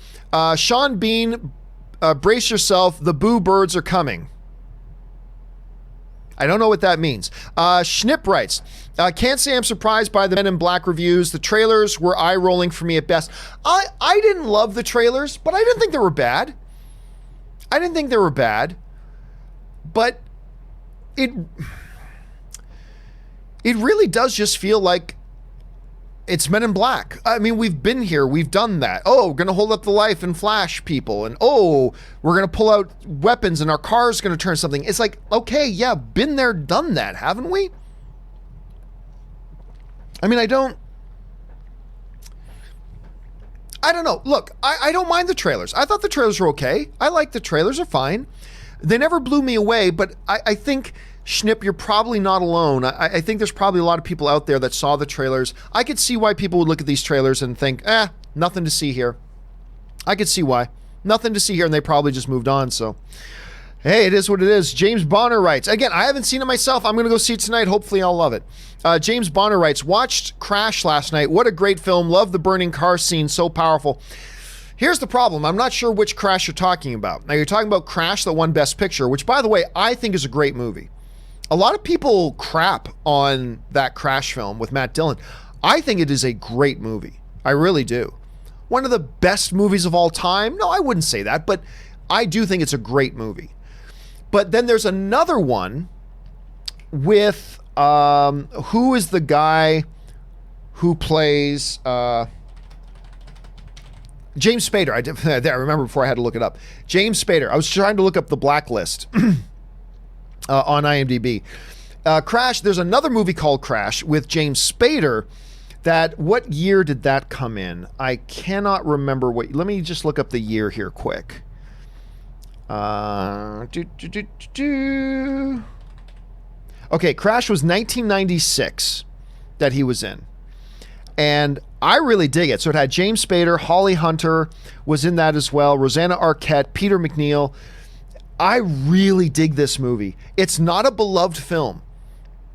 Sean Bean, brace yourself. The Boo Birds are coming. I don't know what that means. Schnipp writes, can't say I'm surprised by the Men in Black reviews. The trailers were eye-rolling for me at best. I didn't love the trailers, but I didn't think they were bad. But it really does just feel like it's Men in Black. I mean, we've been here. We've done that. Oh, we're going to hold up the life and flash people. And oh, we're going to pull out weapons and our car's going to turn something. It's like, okay, yeah, been there, done that, haven't we? I mean, I don't know. Look, I don't mind the trailers. I thought the trailers were okay. I like the trailers are fine. They never blew me away, but I think... Schnipp, you're probably not alone. I think there's probably a lot of people out there that saw the trailers. I could see why people would look at these trailers and think, nothing to see here. I could see why. Nothing to see here, and they probably just moved on, so Hey, it is what it is. James Bonner writes, again, I haven't seen it myself. I'm going to go see it tonight. Hopefully I'll love it. James Bonner writes, watched Crash last night. What a great film. Love the burning car scene. So powerful. Here's the problem. I'm not sure which Crash you're talking about. Now, you're talking about Crash that won Best Picture, which, by the way, I think is a great movie. A lot of people crap on that Crash film with Matt Dillon. I think it is a great movie. I really do. One of the best movies of all time? No, I wouldn't say that, but I do think it's a great movie. But then there's another one with, who is the guy who plays, James Spader. I remember before I had to look it up. James Spader. I was trying to look up The Blacklist on IMDb. Crash, there's another movie called Crash with James Spader that, what year did that come in? I cannot remember what, let me just look up the year here quick. Okay, Crash was 1996 that he was in. And I really dig it. So it had James Spader, Holly Hunter was in that as well, Rosanna Arquette, Peter McNeil. I really dig this movie. It's not a beloved film.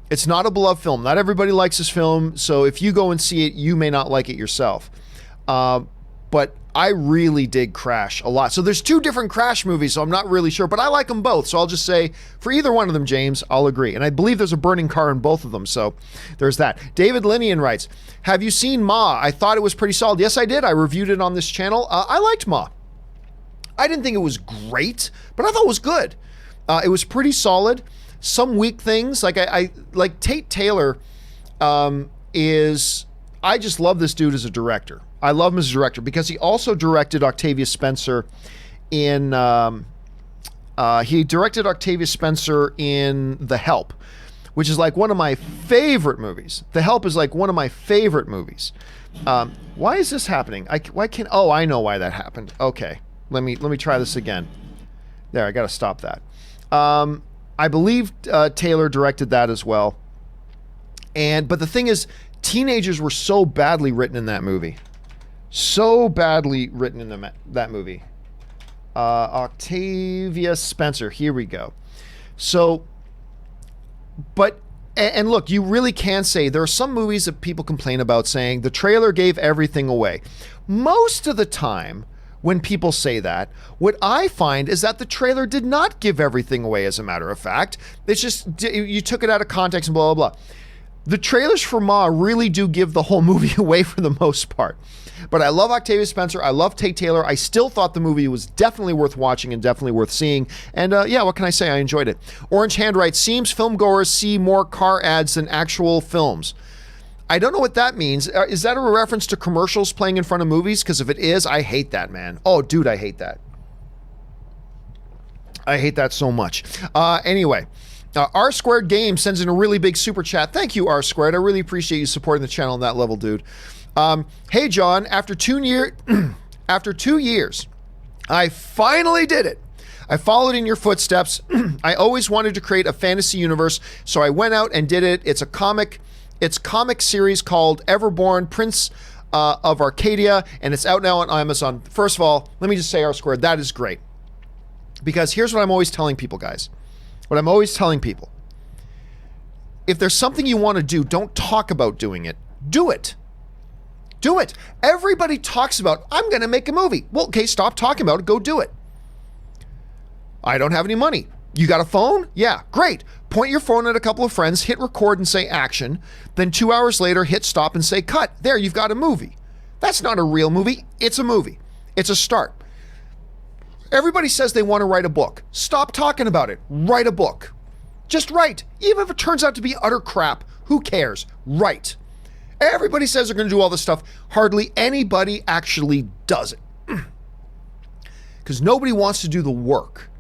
It's not a beloved film. Not everybody likes this film, so if you go and see it, you may not like it yourself. But I really dig Crash a lot. So there's two different Crash movies, so I'm not really sure, but I like them both. So I'll just say, for either one of them, James, I'll agree. And I believe there's a burning car in both of them, so there's that. David Linian writes, have you seen Ma? I thought it was pretty solid. Yes, I did. I reviewed it on this channel. I liked Ma. I didn't think it was great, but I thought it was good. It was pretty solid. Some weak things, like I like Tate Taylor is, I just love this dude as a director. I love him as a director because he also directed Octavia Spencer in, he directed Octavia Spencer in The Help, which is like one of my favorite movies. The Help is like one of my favorite movies. Why is this happening? Oh, I know why that happened. Okay, let me try this again. There, I got to stop that. I believe Taylor directed that as well. But the thing is, teenagers were so badly written in that movie. So badly written in that movie. Octavia Spencer. Here we go. So, and look, you really can say there are some movies that people complain about saying the trailer gave everything away. Most of the time, when people say that, what I find is that the trailer did not give everything away, as a matter of fact. It's just, you took it out of context and blah, blah, blah. The trailers for Ma really do give the whole movie away for the most part. But I love Octavia Spencer. I love Tate Taylor. I still thought the movie was definitely worth watching and definitely worth seeing. And yeah, what can I say? I enjoyed it. Orange Hand writes, seems filmgoers see more car ads than actual films. I don't know what that means. Is that a reference to commercials playing in front of movies? Because if it is, I hate that, man. Oh, dude, I hate that. I hate that so much. Anyway, R Squared Games sends in a really big super chat. Thank you, R Squared. I really appreciate you supporting the channel on that level, dude. Hey, John, after 2 years, I finally did it. I followed in your footsteps. I always wanted to create a fantasy universe, so I went out and did it. It's comic series called Everborn, Prince of Arcadia, and it's out now on Amazon. First of all, let me just say, R Squared, that is great. Because here's what I'm always telling people, guys. What I'm always telling people. If there's something you want to do, don't talk about doing it. Do it. Do it. Everybody talks about, I'm going to make a movie. Well, okay, stop talking about it. Go do it. I don't have any money. You got a phone? Yeah, great. Point your phone at a couple of friends, hit record and say action. Then 2 hours later, hit stop and say cut. There, you've got a movie. That's not a real movie. It's a movie. It's a start. Everybody says they want to write a book. Stop talking about it. Write a book. Just write. Even if it turns out to be utter crap, who cares? Write. Everybody says they're going to do all this stuff. Hardly anybody actually does it. Because nobody wants to do the work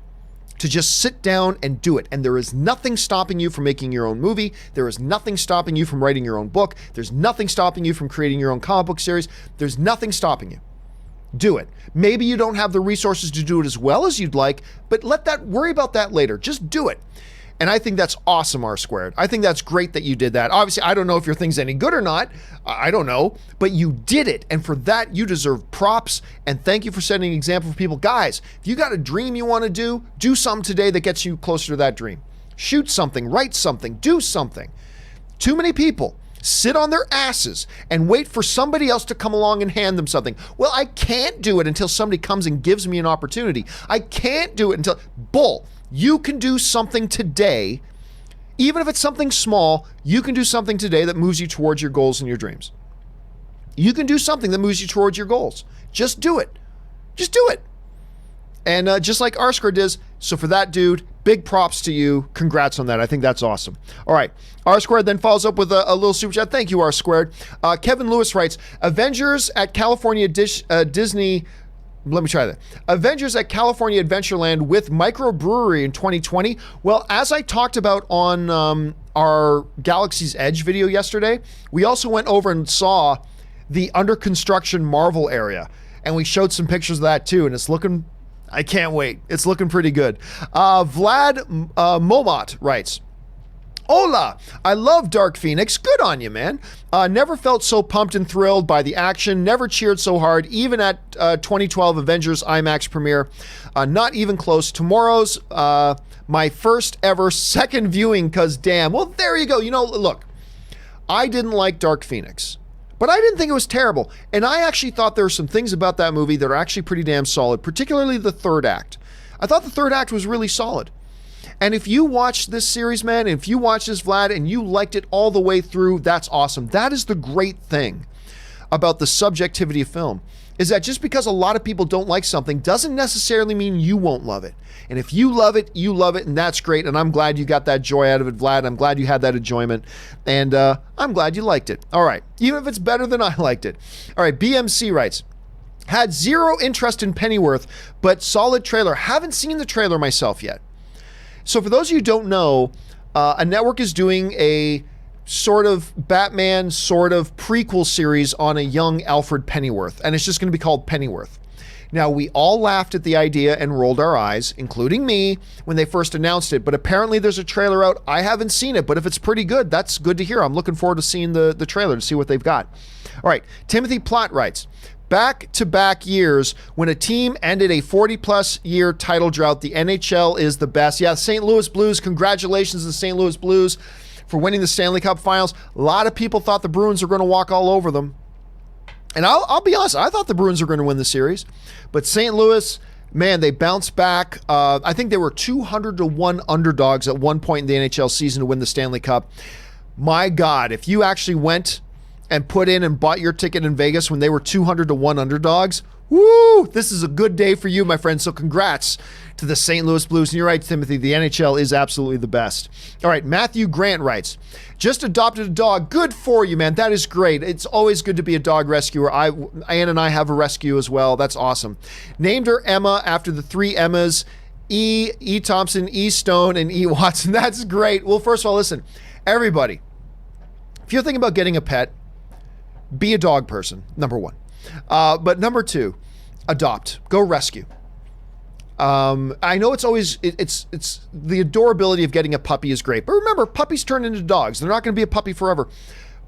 to just sit down and do it. And there is nothing stopping you from making your own movie. There is nothing stopping you from writing your own book. There's nothing stopping you from creating your own comic book series. There's nothing stopping you. Do it. Maybe you don't have the resources to do it as well as you'd like, but worry about that later. Just do it. And I think that's awesome, R Squared. I think that's great that you did that. Obviously, I don't know if your thing's any good or not. I don't know. But you did it. And for that, you deserve props. And thank you for setting an example for people. Guys, if you got a dream you want to do something today that gets you closer to that dream. Shoot something, write something, do something. Too many people sit on their asses and wait for somebody else to come along and hand them something. Well, I can't do it until somebody comes and gives me an opportunity. I can't do it until... Bull. You can do something today, even if it's something small, you can do something today that moves you towards your goals and your dreams. You can do something that moves you towards your goals. Just do it. Just do it. And just like R Squared does, so for that, dude, big props to you. Congrats on that. I think that's awesome. All right. R Squared then follows up with a little super chat. Thank you, R Squared. Kevin Lewis writes, Avengers at California Disney... Let me try that. Avengers at California Adventureland with microbrewery in 2020. Well, as I talked about on our Galaxy's Edge video yesterday, we also went over and saw the under construction Marvel area. And we showed some pictures of that too. And it's looking... I can't wait. It's looking pretty good. Vlad Momot writes, Hola, I love Dark Phoenix. Good on you, man. Never felt so pumped and thrilled by the action. Never cheered so hard, even at 2012 Avengers IMAX premiere. Not even close. Tomorrow's my first ever second viewing, because damn. Well, there you go. You know, look, I didn't like Dark Phoenix, but I didn't think it was terrible. And I actually thought there were some things about that movie that are actually pretty damn solid, particularly the third act. I thought the third act was really solid. And if you watch this series, man, if you watch this, Vlad, and you liked it all the way through, that's awesome. That is the great thing about the subjectivity of film, is that just because a lot of people don't like something doesn't necessarily mean you won't love it. And if you love it, and that's great. And I'm glad you got that joy out of it, Vlad. I'm glad you had that enjoyment. And I'm glad you liked it. All right. Even if it's better than I liked it. All right. BMC writes, had zero interest in Pennyworth, but solid trailer. Haven't seen the trailer myself yet. So for those of you who don't know, a network is doing a sort of Batman sort of prequel series on a young Alfred Pennyworth, and it's just going to be called Pennyworth. Now, we all laughed at the idea and rolled our eyes, including me, when they first announced it, but apparently there's a trailer out. I haven't seen it, but if it's pretty good, that's good to hear. I'm looking forward to seeing the trailer to see what they've got. All right, Timothy Platt writes, back-to-back years, when a team ended a 40-plus year title drought, the NHL is the best. Yeah, St. Louis Blues, congratulations to the St. Louis Blues for winning the Stanley Cup Finals. A lot of people thought the Bruins were going to walk all over them. And I'll be honest, I thought the Bruins were going to win the series. But St. Louis, man, they bounced back. I think they were 200-1 underdogs at one point in the NHL season to win the Stanley Cup. My God, if you actually went and put in and bought your ticket in Vegas when they were 200-1 underdogs, woo, this is a good day for you, my friend. So congrats to the St. Louis Blues. And you're right, Timothy, the NHL is absolutely the best. All right, Matthew Grant writes, just adopted a dog. Good for you, man. That is great. It's always good to be a dog rescuer. Ann and I have a rescue as well. That's awesome. Named her Emma after the three Emmas, E. Thompson, E. Stone, and E. Watson. That's great. Well, first of all, listen, everybody, if you're thinking about getting a pet, be a dog person, number one. But number two, adopt. Go rescue. I know it's always, it's the adorability of getting a puppy is great. But remember, puppies turn into dogs. They're not going to be a puppy forever.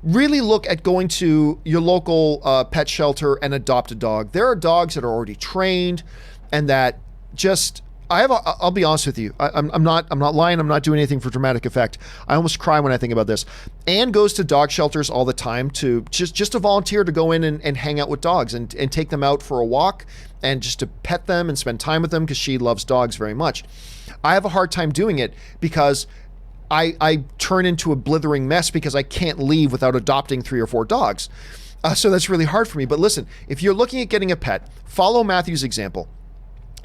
Really look at going to your local pet shelter and adopt a dog. There are dogs that are already trained and that just... I'll be honest with you. I'm not lying. I'm not doing anything for dramatic effect. I almost cry when I think about this. Anne goes to dog shelters all the time to just to volunteer to go in and hang out with dogs and take them out for a walk and just to pet them and spend time with them because she loves dogs very much. I have a hard time doing it because I turn into a blithering mess because I can't leave without adopting 3 or 4 dogs. So that's really hard for me. But listen, if you're looking at getting a pet, follow Matthew's example.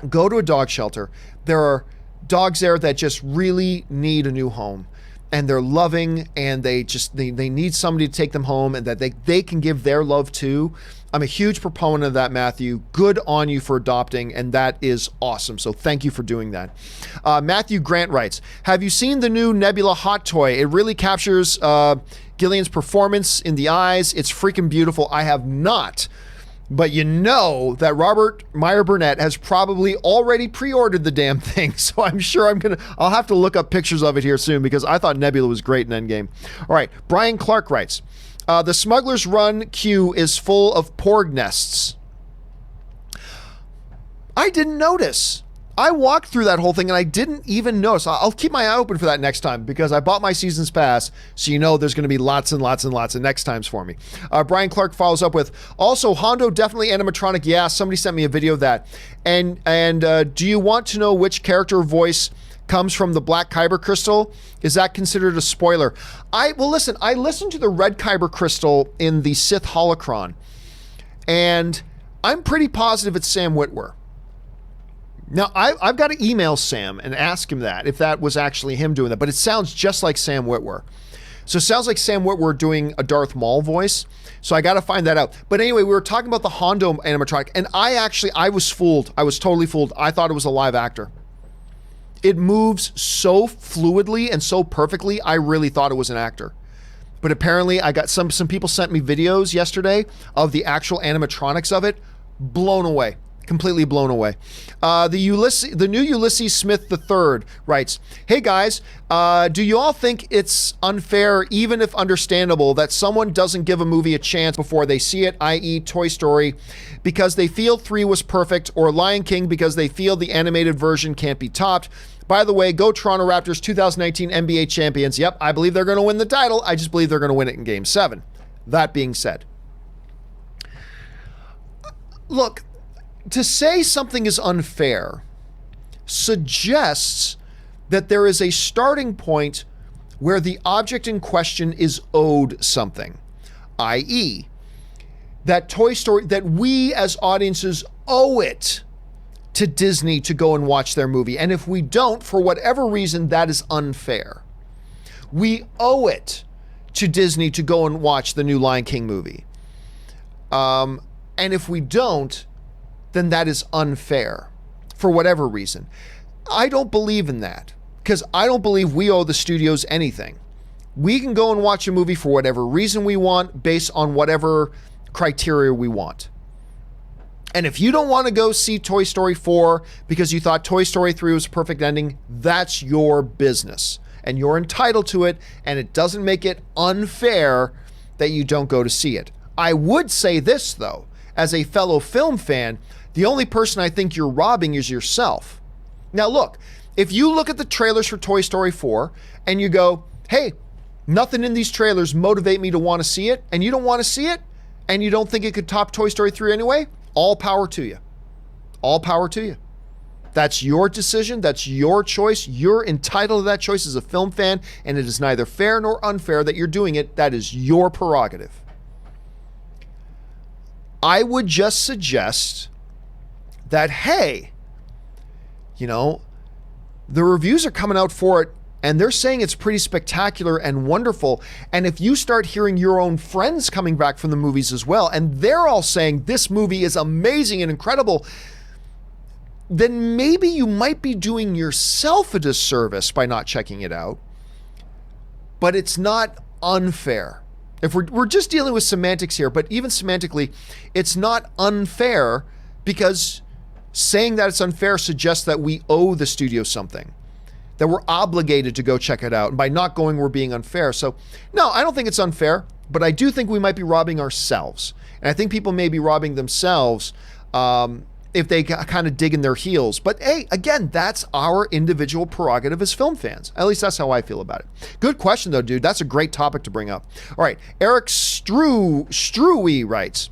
Go to a dog shelter. There are dogs there that just really need a new home and they're loving and they need somebody to take them home and that they can give their love to. I'm a huge proponent of that, Matthew. Good on you for adopting, and that is awesome. So thank you for doing that. Matthew Grant writes, have you seen the new Nebula hot toy? It really captures Gillian's performance in the eyes. It's freaking beautiful. I have not. But you know that Robert Meyer Burnett has probably already pre-ordered the damn thing. So I'm sure I'll have to look up pictures of it here soon because I thought Nebula was great in Endgame. All right, Brian Clark writes, the Smuggler's Run queue is full of porg nests. I didn't notice. I walked through that whole thing and I didn't even notice. I'll keep my eye open for that next time because I bought my season's pass, so you know there's going to be lots and lots and lots of next times for me. Brian Clark follows up with, also, Hondo definitely animatronic. Yeah, somebody sent me a video of that. And do you want to know which character voice comes from the Black Kyber Crystal? Is that considered a spoiler? Well, listen, I listened to the Red Kyber Crystal in the Sith Holocron, and I'm pretty positive it's Sam Witwer. Now, I've got to email Sam and ask him that, if that was actually him doing that, but it sounds just like Sam Witwer. So it sounds like Sam Witwer doing a Darth Maul voice, so I got to find that out. But anyway, we were talking about the Hondo animatronic, and I was fooled. I was totally fooled. I thought it was a live actor. It moves so fluidly and so perfectly, I really thought it was an actor. But apparently, I got some people sent me videos yesterday of the actual animatronics of it. Blown away. Completely blown away. The new Ulysses Smith III writes, hey guys, do you all think it's unfair, even if understandable, that someone doesn't give a movie a chance before they see it, i.e. Toy Story, because they feel 3 was perfect, or Lion King because they feel the animated version can't be topped? By the way, go Toronto Raptors, 2019 NBA champions. Yep, I believe they're going to win the title. I just believe they're going to win it in Game 7. That being said, look, to say something is unfair suggests that there is a starting point where the object in question is owed something, i.e., that Toy Story, that we as audiences owe it to Disney to go and watch their movie. And if we don't, for whatever reason, that is unfair. We owe it to Disney to go and watch the new Lion King movie. And if we don't, then that is unfair for whatever reason. I don't believe in that because I don't believe we owe the studios anything. We can go and watch a movie for whatever reason we want based on whatever criteria we want. And if you don't want to go see Toy Story 4 because you thought Toy Story 3 was a perfect ending, that's your business and you're entitled to it, and it doesn't make it unfair that you don't go to see it. I would say this though, as a fellow film fan, the only person I think you're robbing is yourself. Now look, if you look at the trailers for Toy Story 4 and you go, hey, nothing in these trailers motivate me to want to see it, and you don't want to see it, and you don't think it could top Toy Story 3 anyway, all power to you. All power to you. That's your decision. That's your choice. You're entitled to that choice as a film fan, and it is neither fair nor unfair that you're doing it. That is your prerogative. I would just suggest that, hey, the reviews are coming out for it and they're saying it's pretty spectacular and wonderful. And if you start hearing your own friends coming back from the movies as well, and they're all saying this movie is amazing and incredible, then maybe you might be doing yourself a disservice by not checking it out. But it's not unfair. If we're just dealing with semantics here, but even semantically, it's not unfair because saying that it's unfair suggests that we owe the studio something, that we're obligated to go check it out. And by not going, we're being unfair. So no, I don't think it's unfair, but I do think we might be robbing ourselves. And I think people may be robbing themselves if they kind of dig in their heels. But hey, again, that's our individual prerogative as film fans. At least that's how I feel about it. Good question though, dude. That's a great topic to bring up. All right, Eric Struwe writes,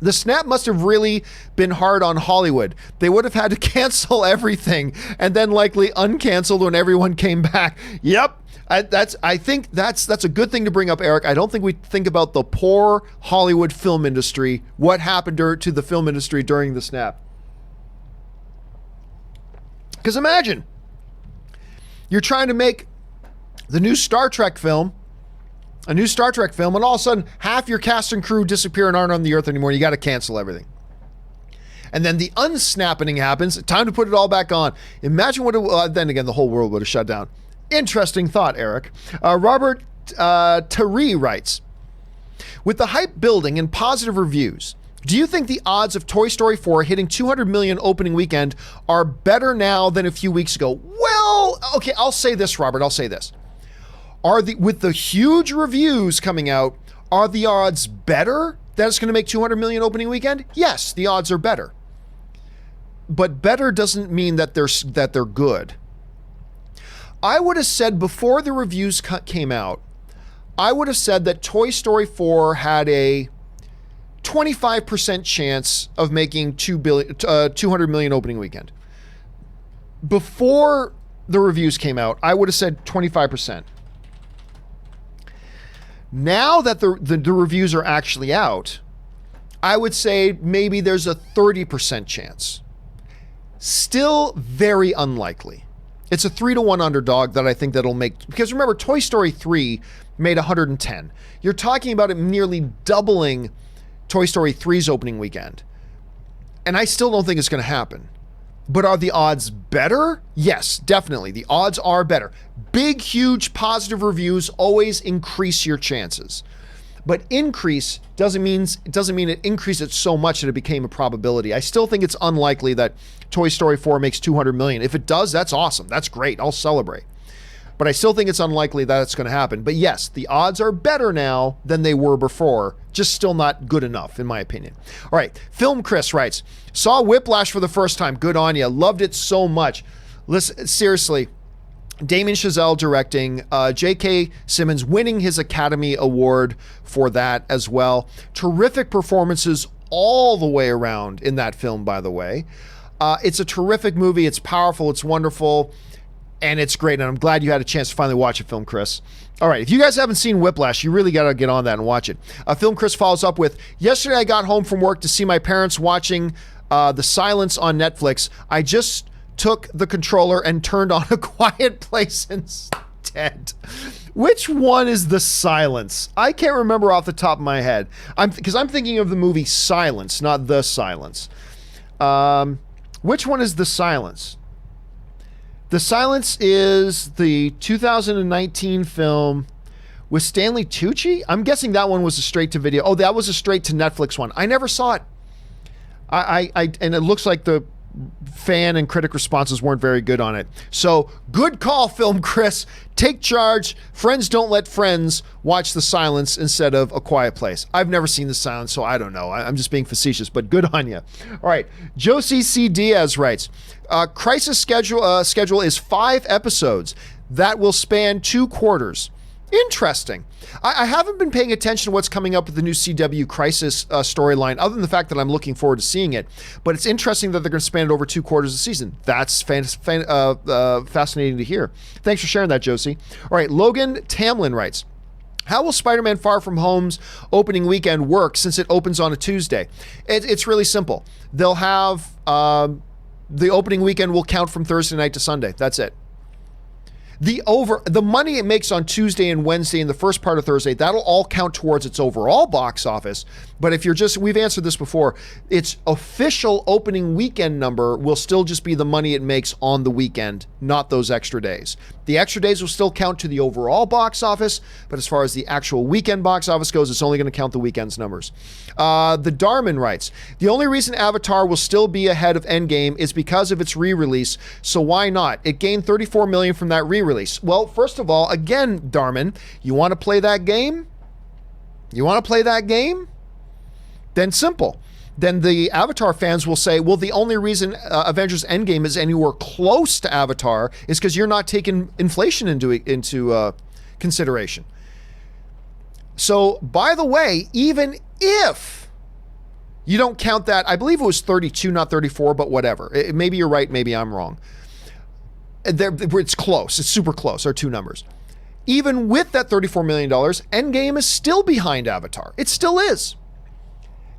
the snap must have really been hard on Hollywood. They would have had to cancel everything and then likely uncanceled when everyone came back. Yep. I think that's a good thing to bring up, Eric. I don't think we think about the poor Hollywood film industry, what happened to the film industry during the snap. Because imagine, you're trying to make the new Star Trek film, and all of a sudden half your cast and crew disappear and aren't on the earth anymore. You got to cancel everything. And then the unsnapping happens. Time to put it all back on. Imagine what then again, the whole world would have shut down. Interesting thought, Eric. Robert Tari writes, with the hype building and positive reviews, Do you think the odds of Toy Story 4 hitting 200 million opening weekend are better now than a few weeks ago? Well, okay, I'll say this, Robert. I'll say this. With the huge reviews coming out, are the odds better that it's going to make 200 million opening weekend? Yes, the odds are better. But better doesn't mean that they're good. I would have said before the reviews came out, I would have said that Toy Story 4 had a 25% chance of making 200 million opening weekend. Before the reviews came out, I would have said 25%. Now that the reviews are actually out, I would say maybe there's a 30% chance. Still very unlikely. It's a 3-to-1 underdog that I think that'll make, because remember, Toy Story 3 made 110. You're talking about it nearly doubling Toy Story 3's opening weekend. And I still don't think it's going to happen. But are the odds better? Yes, definitely. The odds are better. Big, huge positive reviews always increase your chances. But increase doesn't mean it increased it so much that it became a probability. I still think it's unlikely that Toy Story 4 makes 200 million. If it does, that's awesome. That's great. I'll celebrate. But I still think it's unlikely that it's going to happen. But yes, the odds are better now than they were before. Just still not good enough, in my opinion. All right, Film Chris writes, saw Whiplash for the first time. Good on you. Loved it so much. Listen, seriously, Damien Chazelle directing, J.K. Simmons winning his Academy Award for that as well. Terrific performances all the way around in that film, by the way. It's a terrific movie. It's powerful. It's wonderful. And it's great. And I'm glad you had a chance to finally watch it, Film Chris. All right. If you guys haven't seen Whiplash, you really got to get on that and watch it. Film Chris follows up with, yesterday I got home from work to see my parents watching The Silence on Netflix. I just took the controller and turned on A Quiet Place instead. Which one is The Silence? I can't remember off the top of my head. Because I'm thinking of the movie Silence, not The Silence. Which one is The Silence? The Silence is the 2019 film with Stanley Tucci. I'm guessing that one was a straight to video. Oh, that was a straight to Netflix one. I never saw it. And it looks like the fan and critic responses weren't very good on it. So good call, Film Chris. Take charge. Friends don't let friends watch The Silence instead of A Quiet Place. I've never seen The Silence, so I don't know. I'm just being facetious, but good on you. All right. Josie C. Diaz writes, Crisis schedule is 5 episodes that will span 2 quarters. Interesting. I haven't been paying attention to what's coming up with the new CW Crisis storyline, other than the fact that I'm looking forward to seeing it. But it's interesting that they're going to span it over 2 quarters of the season. That's fascinating to hear. Thanks for sharing that, Josie. All right, Logan Tamlin writes, how will Spider-Man Far From Home's opening weekend work since it opens on a Tuesday? It's really simple. They'll have the opening weekend will count from Thursday night to Sunday. That's it. The money it makes on Tuesday and Wednesday and the first part of Thursday, that'll all count towards its overall box office. But if we've answered this before, its official opening weekend number will still just be the money it makes on the weekend, not those extra days. The extra days will still count to the overall box office, but as far as the actual weekend box office goes, it's only going to count the weekend's numbers. The Darman writes, the only reason Avatar will still be ahead of Endgame is because of its re-release, so why not? It gained $34 million from that re-release. Well, first of all, again, Darman, you want to play that game? Then simple. Then the Avatar fans will say, well, the only reason Avengers Endgame is anywhere close to Avatar is because you're not taking inflation into consideration. So, by the way, even if you don't count that, I believe it was 32, not 34, but whatever. Maybe you're right, maybe I'm wrong. It's close. It's super close, our 2 numbers. Even with that $34 million, Endgame is still behind Avatar. It still is.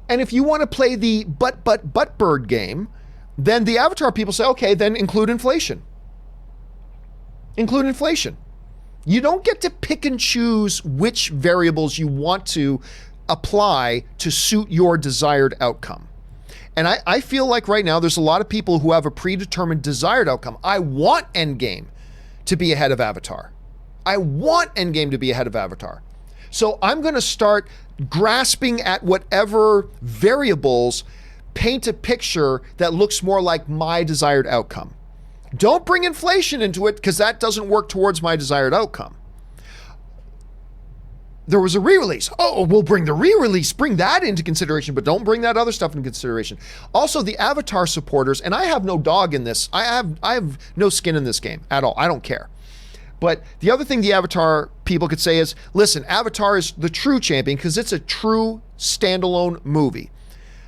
And if you want to play the but bird game, then the Avatar people say, okay, then include inflation. Include inflation. You don't get to pick and choose which variables you want to apply to suit your desired outcome. And I feel like right now there's a lot of people who have a predetermined desired outcome. I want Endgame to be ahead of Avatar. I want Endgame to be ahead of Avatar. So I'm going to start grasping at whatever variables paint a picture that looks more like my desired outcome. Don't bring inflation into it, because that doesn't work towards my desired outcome. There was a re-release. Oh, we'll bring the re-release, bring that into consideration, but don't bring that other stuff into consideration. Also, the Avatar supporters, and I have no dog in this. I have no skin in this game at all. I don't care. But the other thing the Avatar people could say is, listen, Avatar is the true champion because it's a true standalone movie.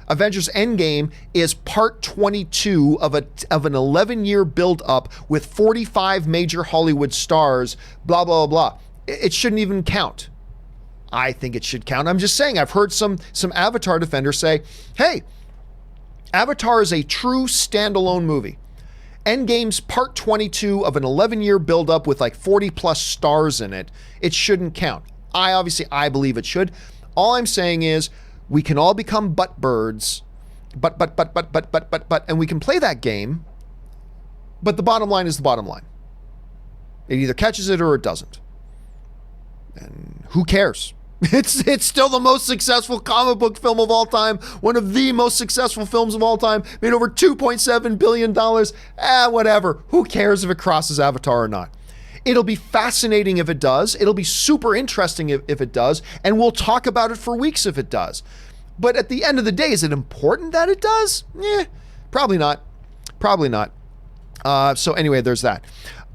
Avengers Endgame is part 22 of an 11-year build-up with 45 major Hollywood stars, blah, blah, blah. It shouldn't even count. I think it should count. I'm just saying, I've heard some Avatar defenders say, hey, Avatar is a true standalone movie. Endgame's part 22 of an 11-year build-up with like 40-plus stars in it. It shouldn't count. I believe it should. All I'm saying is, we can all become butt birds, and we can play that game, but the bottom line is the bottom line. It either catches it or it doesn't. And who cares? It's still the most successful comic book film of all time, one of the most successful films of all time, made over $2.7 billion. Whatever. Who cares if it crosses Avatar or not? It'll be fascinating if it does. It'll be super interesting if it does. And we'll talk about it for weeks if it does. But at the end of the day, is it important that it does? Probably not. Probably not. So anyway, there's that.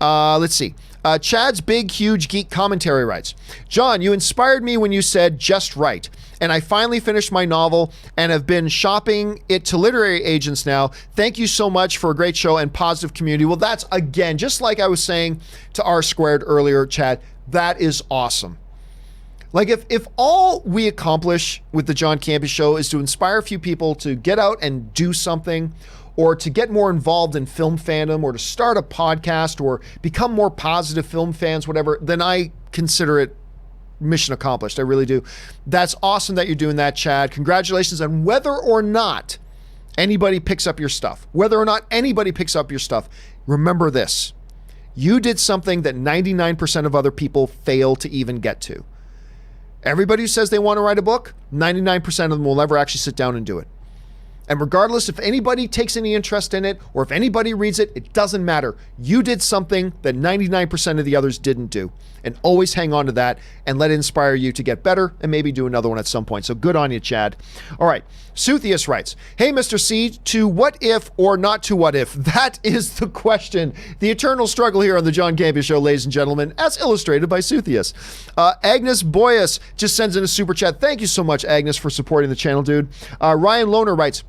Let's see. Chad's Big Huge Geek Commentary writes, John, you inspired me when you said just right. And I finally finished my novel and have been shopping it to literary agents now. Thank you so much for a great show and positive community. Well, that's, again, just like I was saying to R Squared earlier, Chad, that is awesome. Like if all we accomplish with the John Campea Show is to inspire a few people to get out and do something, or to get more involved in film fandom, or to start a podcast, or become more positive film fans, whatever, then I consider it mission accomplished. I really do. That's awesome that you're doing that, Chad. Congratulations. And whether or not anybody picks up your stuff, remember this. You did something that 99% of other people fail to even get to. Everybody who says they want to write a book, 99% of them will never actually sit down and do it. And regardless if anybody takes any interest in it or if anybody reads it, it doesn't matter. You did something that 99% of the others didn't do. And always hang on to that and let it inspire you to get better and maybe do another one at some point. So good on you, Chad. All right. Suthius writes, hey, Mr. C, to what if or not to what if? That is the question. The eternal struggle here on the John Campea Show, ladies and gentlemen, as illustrated by Suthius. Agnes Boyas just sends in a super chat. Thank you so much, Agnes, for supporting the channel, dude. Ryan Lohner writes,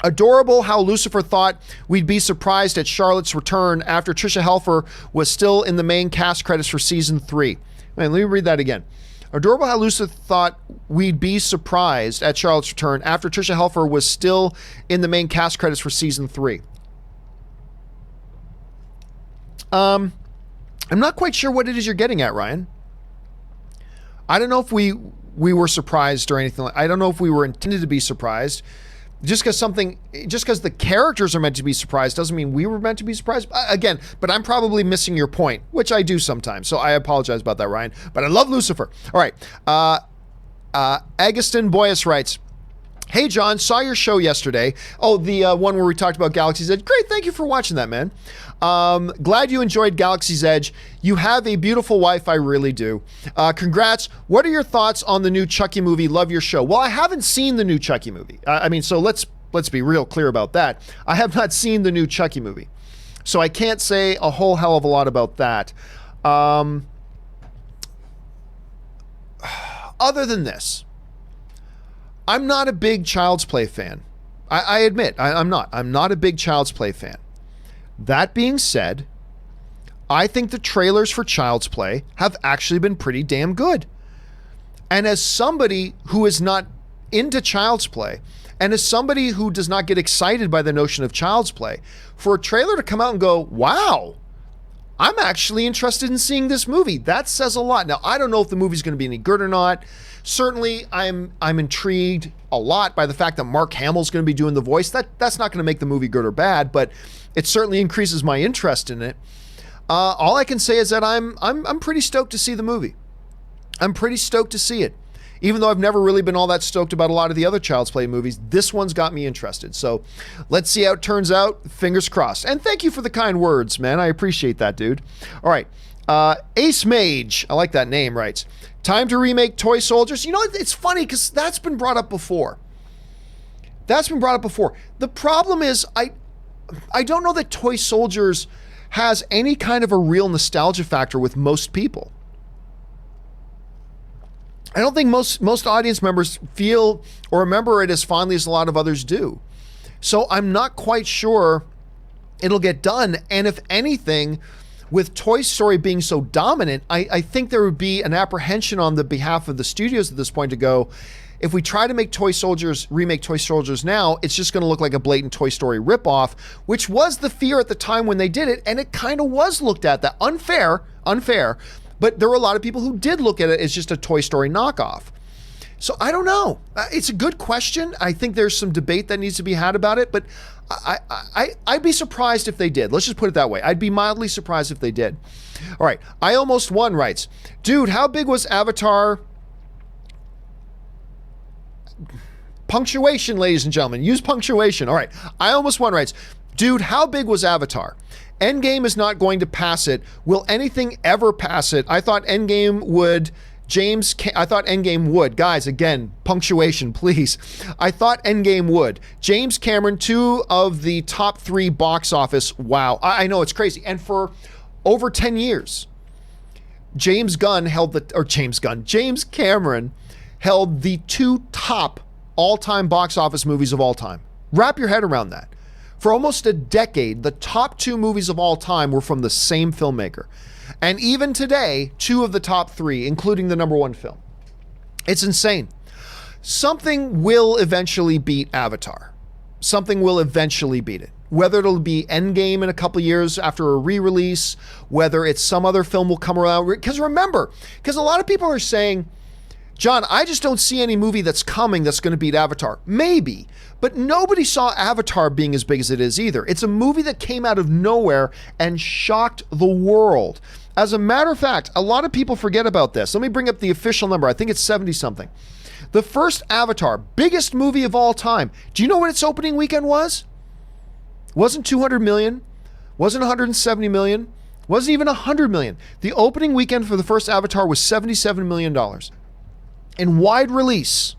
adorable how Lucifer thought we'd be surprised at Charlotte's return after Tricia Helfer was still in the main cast credits for season 3. Man, let me read that again. Adorable how Lucifer thought we'd be surprised at Charlotte's return after Tricia Helfer was still in the main cast credits for season 3. I'm not quite sure what it is you're getting at, Ryan. I don't know if we were surprised or anything. I don't know if we were intended to be surprised. Just because the characters are meant to be surprised doesn't mean we were meant to be surprised. Again, but I'm probably missing your point, which I do sometimes. So I apologize about that, Ryan. But I love Lucifer. All right. Agustin Boyas writes, hey, John, saw your show yesterday. Oh, the one where we talked about Galaxy's Edge. Great. Thank you for watching that, man. Glad you enjoyed Galaxy's Edge. You have a beautiful wife. I really do. Congrats. What are your thoughts on the new Chucky movie? Love your show. Well, I haven't seen the new Chucky movie. So let's be real clear about that. I have not seen the new Chucky movie. So I can't say a whole hell of a lot about that. Other than this, I'm not a big Child's Play fan. I admit, I'm not. I'm not a big Child's Play fan. That being said, I think the trailers for Child's Play have actually been pretty damn good. And as somebody who is not into Child's Play, and as somebody who does not get excited by the notion of Child's Play, for a trailer to come out and go, wow, I'm actually interested in seeing this movie, that says a lot. Now, I don't know if the movie's going to be any good or not. Certainly, I'm intrigued a lot by the fact that Mark Hamill's going to be doing the voice. That's not going to make the movie good or bad, but it certainly increases my interest in it. All I can say is that I'm pretty stoked to see the movie. I'm pretty stoked to see it. Even though I've never really been all that stoked about a lot of the other Child's Play movies, this one's got me interested. So let's see how it turns out. Fingers crossed. And thank you for the kind words, man. I appreciate that, dude. All right. Ace Mage, I like that name, writes, time to remake Toy Soldiers. You know, it's funny because that's been brought up before. The problem is I don't know that Toy Soldiers has any kind of a real nostalgia factor with most people. I don't think most audience members feel or remember it as fondly as a lot of others do. So I'm not quite sure it'll get done. And if anything, with Toy Story being so dominant, I think there would be an apprehension on the behalf of the studios at this point to go, if we try to make remake Toy Soldiers now, it's just going to look like a blatant Toy Story ripoff, which was the fear at the time when they did it. And it kind of was looked at that unfair. But there were a lot of people who did look at it as just a Toy Story knockoff. So I don't know. It's a good question. I think there's some debate that needs to be had about it, but I'd be surprised if they did. Let's just put it that way. I'd be mildly surprised if they did. All right. I Almost Won writes, dude, how big was Avatar? Punctuation, ladies and gentlemen. Use punctuation. All right. I Almost Won writes, dude, how big was Avatar? Endgame is not going to pass it. Will anything ever pass it? I thought Endgame would. Guys, again, punctuation, please. I thought Endgame would. James Cameron, 2 of the top 3 box office. Wow. I know, it's crazy. And for over 10 years, James Cameron held the 2 top all-time box office movies of all time. Wrap your head around that. For almost a decade, the top 2 movies of all time were from the same filmmaker. And even today, 2 of the top 3, including the number 1 film. It's insane. Something will eventually beat Avatar. Something will eventually beat it. Whether it'll be Endgame in a couple years after a re-release, whether it's some other film will come around. Because remember, a lot of people are saying, John, I just don't see any movie that's coming that's going to beat Avatar. Maybe, but nobody saw Avatar being as big as it is either. It's a movie that came out of nowhere and shocked the world. As a matter of fact, a lot of people forget about this. Let me bring up the official number. I think it's 70-something. The first Avatar, biggest movie of all time. Do you know what its opening weekend was? Wasn't 200 million. Wasn't 170 million. Wasn't even 100 million. The opening weekend for the first Avatar was $77 million. In wide release,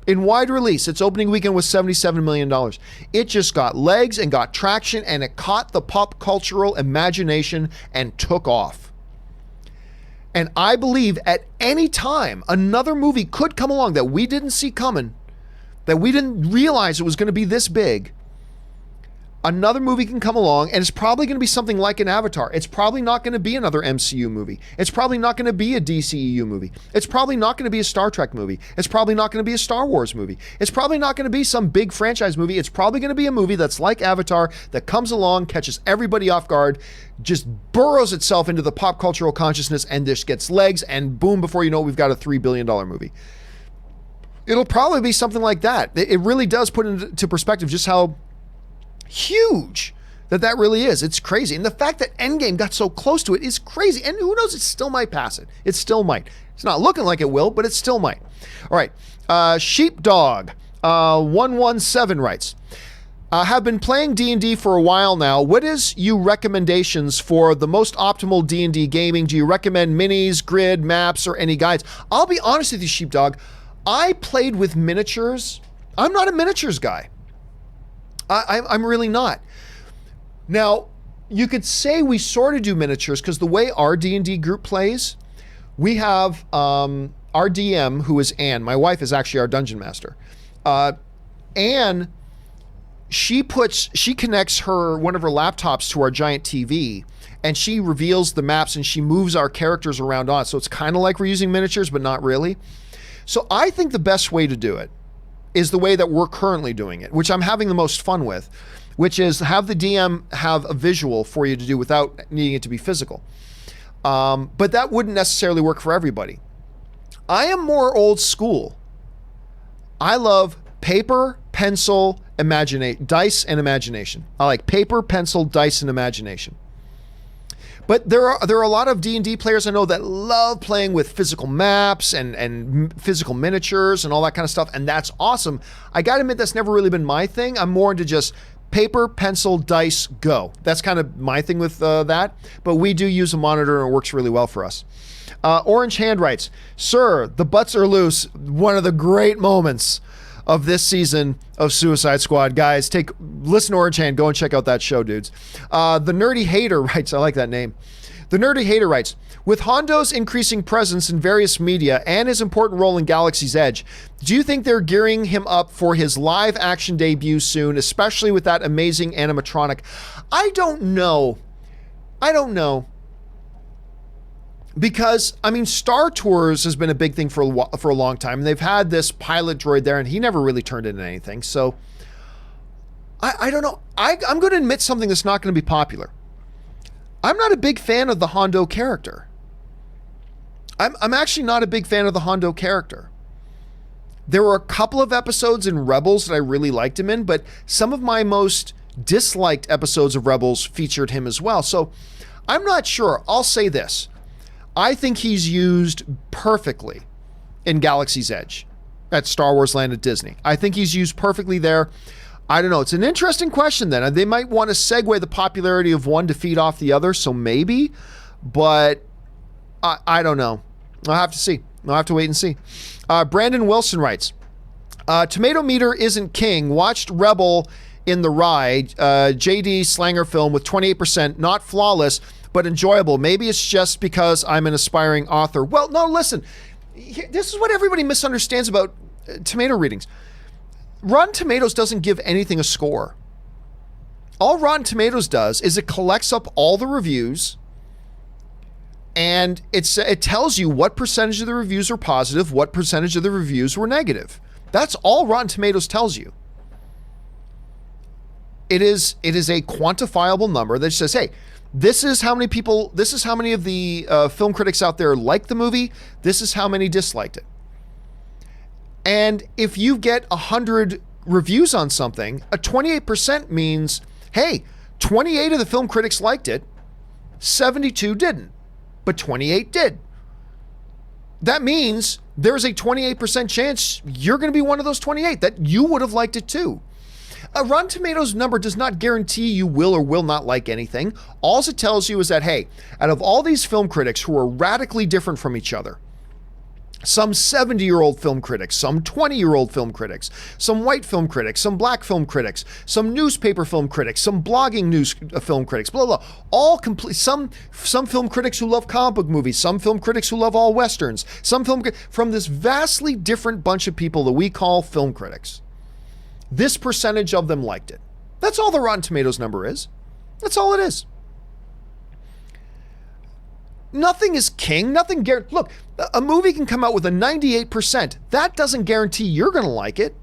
its opening weekend was $77 million. It just got legs and got traction, and it caught the pop cultural imagination and took off. And I believe at any time, another movie could come along that we didn't see coming, that we didn't realize it was going to be this big. Another movie can come along, and it's probably going to be something like an Avatar. It's probably not going to be another MCU movie. It's probably not going to be a DCEU movie. It's probably not going to be a Star Trek movie. It's probably not going to be a Star Wars movie. It's probably not going to be some big franchise movie. It's probably going to be a movie that's like Avatar, that comes along, catches everybody off guard, just burrows itself into the pop cultural consciousness, and just gets legs, and boom, before you know it, we've got a $3 billion movie. It'll probably be something like that. It really does put into perspective just how huge that really is. It's crazy. And the fact that Endgame got so close to it is crazy. And who knows, it still might pass it. It still might. It's not looking like it will, but it still might. All right. Sheepdog 117 writes, have been playing D&D for a while now. What is you recommendations for the most optimal D&D gaming? Do you recommend minis, grid, maps, or any guides? I'll be honest with you, Sheepdog. I played with miniatures. I'm not a miniatures guy. I'm really not. Now, you could say we sort of do miniatures because the way our D&D group plays, we have our DM, who is Anne. My wife is actually our dungeon master. Anne, she connects one of her laptops to our giant TV, and she reveals the maps and she moves our characters around on it. So it's kind of like we're using miniatures, but not really. So I think the best way to do it is the way that we're currently doing it, which I'm having the most fun with, which is have the DM have a visual for you to do without needing it to be physical. But that wouldn't necessarily work for everybody. I am more old school. I love paper, pencil, dice, and imagination. I like paper, pencil, dice, and imagination. But there are a lot of D&D players I know that love playing with physical maps and physical miniatures and all that kind of stuff, and that's awesome. I gotta admit, that's never really been my thing. I'm more into just paper, pencil, dice, go. That's kind of my thing with that. But we do use a monitor and it works really well for us. Orange Hand writes, "Sir, the butts are loose. One of the great moments of this season of Suicide Squad." Guys, listen to Orange Hand. Go and check out that show, dudes. The Nerdy Hater writes, I like that name. The Nerdy Hater writes, "With Hondo's increasing presence in various media and his important role in Galaxy's Edge, do you think they're gearing him up for his live action debut soon, especially with that amazing animatronic?" I don't know. Because, I mean, Star Tours has been a big thing for a long time. And they've had this pilot droid there, and he never really turned into anything. So, I don't know. I'm going to admit something that's not going to be popular. I'm not a big fan of the Hondo character. I'm actually not a big fan of the Hondo character. There were a couple of episodes in Rebels that I really liked him in, but some of my most disliked episodes of Rebels featured him as well. So, I'm not sure. I'll say this. I think he's used perfectly in Galaxy's Edge at Star Wars Land at Disney. I think he's used perfectly there. I don't know. It's an interesting question then. They might want to segue the popularity of one to feed off the other, so maybe, but I don't know. I'll have to see. I'll have to wait and see. Brandon Wilson writes, "Tomato meter isn't king. Watched Rebel in the Ride, JD Slanger film with 28%, not flawless, but enjoyable. Maybe it's just because I'm an aspiring author." Well, no, listen. This is what everybody misunderstands about tomato readings. Rotten Tomatoes doesn't give anything a score. All Rotten Tomatoes does is it collects up all the reviews, and it tells you what percentage of the reviews are positive, what percentage of the reviews were negative. That's all Rotten Tomatoes tells you. It is a quantifiable number that says, hey, this is how many of the film critics out there liked the movie. This is how many disliked it. And if you get 100 reviews on something, a 28% means, hey, 28 of the film critics liked it, 72 didn't, but 28 did. That means there's a 28% chance you're going to be one of those 28 that you would have liked it too. A Rotten Tomatoes number does not guarantee you will or will not like anything. All it tells you is that, hey, out of all these film critics who are radically different from each other, some 70-year-old film critics, some 20-year-old film critics, some white film critics, some black film critics, some newspaper film critics, some blogging news film critics, blah, blah, all complete, some film critics who love comic book movies, some film critics who love all westerns, from this vastly different bunch of people that we call film critics. This percentage of them liked it. That's all the Rotten Tomatoes number is. That's all it is. Nothing is king. Look, a movie can come out with a 98%. That doesn't guarantee you're going to like it.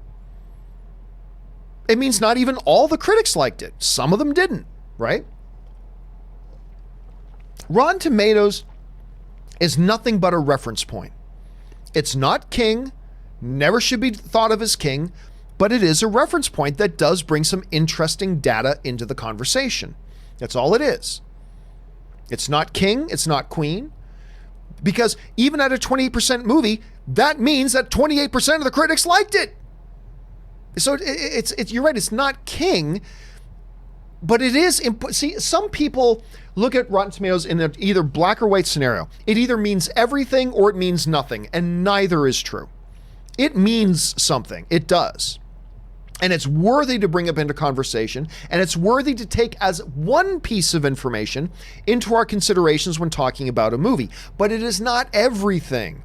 It means not even all the critics liked it. Some of them didn't, right? Rotten Tomatoes is nothing but a reference point. It's not king, never should be thought of as king, but it is a reference point that does bring some interesting data into the conversation. That's all it is. It's not king, it's not queen, because even at a 28% movie, that means that 28% of the critics liked it. So it's you're right, it's not king, but it is. See, some people look at Rotten Tomatoes in an either black or white scenario. It either means everything or it means nothing, and neither is true. It means something. It does. And it's worthy to bring up into conversation, and it's worthy to take as one piece of information into our considerations when talking about a movie. But it is not everything.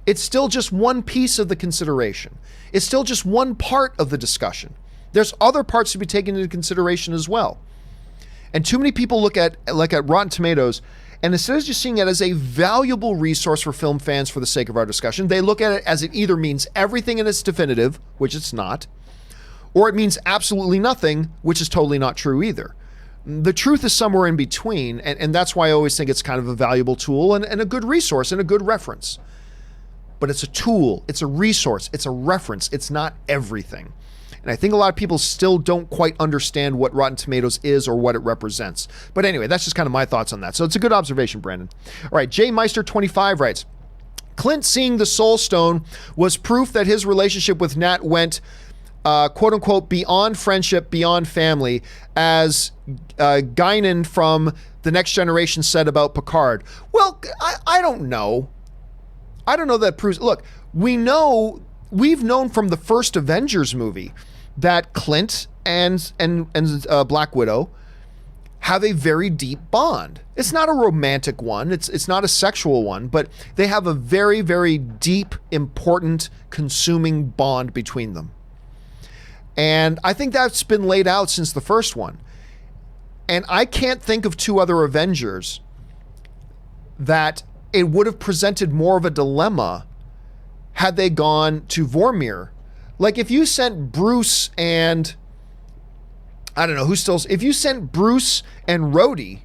It's still just one piece of the consideration. It's still just one part of the discussion. There's other parts to be taken into consideration as well. And too many people look at Rotten Tomatoes, and instead of just seeing it as a valuable resource for film fans for the sake of our discussion, they look at it as it either means everything and it's definitive, which it's not, or it means absolutely nothing, which is totally not true either. The truth is somewhere in between, and that's why I always think it's kind of a valuable tool and a good resource and a good reference. But it's a tool, it's a resource, it's a reference, it's not everything. And I think a lot of people still don't quite understand what Rotten Tomatoes is or what it represents. But anyway, that's just kind of my thoughts on that. So it's a good observation, Brandon. All right, J Meister 25 writes, Clint seeing the Soul Stone was proof that his relationship with Nat went quote unquote beyond friendship, beyond family, as Guinan from The Next Generation said about Picard. Well, I don't know. I don't know that proves. Look, we've known from the first Avengers movie that Clint and Black Widow have a very deep bond. It's not a romantic one. It's not a sexual one, but they have a very, very deep, important, consuming bond between them. And I think that's been laid out since the first one. And I can't think of two other Avengers that it would have presented more of a dilemma had they gone to Vormir. Like if you sent Bruce and I don't know who still. If you sent Bruce and Rhodey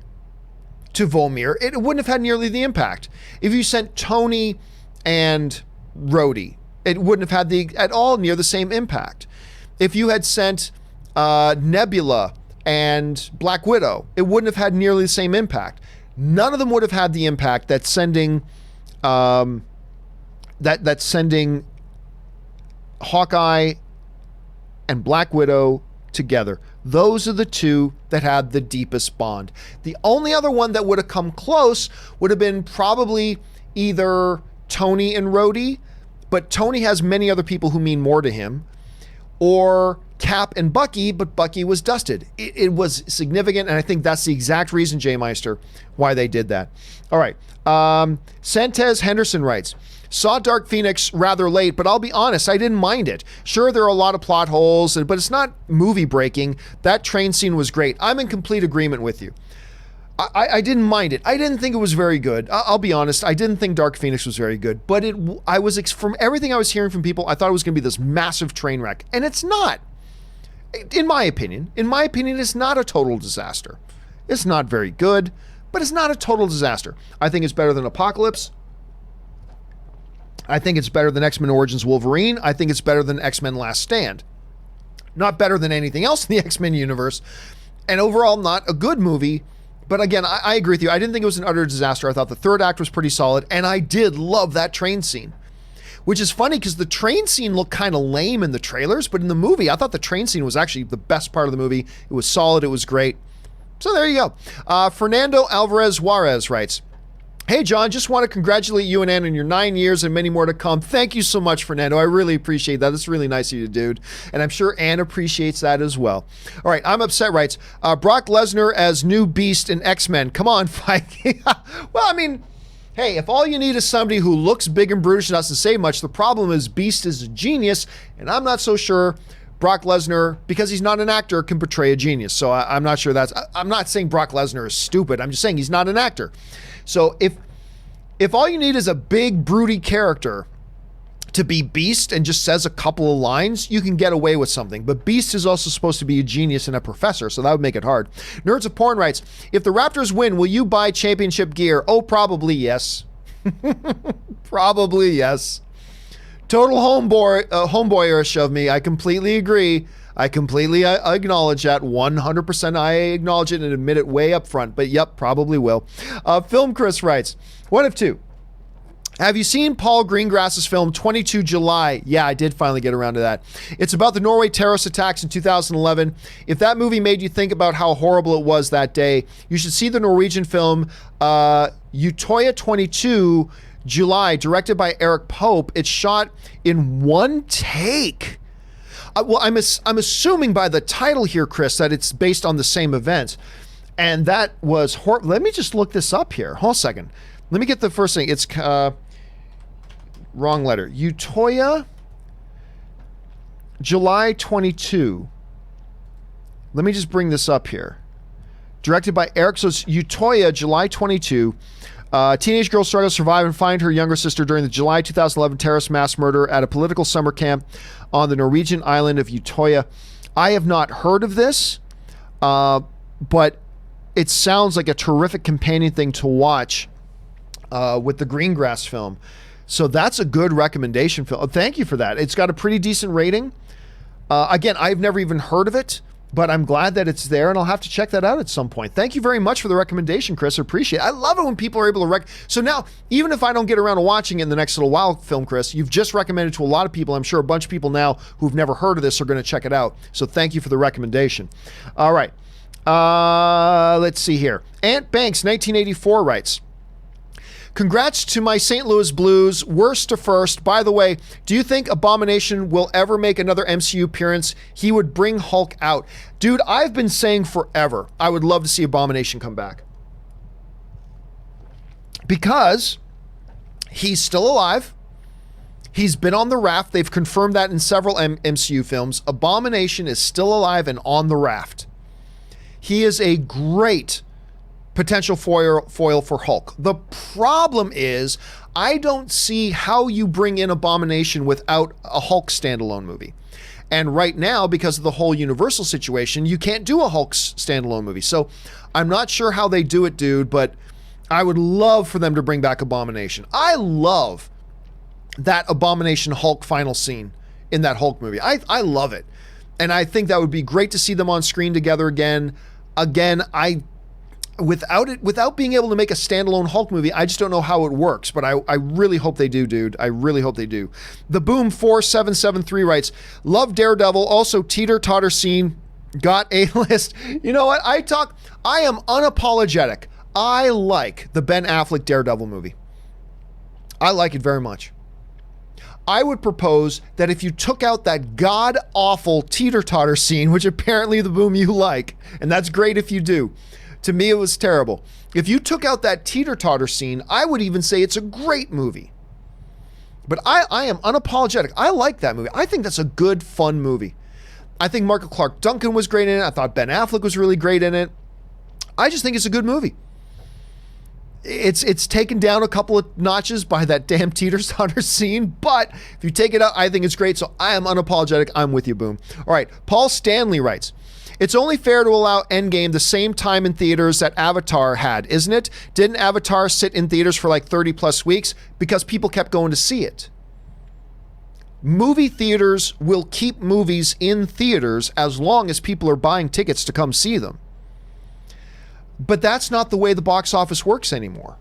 to Vormir, it wouldn't have had nearly the impact. If you sent Tony and Rhodey, it wouldn't have had at all near the same impact. If you had sent Nebula and Black Widow, it wouldn't have had nearly the same impact. None of them would have had the impact that sending that sending Hawkeye and Black Widow together. Those are the two that had the deepest bond. The only other one that would have come close would have been probably either Tony and Rhodey, but Tony has many other people who mean more to him, or Cap and Bucky, but Bucky was dusted. It was significant, and I think that's the exact reason, J Meister, why they did that. All right. Santez Henderson writes, saw Dark Phoenix rather late, but I'll be honest, I didn't mind it. Sure, there are a lot of plot holes, but it's not movie breaking. That train scene was great. I'm in complete agreement with you. I didn't mind it. I didn't think it was very good. I'll be honest. I didn't think Dark Phoenix was very good, but from everything I was hearing from people, I thought it was going to be this massive train wreck, and it's not. In my opinion, it's not a total disaster. It's not very good, but it's not a total disaster. I think it's better than Apocalypse. I think it's better than X-Men Origins Wolverine. I think it's better than X-Men Last Stand. Not better than anything else in the X-Men universe. And overall, not a good movie. But again, I agree with you. I didn't think it was an utter disaster. I thought the third act was pretty solid. And I did love that train scene. Which is funny because the train scene looked kind of lame in the trailers. But in the movie, I thought the train scene was actually the best part of the movie. It was solid. It was great. So there you go. Fernando Alvarez Juarez writes, hey, John, just want to congratulate you and Ann on your 9 years and many more to come. Thank you so much, Fernando. I really appreciate that. That's really nice of you, dude. And I'm sure Ann appreciates that as well. All right, I'm Upset writes, Brock Lesnar as new Beast in X-Men. Come on, Feige. Well, I mean, hey, if all you need is somebody who looks big and brutish and doesn't say much, the problem is Beast is a genius, and I'm not so sure Brock Lesnar, because he's not an actor, can portray a genius. So I'm not sure I'm not saying Brock Lesnar is stupid. I'm just saying he's not an actor. So if all you need is a big, broody character to be Beast and just says a couple of lines, you can get away with something. But Beast is also supposed to be a genius and a professor, so that would make it hard. Nerds of Porn writes, if the Raptors win, will you buy championship gear? Oh, probably yes. Probably yes. Total homeboyish of me. I completely agree. I completely acknowledge that. 100% I acknowledge it and admit it way up front. But yep, probably will. Film Chris writes, one of two. Have you seen Paul Greengrass's film 22 July? Yeah, I did finally get around to that. It's about the Norway terrorist attacks in 2011. If that movie made you think about how horrible it was that day, you should see the Norwegian film Utoya 22 July, directed by Eric Pope. It's shot in one take. Well, I'm assuming by the title here, Chris, that it's based on the same event. And that was let me just look this up here. Hold on a second. Let me get the first thing. It's wrong letter. Utoya July 22. Let me just bring this up here. Directed by Eric. So it's Utoya July 22. Teenage girl struggles to survive and find her younger sister during the July 2011 terrorist mass murder at a political summer camp on the Norwegian island of Utoya. I have not heard of this, but it sounds like a terrific companion thing to watch with the Greengrass film. So that's a good recommendation, Phil. Thank you for that. It's got a pretty decent rating. Again, I've never even heard of it, but I'm glad that it's there, and I'll have to check that out at some point. Thank you very much for the recommendation, Chris. I appreciate it. I love it when people are able to So now, even if I don't get around to watching it in the next little while, Film Chris, you've just recommended to a lot of people. I'm sure a bunch of people now who've never heard of this are going to check it out. So thank you for the recommendation. All right. Let's see here. Ant Banks, 1984 writes, congrats to my St. Louis Blues, worst to first. By the way, do you think Abomination will ever make another MCU appearance? He would bring Hulk out. Dude, I've been saying forever, I would love to see Abomination come back. Because he's still alive. He's been on the raft. They've confirmed that in several MCU films. Abomination is still alive and on the raft. He is a great potential foil for Hulk. The problem is, I don't see how you bring in Abomination without a Hulk standalone movie. And right now, because of the whole Universal situation, you can't do a Hulk standalone movie. So I'm not sure how they do it, dude, but I would love for them to bring back Abomination. I love that Abomination Hulk final scene in that Hulk movie. I love it. And I think that would be great to see them on screen together again. Without being able to make a standalone Hulk movie, I just don't know how it works, but I really hope they do, dude. I really hope they do. The Boom 4773 writes, love Daredevil, also teeter-totter scene, got a list. You know what? I am unapologetic. I like the Ben Affleck Daredevil movie. I like it very much. I would propose that if you took out that god-awful teeter-totter scene, which apparently the Boom you like, and that's great if you do. To me, it was terrible. If you took out that teeter-totter scene, I would even say it's a great movie. But I am unapologetic. I like that movie. I think that's a good, fun movie. I think Mark Clark Duncan was great in it. I thought Ben Affleck was really great in it. I just think it's a good movie. It's taken down a couple of notches by that damn teeter-totter scene, but if you take it out, I think it's great. So I am unapologetic. I'm with you, Boom. All right. Paul Stanley writes, it's only fair to allow Endgame the same time in theaters that Avatar had, isn't it? Didn't Avatar sit in theaters for like 30 plus weeks because people kept going to see it? Movie theaters will keep movies in theaters as long as people are buying tickets to come see them. But that's not the way the box office works anymore.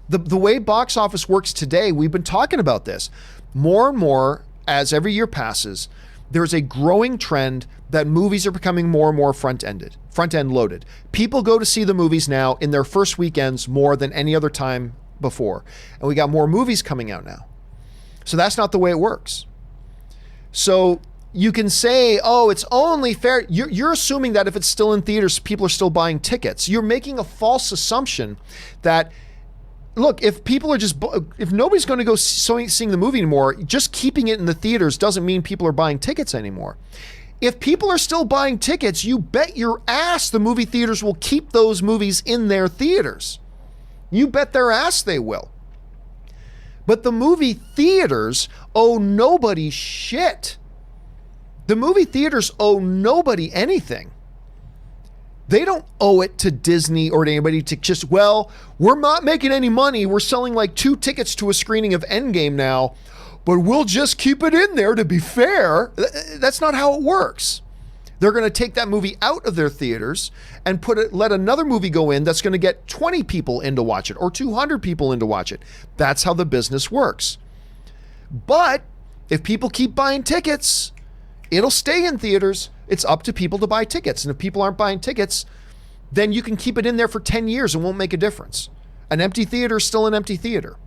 The way box office works today, we've been talking about this. More and more, as every year passes, there's a growing trend that movies are becoming more and more front-end loaded. People go to see the movies now in their first weekends more than any other time before. And we got more movies coming out now. So that's not the way it works. So you can say, oh, it's only fair. You're assuming that if it's still in theaters, people are still buying tickets. You're making a false assumption that, look, if nobody's going to go seeing the movie anymore, just keeping it in the theaters doesn't mean people are buying tickets anymore. If people are still buying tickets, you bet your ass the movie theaters will keep those movies in their theaters. You bet their ass they will. But the movie theaters owe nobody shit. The movie theaters owe nobody anything. They don't owe it to Disney or to anybody to just, well, we're not making any money. We're selling like 2 tickets to a screening of Endgame now, but we'll just keep it in there to be fair. That's not how it works. They're going to take that movie out of their theaters and let another movie go in that's going to get 20 people in to watch it or 200 people in to watch it. That's how the business works. But if people keep buying tickets, it'll stay in theaters. It's up to people to buy tickets. And if people aren't buying tickets, then you can keep it in there for 10 years and won't make a difference. An empty theater is still an empty theater.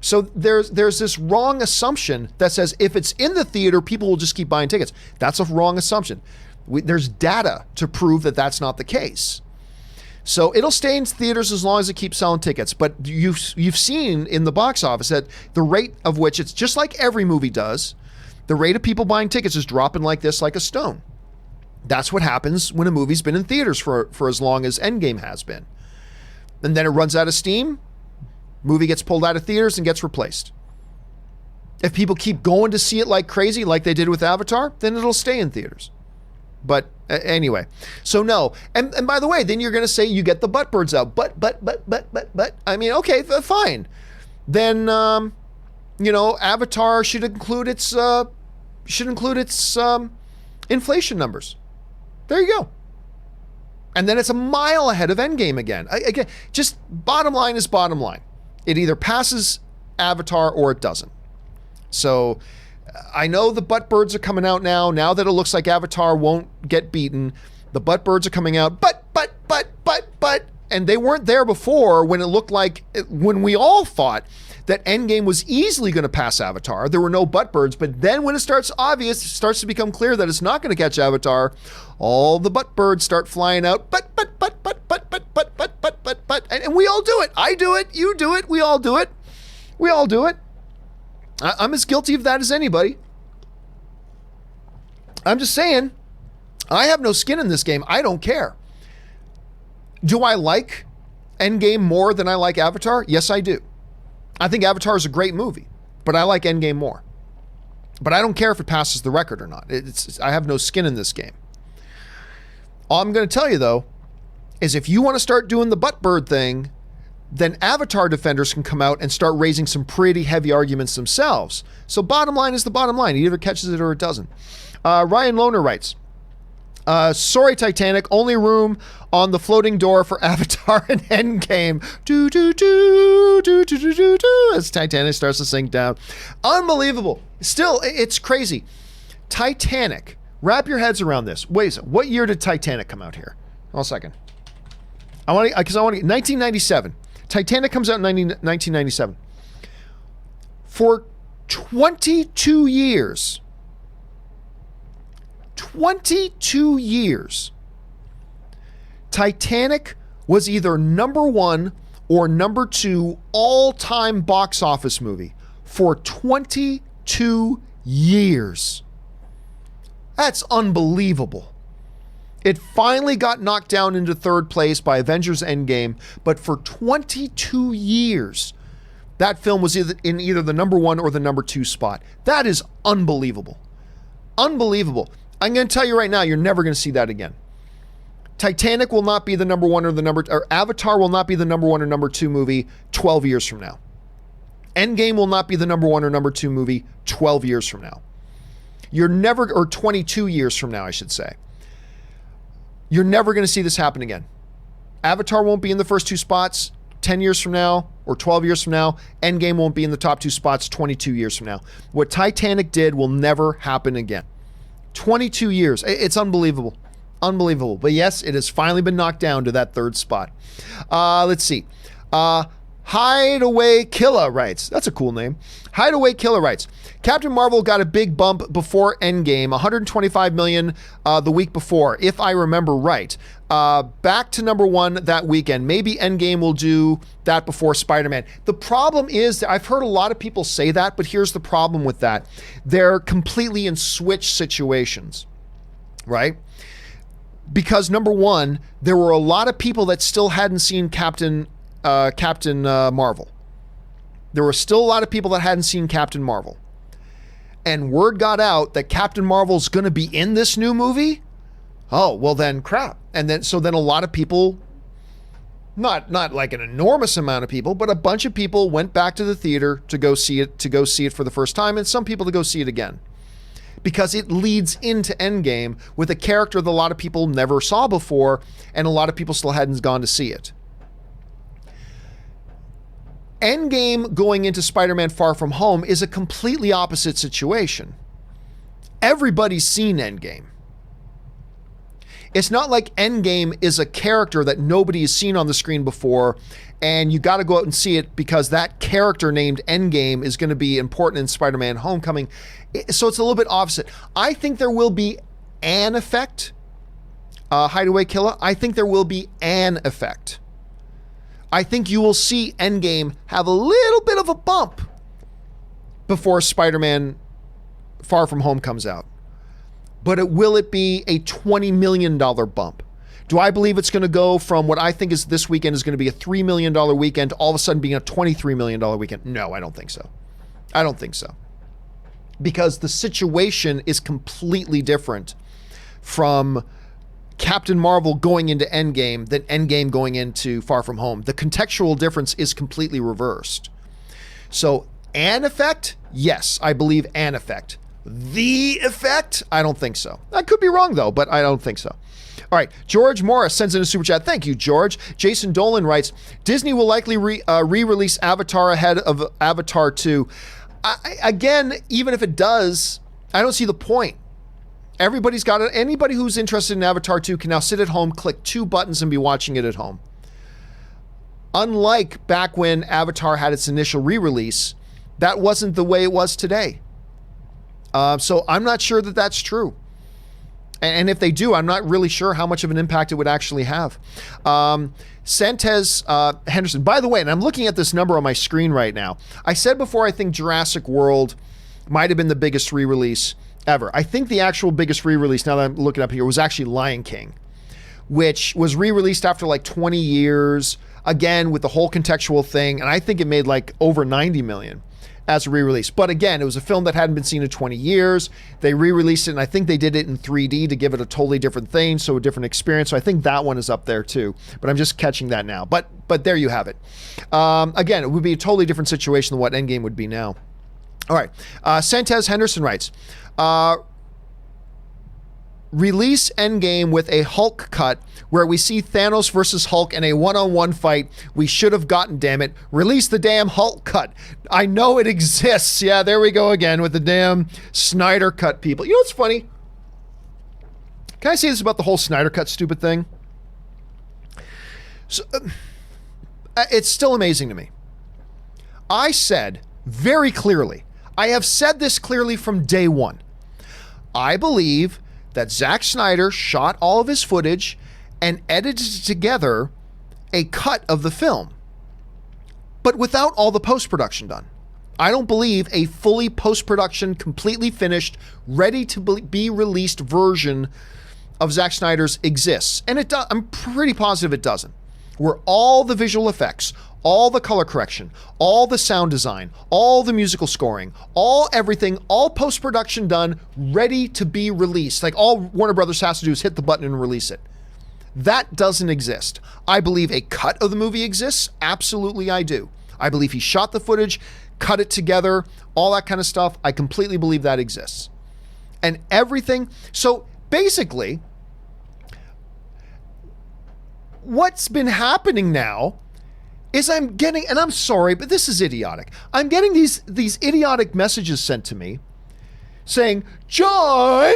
So there's this wrong assumption that says if it's in the theater, people will just keep buying tickets. That's a wrong assumption. There's data to prove that that's not the case. So it'll stay in theaters as long as it keeps selling tickets. But you've seen in the box office that the rate of which, it's just like every movie does, the rate of people buying tickets is dropping like this, like a stone. That's what happens when a movie's been in theaters for as long as Endgame has been. And then it runs out of steam, movie gets pulled out of theaters and gets replaced. If people keep going to see it like crazy, like they did with Avatar, then it'll stay in theaters. But anyway, so no. And by the way, then you're going to say you get the butt birds out. But. I mean, okay, fine. Then, Avatar should include its should include its inflation numbers. There you go. And then it's a mile ahead of Endgame again. Again, just bottom line is bottom line. It either passes Avatar or it doesn't. So I know the butt birds are coming out now that it looks like Avatar won't get beaten. The butt birds are coming out, but. And they weren't there before when it looked like, when we all thought that Endgame was easily going to pass Avatar. There were no butt birds, but then when it starts to become clear that it's not going to catch Avatar, all the butt birds start flying out, but, and we all do it. I do it, you do it, we all do it. We all do it. I'm as guilty of that as anybody. I'm just saying, I have no skin in this game. I don't care. Do I like Endgame more than I like Avatar? Yes, I do. I think Avatar is a great movie, but I like Endgame more. But I don't care if it passes the record or not. I have no skin in this game. All I'm going to tell you, though, is if you want to start doing the butt bird thing, then Avatar defenders can come out and start raising some pretty heavy arguments themselves. So bottom line is the bottom line. It either catches it or it doesn't. Ryan Lohner writes, sorry, Titanic, only room on the floating door for Avatar and Endgame. Do, do, do, do, do, do, do, do, as Titanic starts to sink down. Unbelievable. Still, it's crazy. Titanic. Wrap your heads around this. Wait a second. What year did Titanic come out here? Hold a second. I want to 1997. Titanic comes out in 1997. For 22 years, 22 years, Titanic was either number one or number two all-time box office movie for 22 years. That's unbelievable. It finally got knocked down into third place by Avengers Endgame, but for 22 years, that film was in either the number one or the number two spot. That is unbelievable. Unbelievable. I'm going to tell you right now, you're never going to see that again. Titanic will not be the number one or Avatar will not be the number one or number two movie 12 years from now. Endgame will not be the number one or number two movie 12 years from now. Or 22 years from now, I should say. You're never going to see this happen again. Avatar won't be in the first two spots 10 years from now or 12 years from now. Endgame won't be in the top two spots 22 years from now. What Titanic did will never happen again. 22 years. It's unbelievable. Unbelievable. But yes, it has finally been knocked down to that third spot. Let's see. Hideaway Killa writes. That's a cool name. Hideaway Killa writes, Captain Marvel got a big bump before Endgame, $125 million the week before, if I remember right. Back to number one that weekend. Maybe Endgame will do that before SpiderMan. The problem is that I've heard a lot of people say that, but here's the problem with that. They're completely in switch situations, right? Because number one, there were a lot of people that still hadn't seen Captain Marvel. There were still a lot of people that hadn't seen Captain Marvel. And word got out that Captain Marvel's going to be in this new movie. Oh, well then crap. And then a lot of people, not like an enormous amount of people, but a bunch of people went back to the theater to go see it for the first time, and some people to go see it again. Because it leads into Endgame with a character that a lot of people never saw before, and a lot of people still hadn't gone to see it. Endgame going into Spider-Man Far From Home is a completely opposite situation. Everybody's seen Endgame. It's not like Endgame is a character that nobody has seen on the screen before, and you got to go out and see it because that character named Endgame is going to be important in Spider-Man Homecoming. So it's a little bit opposite. I think there will be an effect. Hideaway Killa, I think there will be an effect. I think you will see Endgame have a little bit of a bump before Spider-Man Far From Home comes out. But will it be a $20 million bump? Do I believe it's going to go from what I think is this weekend is going to be a $3 million weekend to all of a sudden being a $23 million weekend? No, I don't think so. I don't think so. Because the situation is completely different from Captain Marvel going into Endgame than Endgame going into Far From Home. The contextual difference is completely reversed. So, an effect? Yes, I believe an effect. the effect? I don't think so. I could be wrong, though, but I don't think so. All right, George Morris sends in a super chat. Thank you, George. Jason Dolan writes, Disney will likely re-release Avatar ahead of Avatar 2. Again, even if it does, I don't see the point. Everybody's got it. Anybody who's interested in Avatar 2 can now sit at home, click 2 buttons, and be watching it at home. Unlike back when Avatar had its initial re-release, that wasn't the way it was today. So I'm not sure that that's true. And if they do, I'm not really sure how much of an impact it would actually have. Santez Henderson, by the way, and I'm looking at this number on my screen right now. I said before, I think Jurassic World might have been the biggest re-release ever. I think the actual biggest re-release, now that I'm looking up here, was actually Lion King, which was re-released after like 20 years, again, with the whole contextual thing. And I think it made like over 90 million as a re-release. But again, it was a film that hadn't been seen in 20 years. They re-released it, and I think they did it in 3D to give it a totally different thing, so a different experience. So I think that one is up there too. But I'm just catching that now. But there you have it. Again, it would be a totally different situation than what Endgame would be now. All right. Santez Henderson writes, release Endgame with a Hulk cut where we see Thanos versus Hulk in a one-on-one fight we should have gotten, damn it. Release the damn Hulk cut. I know it exists. Yeah, there we go again with the damn Snyder cut people. You know what's funny? Can I say this about the whole Snyder cut stupid thing? So, it's still amazing to me. I said very clearly, I have said this clearly from day one. I believe that Zack Snyder shot all of his footage and edited together a cut of the film, but without all the post-production done. I don't believe a fully post-production, completely finished, ready to be released version of Zack Snyder's exists. And I'm pretty positive it doesn't. Where all the visual effects, all the color correction, all the sound design, all the musical scoring, everything, all post-production done, ready to be released. Like all Warner Brothers has to do is hit the button and release it. That doesn't exist. I believe a cut of the movie exists. Absolutely, I do. I believe he shot the footage, cut it together, all that kind of stuff. I completely believe that exists. And everything. So basically, what's been happening now is I'm getting, and I'm sorry, but this is idiotic. I'm getting these idiotic messages sent to me saying, John,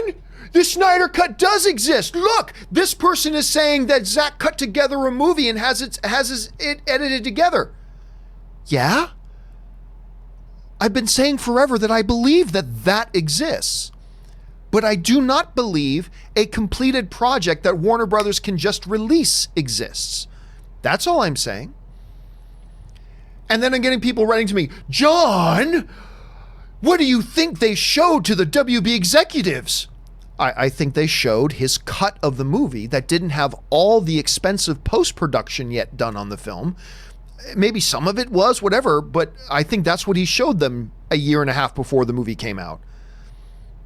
the Snyder cut does exist. Look, this person is saying that Zack cut together a movie and has it edited together. Yeah? I've been saying forever that I believe that exists. But I do not believe a completed project that Warner Brothers can just release exists. That's all I'm saying. And then I'm getting people writing to me, John, what do you think they showed to the WB executives? I think they showed his cut of the movie that didn't have all the expensive post-production yet done on the film. Maybe some of it was, whatever, but I think that's what he showed them a year and a half before the movie came out.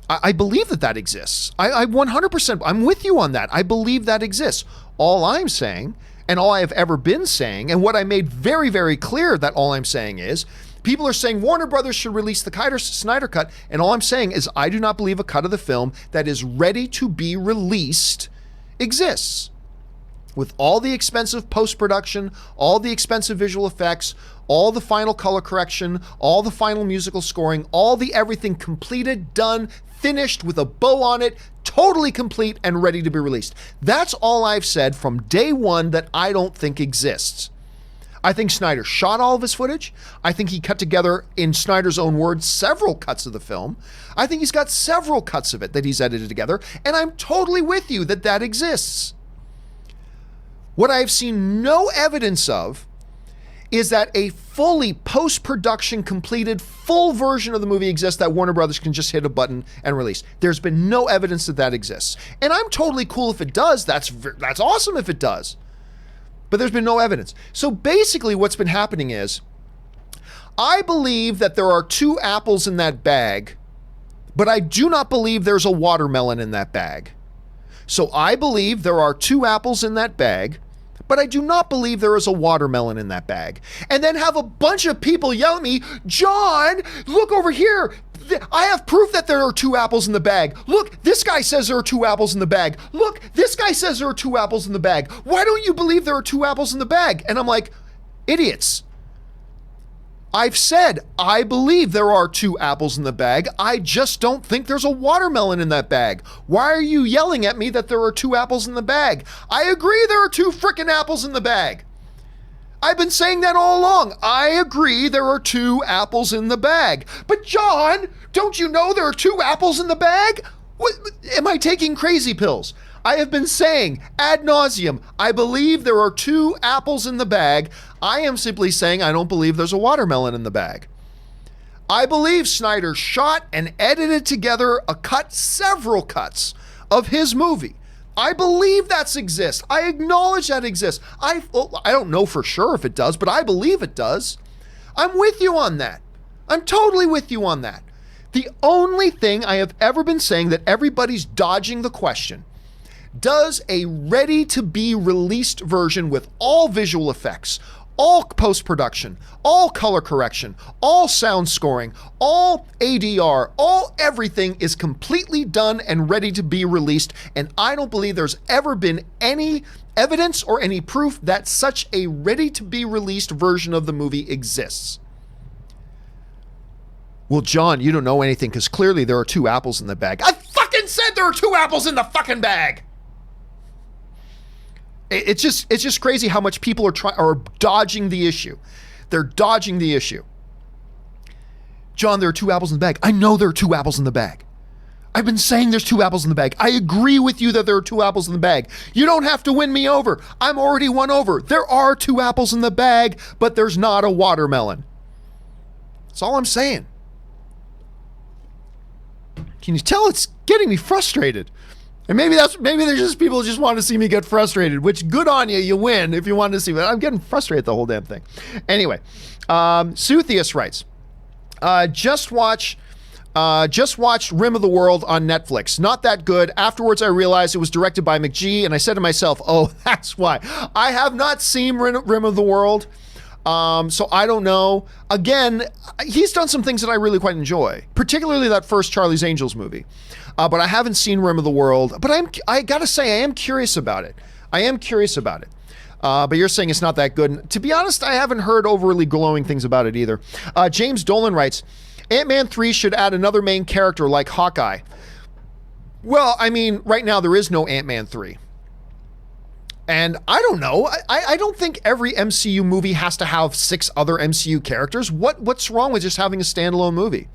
I believe that exists. I 100%, I'm with you on that. I believe that exists. All I'm saying, and all I have ever been saying, and what I made very, very clear that all I'm saying is, people are saying Warner Brothers should release the Snyder cut, and all I'm saying is I do not believe a cut of the film that is ready to be released exists. With all the expensive post-production, all the expensive visual effects, all the final color correction, all the final musical scoring, all the everything completed, done, finished with a bow on it, totally complete and ready to be released. That's all I've said from day one that I don't think exists. I think Snyder shot all of his footage. I think he cut together, in Snyder's own words, several cuts of the film. I think he's got several cuts of it that he's edited together, and I'm totally with you that exists. What I've seen no evidence of is that a fully post-production completed full version of the movie exists that Warner Brothers can just hit a button and release. There's been no evidence that exists. And I'm totally cool if it does. That's awesome if it does. But there's been no evidence. So basically what's been happening is, I believe that there are 2 apples in that bag, but I do not believe there's a watermelon in that bag. So I believe there are 2 apples in that bag, but I do not believe there is a watermelon in that bag. And then have a bunch of people yell at me, John, look over here. I have proof that there are 2 apples in the bag. Look, this guy says there are 2 apples in the bag. Look, this guy says there are 2 apples in the bag. Why don't you believe there are 2 apples in the bag? And I'm like, idiots. I've said, I believe there are 2 apples in the bag. I just don't think there's a watermelon in that bag. Why are you yelling at me that there are 2 apples in the bag? I agree there are 2 frickin' apples in the bag. I've been saying that all along. I agree there are 2 apples in the bag. But John, don't you know there are 2 apples in the bag? What, am I taking crazy pills? I have been saying ad nauseum, I believe there are 2 apples in the bag. I am simply saying I don't believe there's a watermelon in the bag. I believe Snyder shot and edited together several cuts of his movie. I believe that exists. I acknowledge that exists. I don't know for sure if it does, but I believe it does. I'm with you on that. I'm totally with you on that. The only thing I have ever been saying that everybody's dodging the question, does a ready-to-be released version with all visual effects, all post-production, all color correction, all sound scoring, all ADR, all everything is completely done and ready to be released, and I don't believe there's ever been any evidence or any proof that such a ready-to-be released version of the movie exists. Well, John, you don't know anything because clearly there are 2 apples in the bag. I fucking said there are 2 apples in the fucking bag! It's just crazy how much people are dodging the issue. They're dodging the issue. John, there are 2 apples in the bag. I know there are 2 apples in the bag. I've been saying there's 2 apples in the bag. I agree with you that there are 2 apples in the bag. You don't have to win me over. I'm already won over. There are 2 apples in the bag, but there's not a watermelon. That's all I'm saying. Can you tell it's getting me frustrated? And maybe there's just people who just want to see me get frustrated, which good on you, you win if you want to see me. I'm getting frustrated the whole damn thing. Anyway, Suthius writes, just watched Rim of the World on Netflix. Not that good. Afterwards, I realized it was directed by McGee, and I said to myself, oh, that's why. I have not seen Rim of the World, so I don't know. Again, he's done some things that I really quite enjoy, particularly that first Charlie's Angels movie. But I haven't seen Rim of the World. But I gotta say, I am curious about it. But you're saying it's not that good. And to be honest, I haven't heard overly glowing things about it either. James Dolan writes, Ant-Man 3 should add another main character like Hawkeye. Well, I mean, right now there is no Ant-Man 3. And I don't know. I don't think every MCU movie has to have 6 other MCU characters. What's wrong with just having a standalone movie?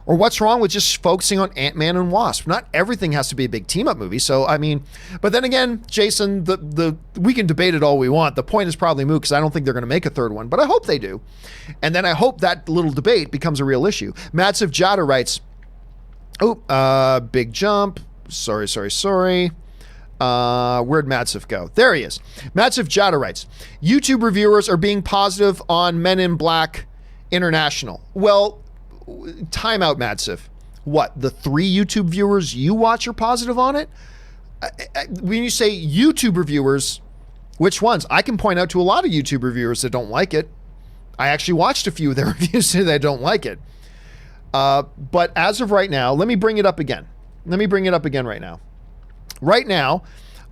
Or what's wrong with just focusing on Ant-Man and Wasp? Not everything has to be a big team-up movie. So, I mean, but then again, Jason, we can debate it all we want. The point is probably moot because I don't think they're going to make a third one, but I hope they do. And then I hope that little debate becomes a real issue. Matsiv Jada writes, big jump. Sorry. Where'd Matsiv go? There he is. Matsiv Jada writes, YouTube reviewers are being positive on Men in Black International. Well, time out, Matsiv. What, the 3 YouTube viewers you watch are positive on it? When you say YouTube reviewers, which ones? I can point out to a lot of YouTube reviewers that don't like it. I actually watched a few of their reviews that don't like it. But as of right now, let me bring it up again. Right now. Right now,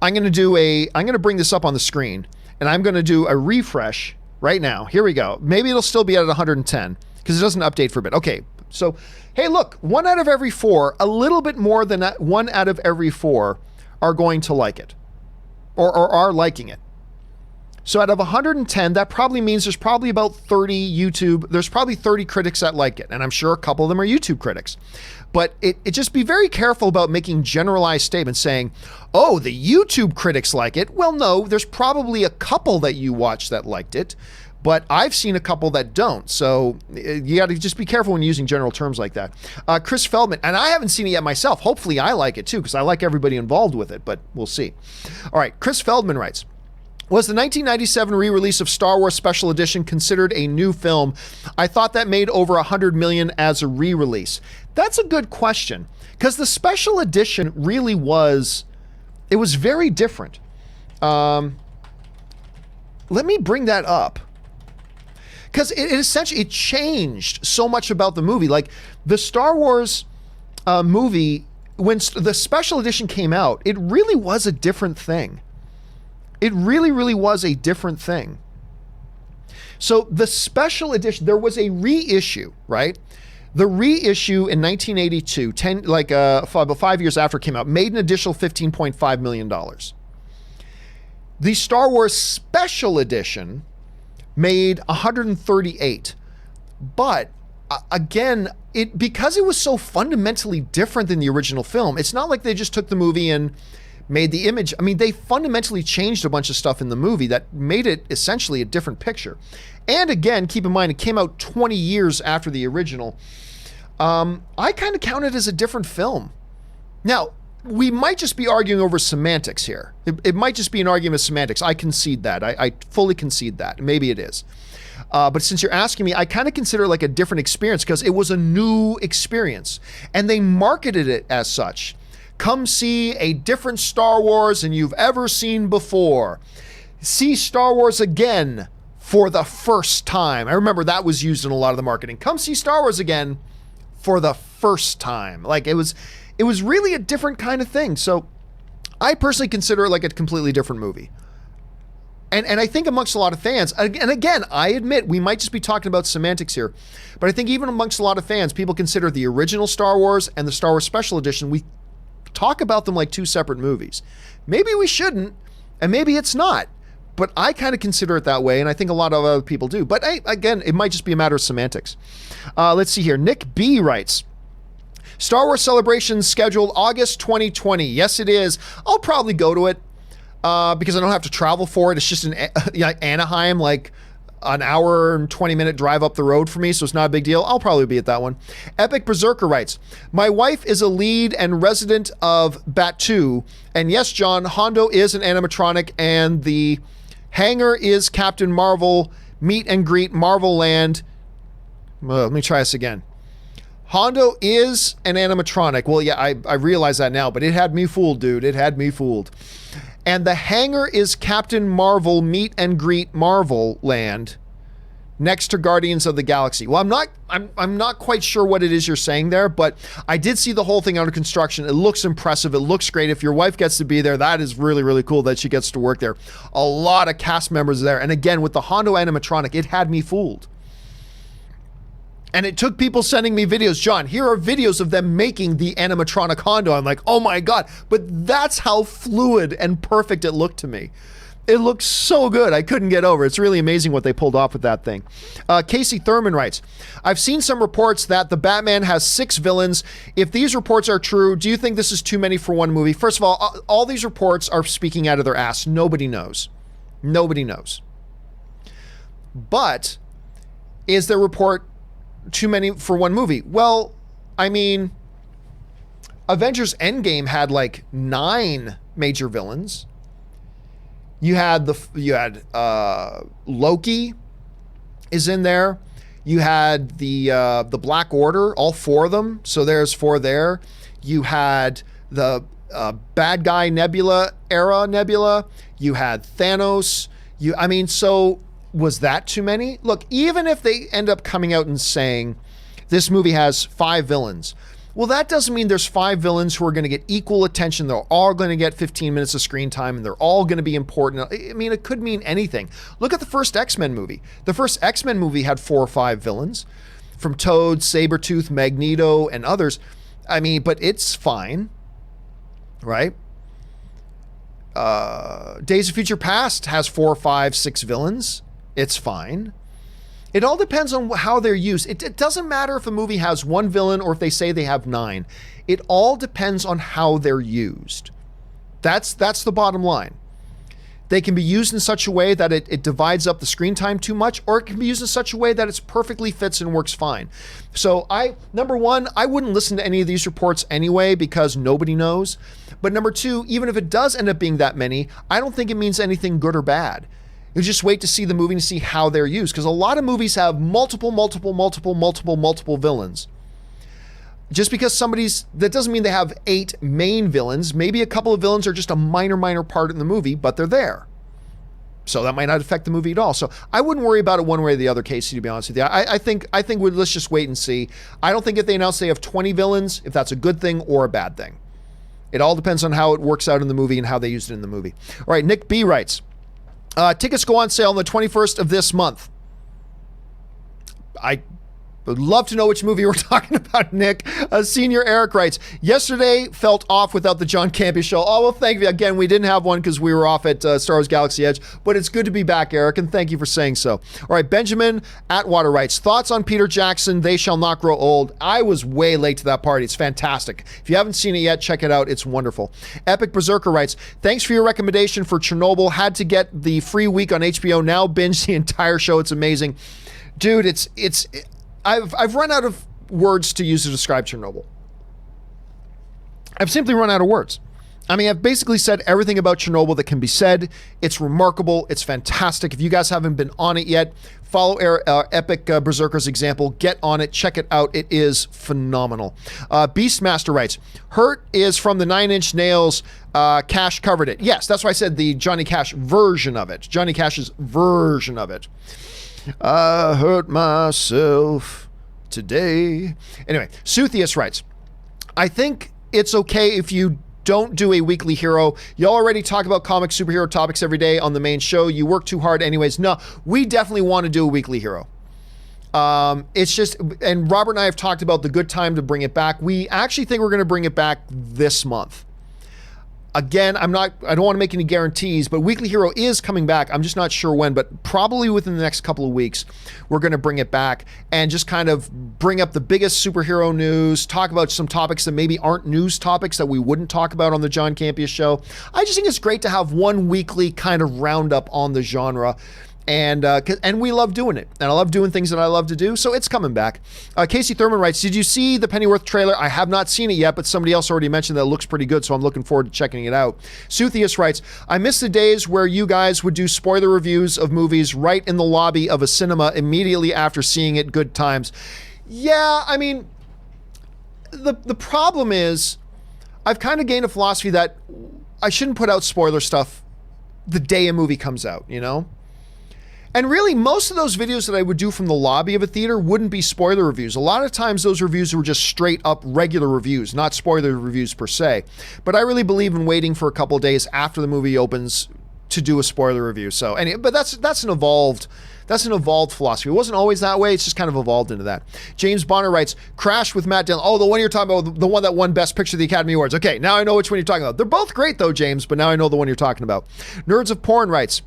I'm going to bring this up on the screen, and I'm going to do a refresh right now. Here we go. Maybe it'll still be at 110 because it doesn't update for a bit. Okay, so, hey, look, 1 out of every 4, a little bit more than 1 out of every 4 are going to like it or are liking it. So out of 110, that probably means there's probably about 30 critics that like it. And I'm sure a couple of them are YouTube critics. But it just be very careful about making generalized statements saying, oh, the YouTube critics like it. Well, no, there's probably a couple that you watch that liked it, but I've seen a couple that don't. So you got to just be careful when using general terms like that. Chris Feldman, and I haven't seen it yet myself. Hopefully I like it too, because I like everybody involved with it, but we'll see. All right, Chris Feldman writes, was the 1997 re-release of Star Wars Special Edition considered a new film? I thought that made over $100 million as a re-release. That's a good question, because the Special Edition really was very different. let me bring that up. Because it essentially, it changed so much about the movie. Like, the Star Wars movie, when the special edition came out, it really was a different thing. It really, really was a different thing. So the special edition, there was a reissue, right? The reissue in 1982, about 5 years after it came out, made an additional $15.5 million. The Star Wars special edition made 138. But again, because it was so fundamentally different than the original film, it's not like they just took the movie and made the image. I mean, they fundamentally changed a bunch of stuff in the movie that made it essentially a different picture. And again, keep in mind, it came out 20 years after the original. I kind of count it as a different film. Now, we might just be arguing over semantics here. It might just be an argument of semantics. I concede that. I fully concede that. Maybe it is. But since you're asking me, I kind of consider it like a different experience because it was a new experience. And they marketed it as such. Come see a different Star Wars than you've ever seen before. See Star Wars again for the first time. I remember that was used in a lot of the marketing. Come see Star Wars again for the first time. Like, it was really a different kind of thing. So I personally consider it like a completely different movie. And I think amongst a lot of fans, and again, I admit we might just be talking about semantics here, but I think even amongst a lot of fans, people consider the original Star Wars and the Star Wars Special Edition, we talk about them like two separate movies. Maybe we shouldn't, and maybe it's not, but I kind of consider it that way, and I think a lot of other people do. But again, it might just be a matter of semantics. Let's see here. Nick B writes, Star Wars Celebration scheduled August 2020. Yes, it is. I'll probably go to it because I don't have to travel for it. It's just in Anaheim, like an hour and 20-minute drive up the road for me, so it's not a big deal. I'll probably be at that one. Epic Berserker writes, my wife is a lead and resident of Batu, and yes, John, Hondo is an animatronic, and the hangar is Captain Marvel, meet and greet Marvel Land. Let me try this again. Hondo is an animatronic. Well, yeah, I realize that now, but it had me fooled, dude. It had me fooled. And the hangar is Captain Marvel, meet and greet Marvel Land, next to Guardians of the Galaxy. Well, I'm not quite sure what it is you're saying there, but I did see the whole thing under construction. It looks impressive. It looks great. If your wife gets to be there, that is really, really cool that she gets to work there. A lot of cast members there. And again, with the Hondo animatronic, it had me fooled. And it took people sending me videos. John, here are videos of them making the animatronic Hondo. I'm like, oh my God. But that's how fluid and perfect it looked to me. It looks so good. I couldn't get over it. It's really amazing what they pulled off with that thing. Casey Thurman writes, I've seen some reports that the Batman has 6 villains. If these reports are true, do you think this is too many for one movie? First of all these reports are speaking out of their ass. Nobody knows. Nobody knows. But is their report too many for one movie? Well, I mean, Avengers Endgame had like 9 major villains. You had Loki is in there. You had the Black Order, all 4 of them. So there's 4 there. You had the bad guy Nebula era Nebula. You had Thanos. So was that too many? Look, even if they end up coming out and saying this movie has 5 villains, well, that doesn't mean there's 5 villains who are going to get equal attention. They're all going to get 15 minutes of screen time, and they're all going to be important. I mean, it could mean anything. Look at the first X-Men movie. The first X-Men movie had 4 or 5 villains, from Toad, Sabretooth, Magneto, and others. I mean, but it's fine, right? Days of Future Past has 4, 5, 6 villains. It's fine. It all depends on how they're used. It doesn't matter if a movie has 1 villain or if they say they have 9. It all depends on how they're used. That's the bottom line. They can be used in such a way that it divides up the screen time too much, or it can be used in such a way that it perfectly fits and works fine. So number 1, I wouldn't listen to any of these reports anyway because nobody knows. But number 2, even if it does end up being that many, I don't think it means anything good or bad. You just wait to see the movie to see how they're used, because a lot of movies have multiple villains. Just because that doesn't mean they have 8 main villains. Maybe a couple of villains are just a minor part in the movie, but they're there. So that might not affect the movie at all. So I wouldn't worry about it one way or the other, Casey, to be honest with you. I think let's just wait and see. I don't think if they announce they have 20 villains, if that's a good thing or a bad thing. It all depends on how it works out in the movie and how they used it in the movie. All right, Nick B writes, tickets go on sale on the 21st of this month. I would love to know which movie we're talking about, Nick. Senior Eric writes, yesterday felt off without the John Campea Show. Oh, well, thank you. Again, we didn't have one because we were off at Star Wars Galaxy Edge, but it's good to be back, Eric, and thank you for saying so. All right, Benjamin Atwater writes, thoughts on Peter Jackson, They Shall Not Grow Old. I was way late to that party. It's fantastic. If you haven't seen it yet, check it out. It's wonderful. Epic Berserker writes, thanks for your recommendation for Chernobyl. Had to get the free week on HBO. Now binge the entire show. It's amazing. Dude, I've run out of words to use to describe Chernobyl. I've simply run out of words. I mean, I've basically said everything about Chernobyl that can be said. It's remarkable. It's fantastic. If you guys haven't been on it yet, follow Epic Berserker's example. Get on it. Check it out. It is phenomenal. Beastmaster writes, Hurt is from the Nine Inch Nails. Cash covered it. Yes, that's why I said the Johnny Cash version of it. Johnny Cash's version of it. I hurt myself today. Anyway, Suthius writes, I think it's okay if you don't do a weekly hero. You already talk about comic superhero topics every day on the main show. You work too hard anyways. No, we definitely want to do a weekly hero. It's just, and Robert and I have talked about the good time to bring it back. We actually think we're going to bring it back this month. Again, I don't want to make any guarantees, but Weekly Hero is coming back. I'm just not sure when, but probably within the next couple of weeks, we're going to bring it back and just kind of bring up the biggest superhero news, talk about some topics that maybe aren't news topics that we wouldn't talk about on the John Campea Show. I just think it's great to have one weekly kind of roundup on the genre. And we love doing it. And I love doing things that I love to do. So it's coming back. Casey Thurman writes, did you see the Pennyworth trailer? I have not seen it yet, but somebody else already mentioned that it looks pretty good. So I'm looking forward to checking it out. Suthius writes, I miss the days where you guys would do spoiler reviews of movies right in the lobby of a cinema immediately after seeing it. Good times. Yeah, I mean, the problem is I've kind of gained a philosophy that I shouldn't put out spoiler stuff the day a movie comes out, you know? And really, most of those videos that I would do from the lobby of a theater wouldn't be spoiler reviews. A lot of times those reviews were just straight up regular reviews, not spoiler reviews per se. But I really believe in waiting for a couple of days after the movie opens to do a spoiler review. So, but that's an evolved philosophy. It wasn't always that way. It's just kind of evolved into that. James Bonner writes, Crash with Matt Dillon. Oh, the one you're talking about, the one that won Best Picture at the Academy Awards. Okay, now I know which one you're talking about. They're both great though, James, but now I know the one you're talking about. Nerds of Porn writes,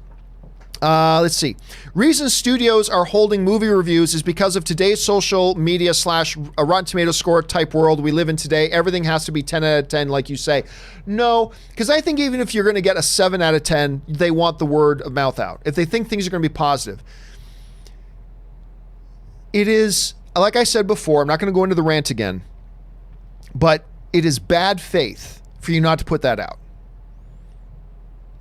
let's see. Reason studios are holding movie reviews is because of today's social media / a Rotten Tomatoes score type world we live in today. Everything has to be 10 out of 10, like you say. No, because I think even if you're going to get a 7 out of 10, they want the word of mouth out. If they think things are going to be positive. It is, like I said before, I'm not going to go into the rant again, but it is bad faith for you not to put that out.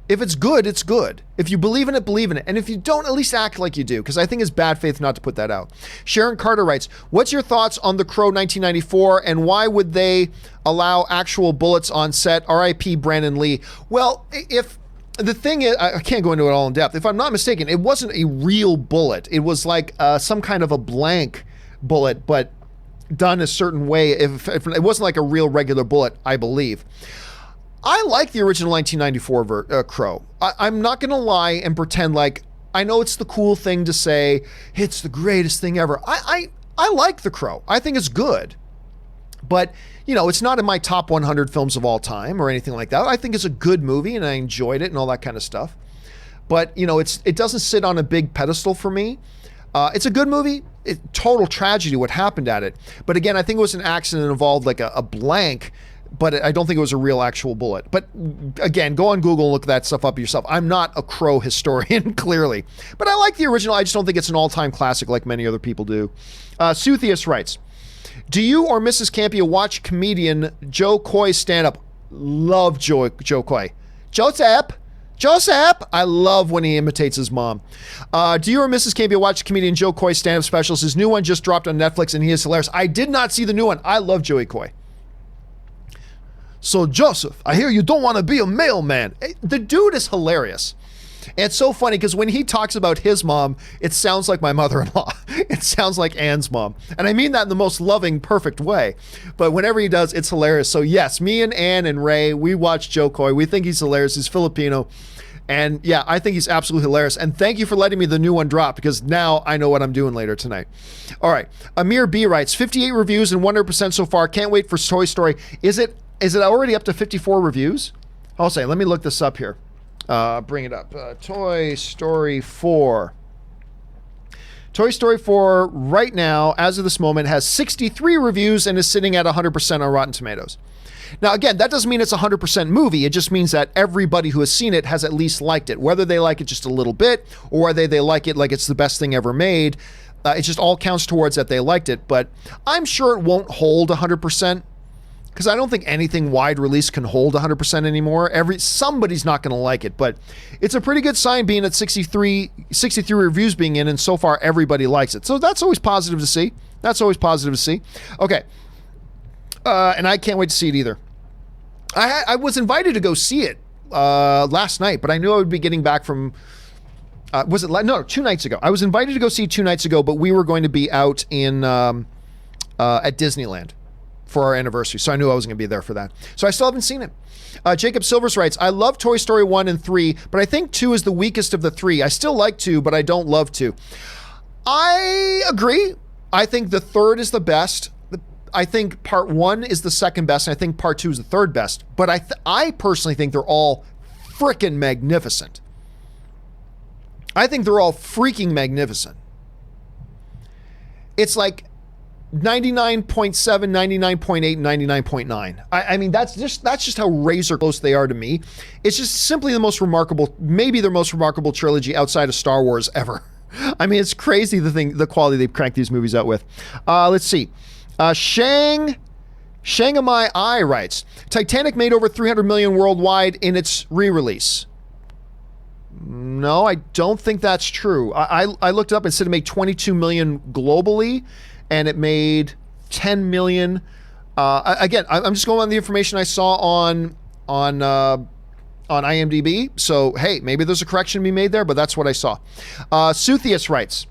If it's good, it's good. If you believe in it, believe in it. And if you don't, at least act like you do, because I think it's bad faith not to put that out. Sharon Carter writes, what's your thoughts on The Crow 1994, and why would they allow actual bullets on set? R.I.P. Brandon Lee. Well, if the thing is, I can't go into it all in depth. If I'm not mistaken, it wasn't a real bullet. It was like some kind of a blank bullet, but done a certain way. If it wasn't like a real regular bullet, I believe. I like the original 1994 Crow. I'm not going to lie and pretend like I know it's the cool thing to say. It's the greatest thing ever. I like The Crow. I think it's good. But, you know, it's not in my top 100 films of all time or anything like that. I think it's a good movie and I enjoyed it and all that kind of stuff. But, you know, it doesn't sit on a big pedestal for me. It's a good movie. Total tragedy what happened at it. But again, I think it was an accident that involved like a blank, but I don't think it was a real actual bullet. But again, go on Google and look that stuff up yourself. I'm not a Crow historian, clearly. But I like the original. I just don't think it's an all-time classic like many other people do. Suthius writes, do you or Mrs. Campea watch comedian Joe Coy's stand-up? Love Joe Coy. Joseph! I love when he imitates his mom. Do you or Mrs. Campea watch comedian Joe Coy's stand-up specials? His new one just dropped on Netflix and he is hilarious. I did not see the new one. I love Joey Coy. So Joseph, I hear you don't want to be a mailman. The dude is hilarious. And it's so funny because when he talks about his mom, it sounds like my mother-in-law. It sounds like Anne's mom. And I mean that in the most loving, perfect way. But whenever he does, it's hilarious. So yes, me and Anne and Ray, we watch Joe Coy. We think he's hilarious. He's Filipino. And yeah, I think he's absolutely hilarious. And thank you for letting me the new one drop, because now I know what I'm doing later tonight. All right. Amir B writes, 58 reviews and 100% so far. Can't wait for Toy Story. Is it already up to 54 reviews? I'll say, let me look this up here. Bring it up. Toy Story 4. Toy Story 4 right now, as of this moment, has 63 reviews and is sitting at 100% on Rotten Tomatoes. Now, again, that doesn't mean it's a 100% movie. It just means that everybody who has seen it has at least liked it. Whether they like it just a little bit or whether they like it like it's the best thing ever made, it just all counts towards that they liked it. But I'm sure it won't hold 100%, because I don't think anything wide release can hold 100% anymore. Somebody's not going to like it, but it's a pretty good sign being at 63 reviews being in, and so far everybody likes it. So that's always positive to see. Okay. And I can't wait to see it either. I was invited to go see it last night, but I knew I would be getting back from, 2 nights ago. I was invited to go see it 2 nights ago, but we were going to be out in at Disneyland for our anniversary, so I knew I wasn't going to be there for that. So I still haven't seen it. Jacob Silvers writes, I love Toy Story 1 and 3, but I think 2 is the weakest of the 3. I still like 2, but I don't love 2. I agree. I think the third is the best. I think part 1 is the second best, and I think part 2 is the third best. But I personally think they're all freaking magnificent. I think they're all freaking magnificent. It's like 99.7, 99.8, 99.9. I mean, that's just how razor close they are to me. It's just simply the most remarkable, maybe the most remarkable trilogy outside of Star Wars ever. I mean, it's crazy the quality they've cranked these movies out with. Let's see. Shangamai I writes, Titanic made over 300 million worldwide in its re-release. No, I don't think that's true. I looked it up and said it made 22 million globally, and it made 10 million. Again, I'm just going on the information I saw on IMDb. So, hey, maybe there's a correction to be made there, but that's what I saw. Suthius writes,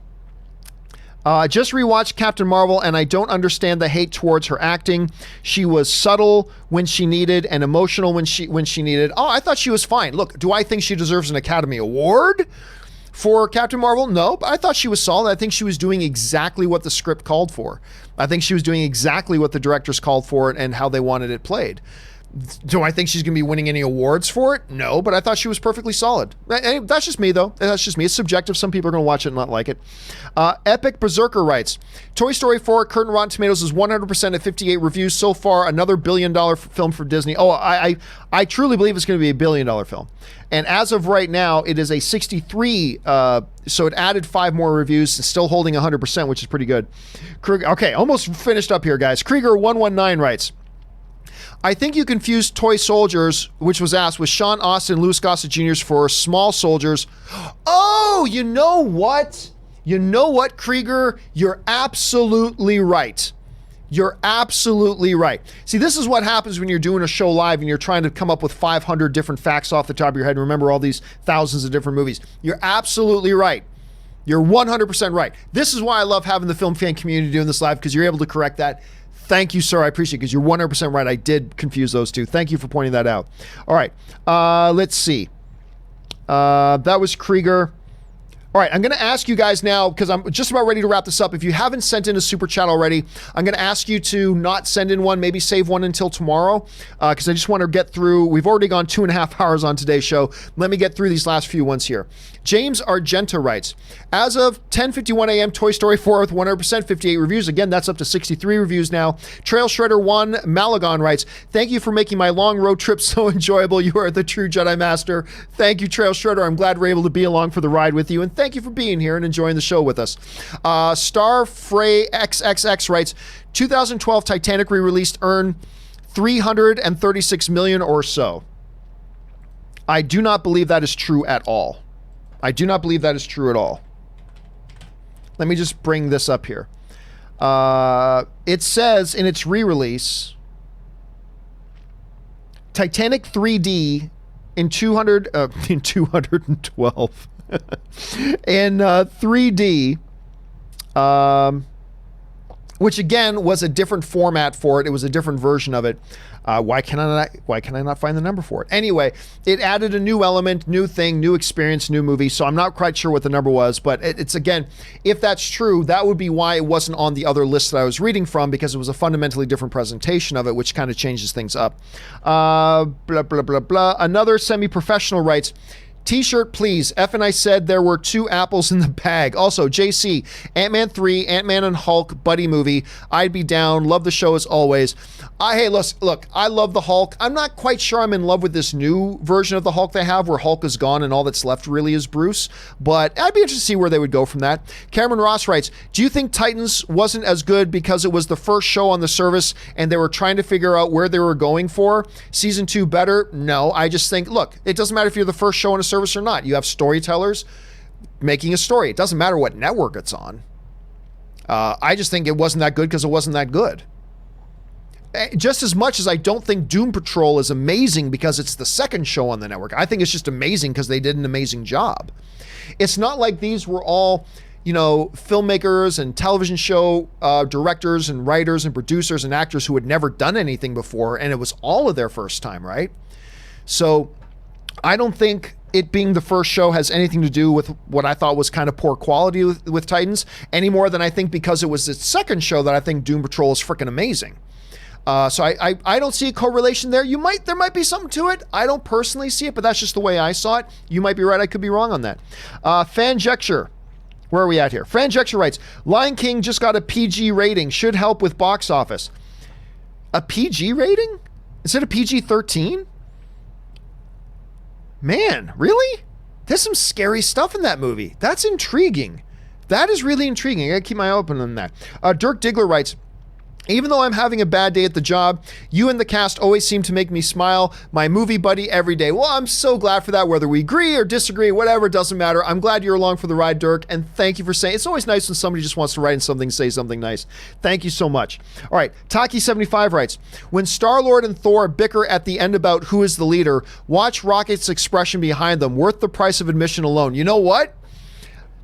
just rewatched Captain Marvel, and I don't understand the hate towards her acting. She was subtle when she needed and emotional when she needed. Oh, I thought she was fine. Look, do I think she deserves an Academy Award for Captain Marvel? No, but I thought she was solid. I think she was doing exactly what the script called for. I think she was doing exactly what the directors called for and how they wanted it played. Do I think she's going to be winning any awards for it? No, but I thought she was perfectly solid. That's just me, though. That's just me. It's subjective. Some people are going to watch it and not like it. Epic Berserker writes, Toy Story 4 current Rotten Tomatoes is 100% at 58 reviews so far. Another billion-dollar film for Disney. Oh, I truly believe it's going to be a billion-dollar film. And as of right now, it is a 63. So it added 5 more reviews, still holding 100%, which is pretty good. Okay, almost finished up here, guys. Krieger119 writes, I think you confused Toy Soldiers, which was asked, with Sean Austin and Louis Gossett Jr.'s for Small Soldiers. Oh, you know what? You know what, Krieger? You're absolutely right. You're absolutely right. See, this is what happens when you're doing a show live and you're trying to come up with 500 different facts off the top of your head and remember all these thousands of different movies. You're absolutely right. You're 100% right. This is why I love having the film fan community doing this live, because you're able to correct that. Thank you, sir. I appreciate it, because you're 100% right. I did confuse those two. Thank you for pointing that out. All right. Let's see. That was Krieger. All right, I'm going to ask you guys now, because I'm just about ready to wrap this up. If you haven't sent in a super chat already, I'm going to ask you to not send in one, maybe save one until tomorrow, because I just want to get through. We've already gone 2.5 hours on today's show. Let me get through these last few ones here. James Argenta writes, as of 10:51 a.m., Toy Story 4 with 100%, 58 reviews. Again, that's up to 63 reviews now. Trail Shredder 1 Malagon writes, thank you for making my long road trip so enjoyable. You are the true Jedi Master. Thank you, Trail Shredder. I'm glad we're able to be along for the ride with you, and thank you for being here and enjoying the show with us. Star Frey XXX writes, 2012 Titanic re-released earned 336 million or so. I do not believe that is true at all. I do not believe that is true at all. Let me just bring this up here. It says in its re-release, Titanic 3D in 200 in 212 in 3D, which again was a different format for it. It was a different version of it. Why can I not find the number for it? Anyway, it added a new element, new thing, new experience, new movie. So I'm not quite sure what the number was, but it's again, if that's true, that would be why it wasn't on the other list that I was reading from, because it was a fundamentally different presentation of it, which kind of changes things up. Blah, blah, blah, blah. Another semi-professional writes, T-shirt, please. F and I said there were 2 apples in the bag. Also, JC, Ant-Man 3, Ant-Man and Hulk buddy movie. I'd be down. Love the show as always. Hey, look, I love the Hulk. I'm not quite sure I'm in love with this new version of the Hulk they have, where Hulk is gone and all that's left really is Bruce. But I'd be interested to see where they would go from that. Cameron Ross writes, do you think Titans wasn't as good because it was the first show on the service and they were trying to figure out where they were going for? Season 2 better? No, I just think, look, it doesn't matter if you're the first show on a service or not. You have storytellers making a story. It doesn't matter what network it's on. I just think it wasn't that good because it wasn't that good. Just as much as I don't think Doom Patrol is amazing because it's the second show on the network. I think it's just amazing because they did an amazing job. It's not like these were all, filmmakers and television show directors and writers and producers and actors who had never done anything before, and it was all of their first time, right? So I don't think it being the first show has anything to do with what I thought was kind of poor quality with Titans, any more than I think because it was its second show that I think Doom Patrol is freaking amazing. So I don't see a correlation there. There might be something to it. I don't personally see it, but that's just the way I saw it. You might be right. I could be wrong on that. Fanjecture. Where are we at here? Fanjecture writes, Lion King just got a PG rating. Should help with box office. A PG rating? Is it a PG-13? Man, really? There's some scary stuff in that movie. That's intriguing. That is really intriguing. I gotta keep my eye open on that. Dirk Diggler writes, even though I'm having a bad day at the job, you and the cast always seem to make me smile. My movie buddy every day. Well, I'm so glad for that. Whether we agree or disagree, whatever, it doesn't matter. I'm glad you're along for the ride, Dirk, and thank you for saying. It's always nice when somebody just wants to write in something, say something nice. Thank you so much. All right, Taki75 writes, when Star-Lord and Thor bicker at the end about who is the leader, watch Rocket's expression behind them. Worth the price of admission alone. You know what?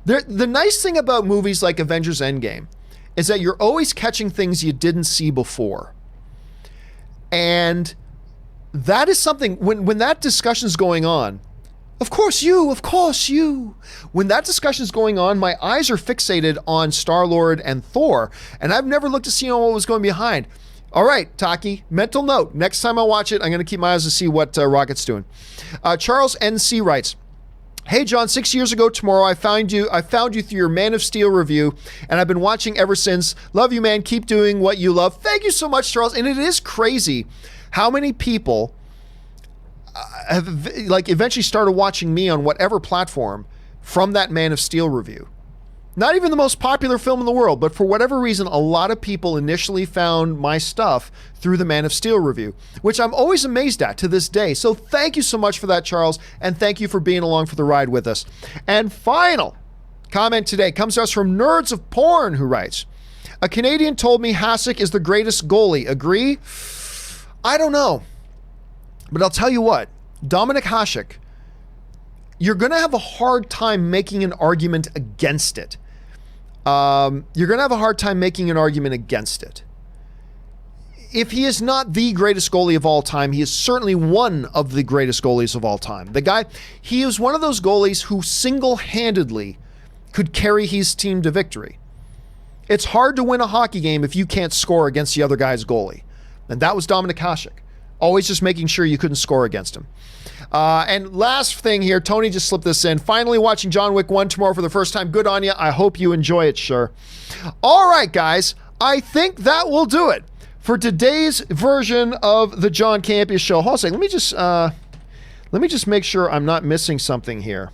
The nice thing about movies like Avengers Endgame is that you're always catching things you didn't see before. And that is something, when that discussion's going on, of course you. When that discussion's going on, my eyes are fixated on Star-Lord and Thor, and I've never looked to see what was going behind. All right, Taki, mental note. Next time I watch it, I'm going to keep my eyes to see what Rocket's doing. Charles NC writes, hey John, 6 years ago tomorrow, I found you through your Man of Steel review, and I've been watching ever since. Love you, man. Keep doing what you love. Thank you so much, Charles. And it is crazy how many people have eventually started watching me on whatever platform from that Man of Steel review. Not even the most popular film in the world, but for whatever reason, a lot of people initially found my stuff through the Man of Steel review, which I'm always amazed at to this day. So thank you so much for that, Charles, and thank you for being along for the ride with us. And final comment today comes to us from Nerds of Porn, who writes, a Canadian told me Hasek is the greatest goalie. Agree? I don't know. But I'll tell you what, Dominic Hasek, you're going to have a hard time making an argument against it. You're going to have a hard time making an argument against it. If he is not the greatest goalie of all time, he is certainly one of the greatest goalies of all time. He is one of those goalies who single-handedly could carry his team to victory. It's hard to win a hockey game if you can't score against the other guy's goalie. And that was Dominic Hasek. Always just making sure you couldn't score against him. And last thing here, Tony just slipped this in. Finally watching John Wick 1 tomorrow for the first time. Good on you. I hope you enjoy it, sure. All right, guys. I think that will do it for today's version of the John Campea Show. Hold on a second. Let me just make sure I'm not missing something here.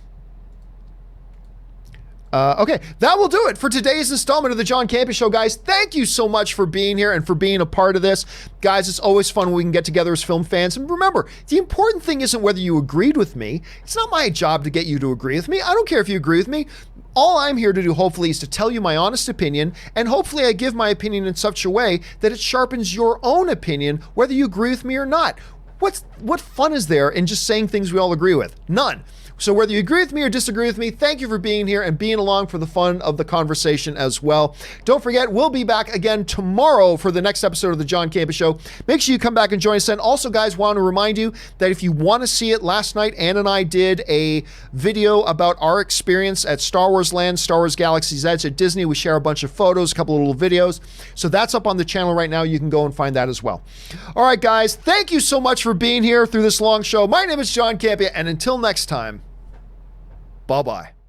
Okay, that will do it for today's installment of the John Campea Show, guys. Thank you so much for being here and for being a part of this. Guys, it's always fun when we can get together as film fans. And remember, the important thing isn't whether you agreed with me. It's not my job to get you to agree with me. I don't care if you agree with me. All I'm here to do, hopefully, is to tell you my honest opinion, and hopefully I give my opinion in such a way that it sharpens your own opinion, whether you agree with me or not. what fun is there in just saying things we all agree with? None. So whether you agree with me or disagree with me, thank you for being here and being along for the fun of the conversation as well. Don't forget, we'll be back again tomorrow for the next episode of the John Campea Show. Make sure you come back and join us then. Also, guys, want to remind you that if you want to see it, last night, Ann and I did a video about our experience at Star Wars Land, Star Wars Galaxy's Edge at Disney. We share a bunch of photos, a couple of little videos. So that's up on the channel right now. You can go and find that as well. All right, guys, thank you so much for being here through this long show. My name is John Campea, and until next time, bye-bye.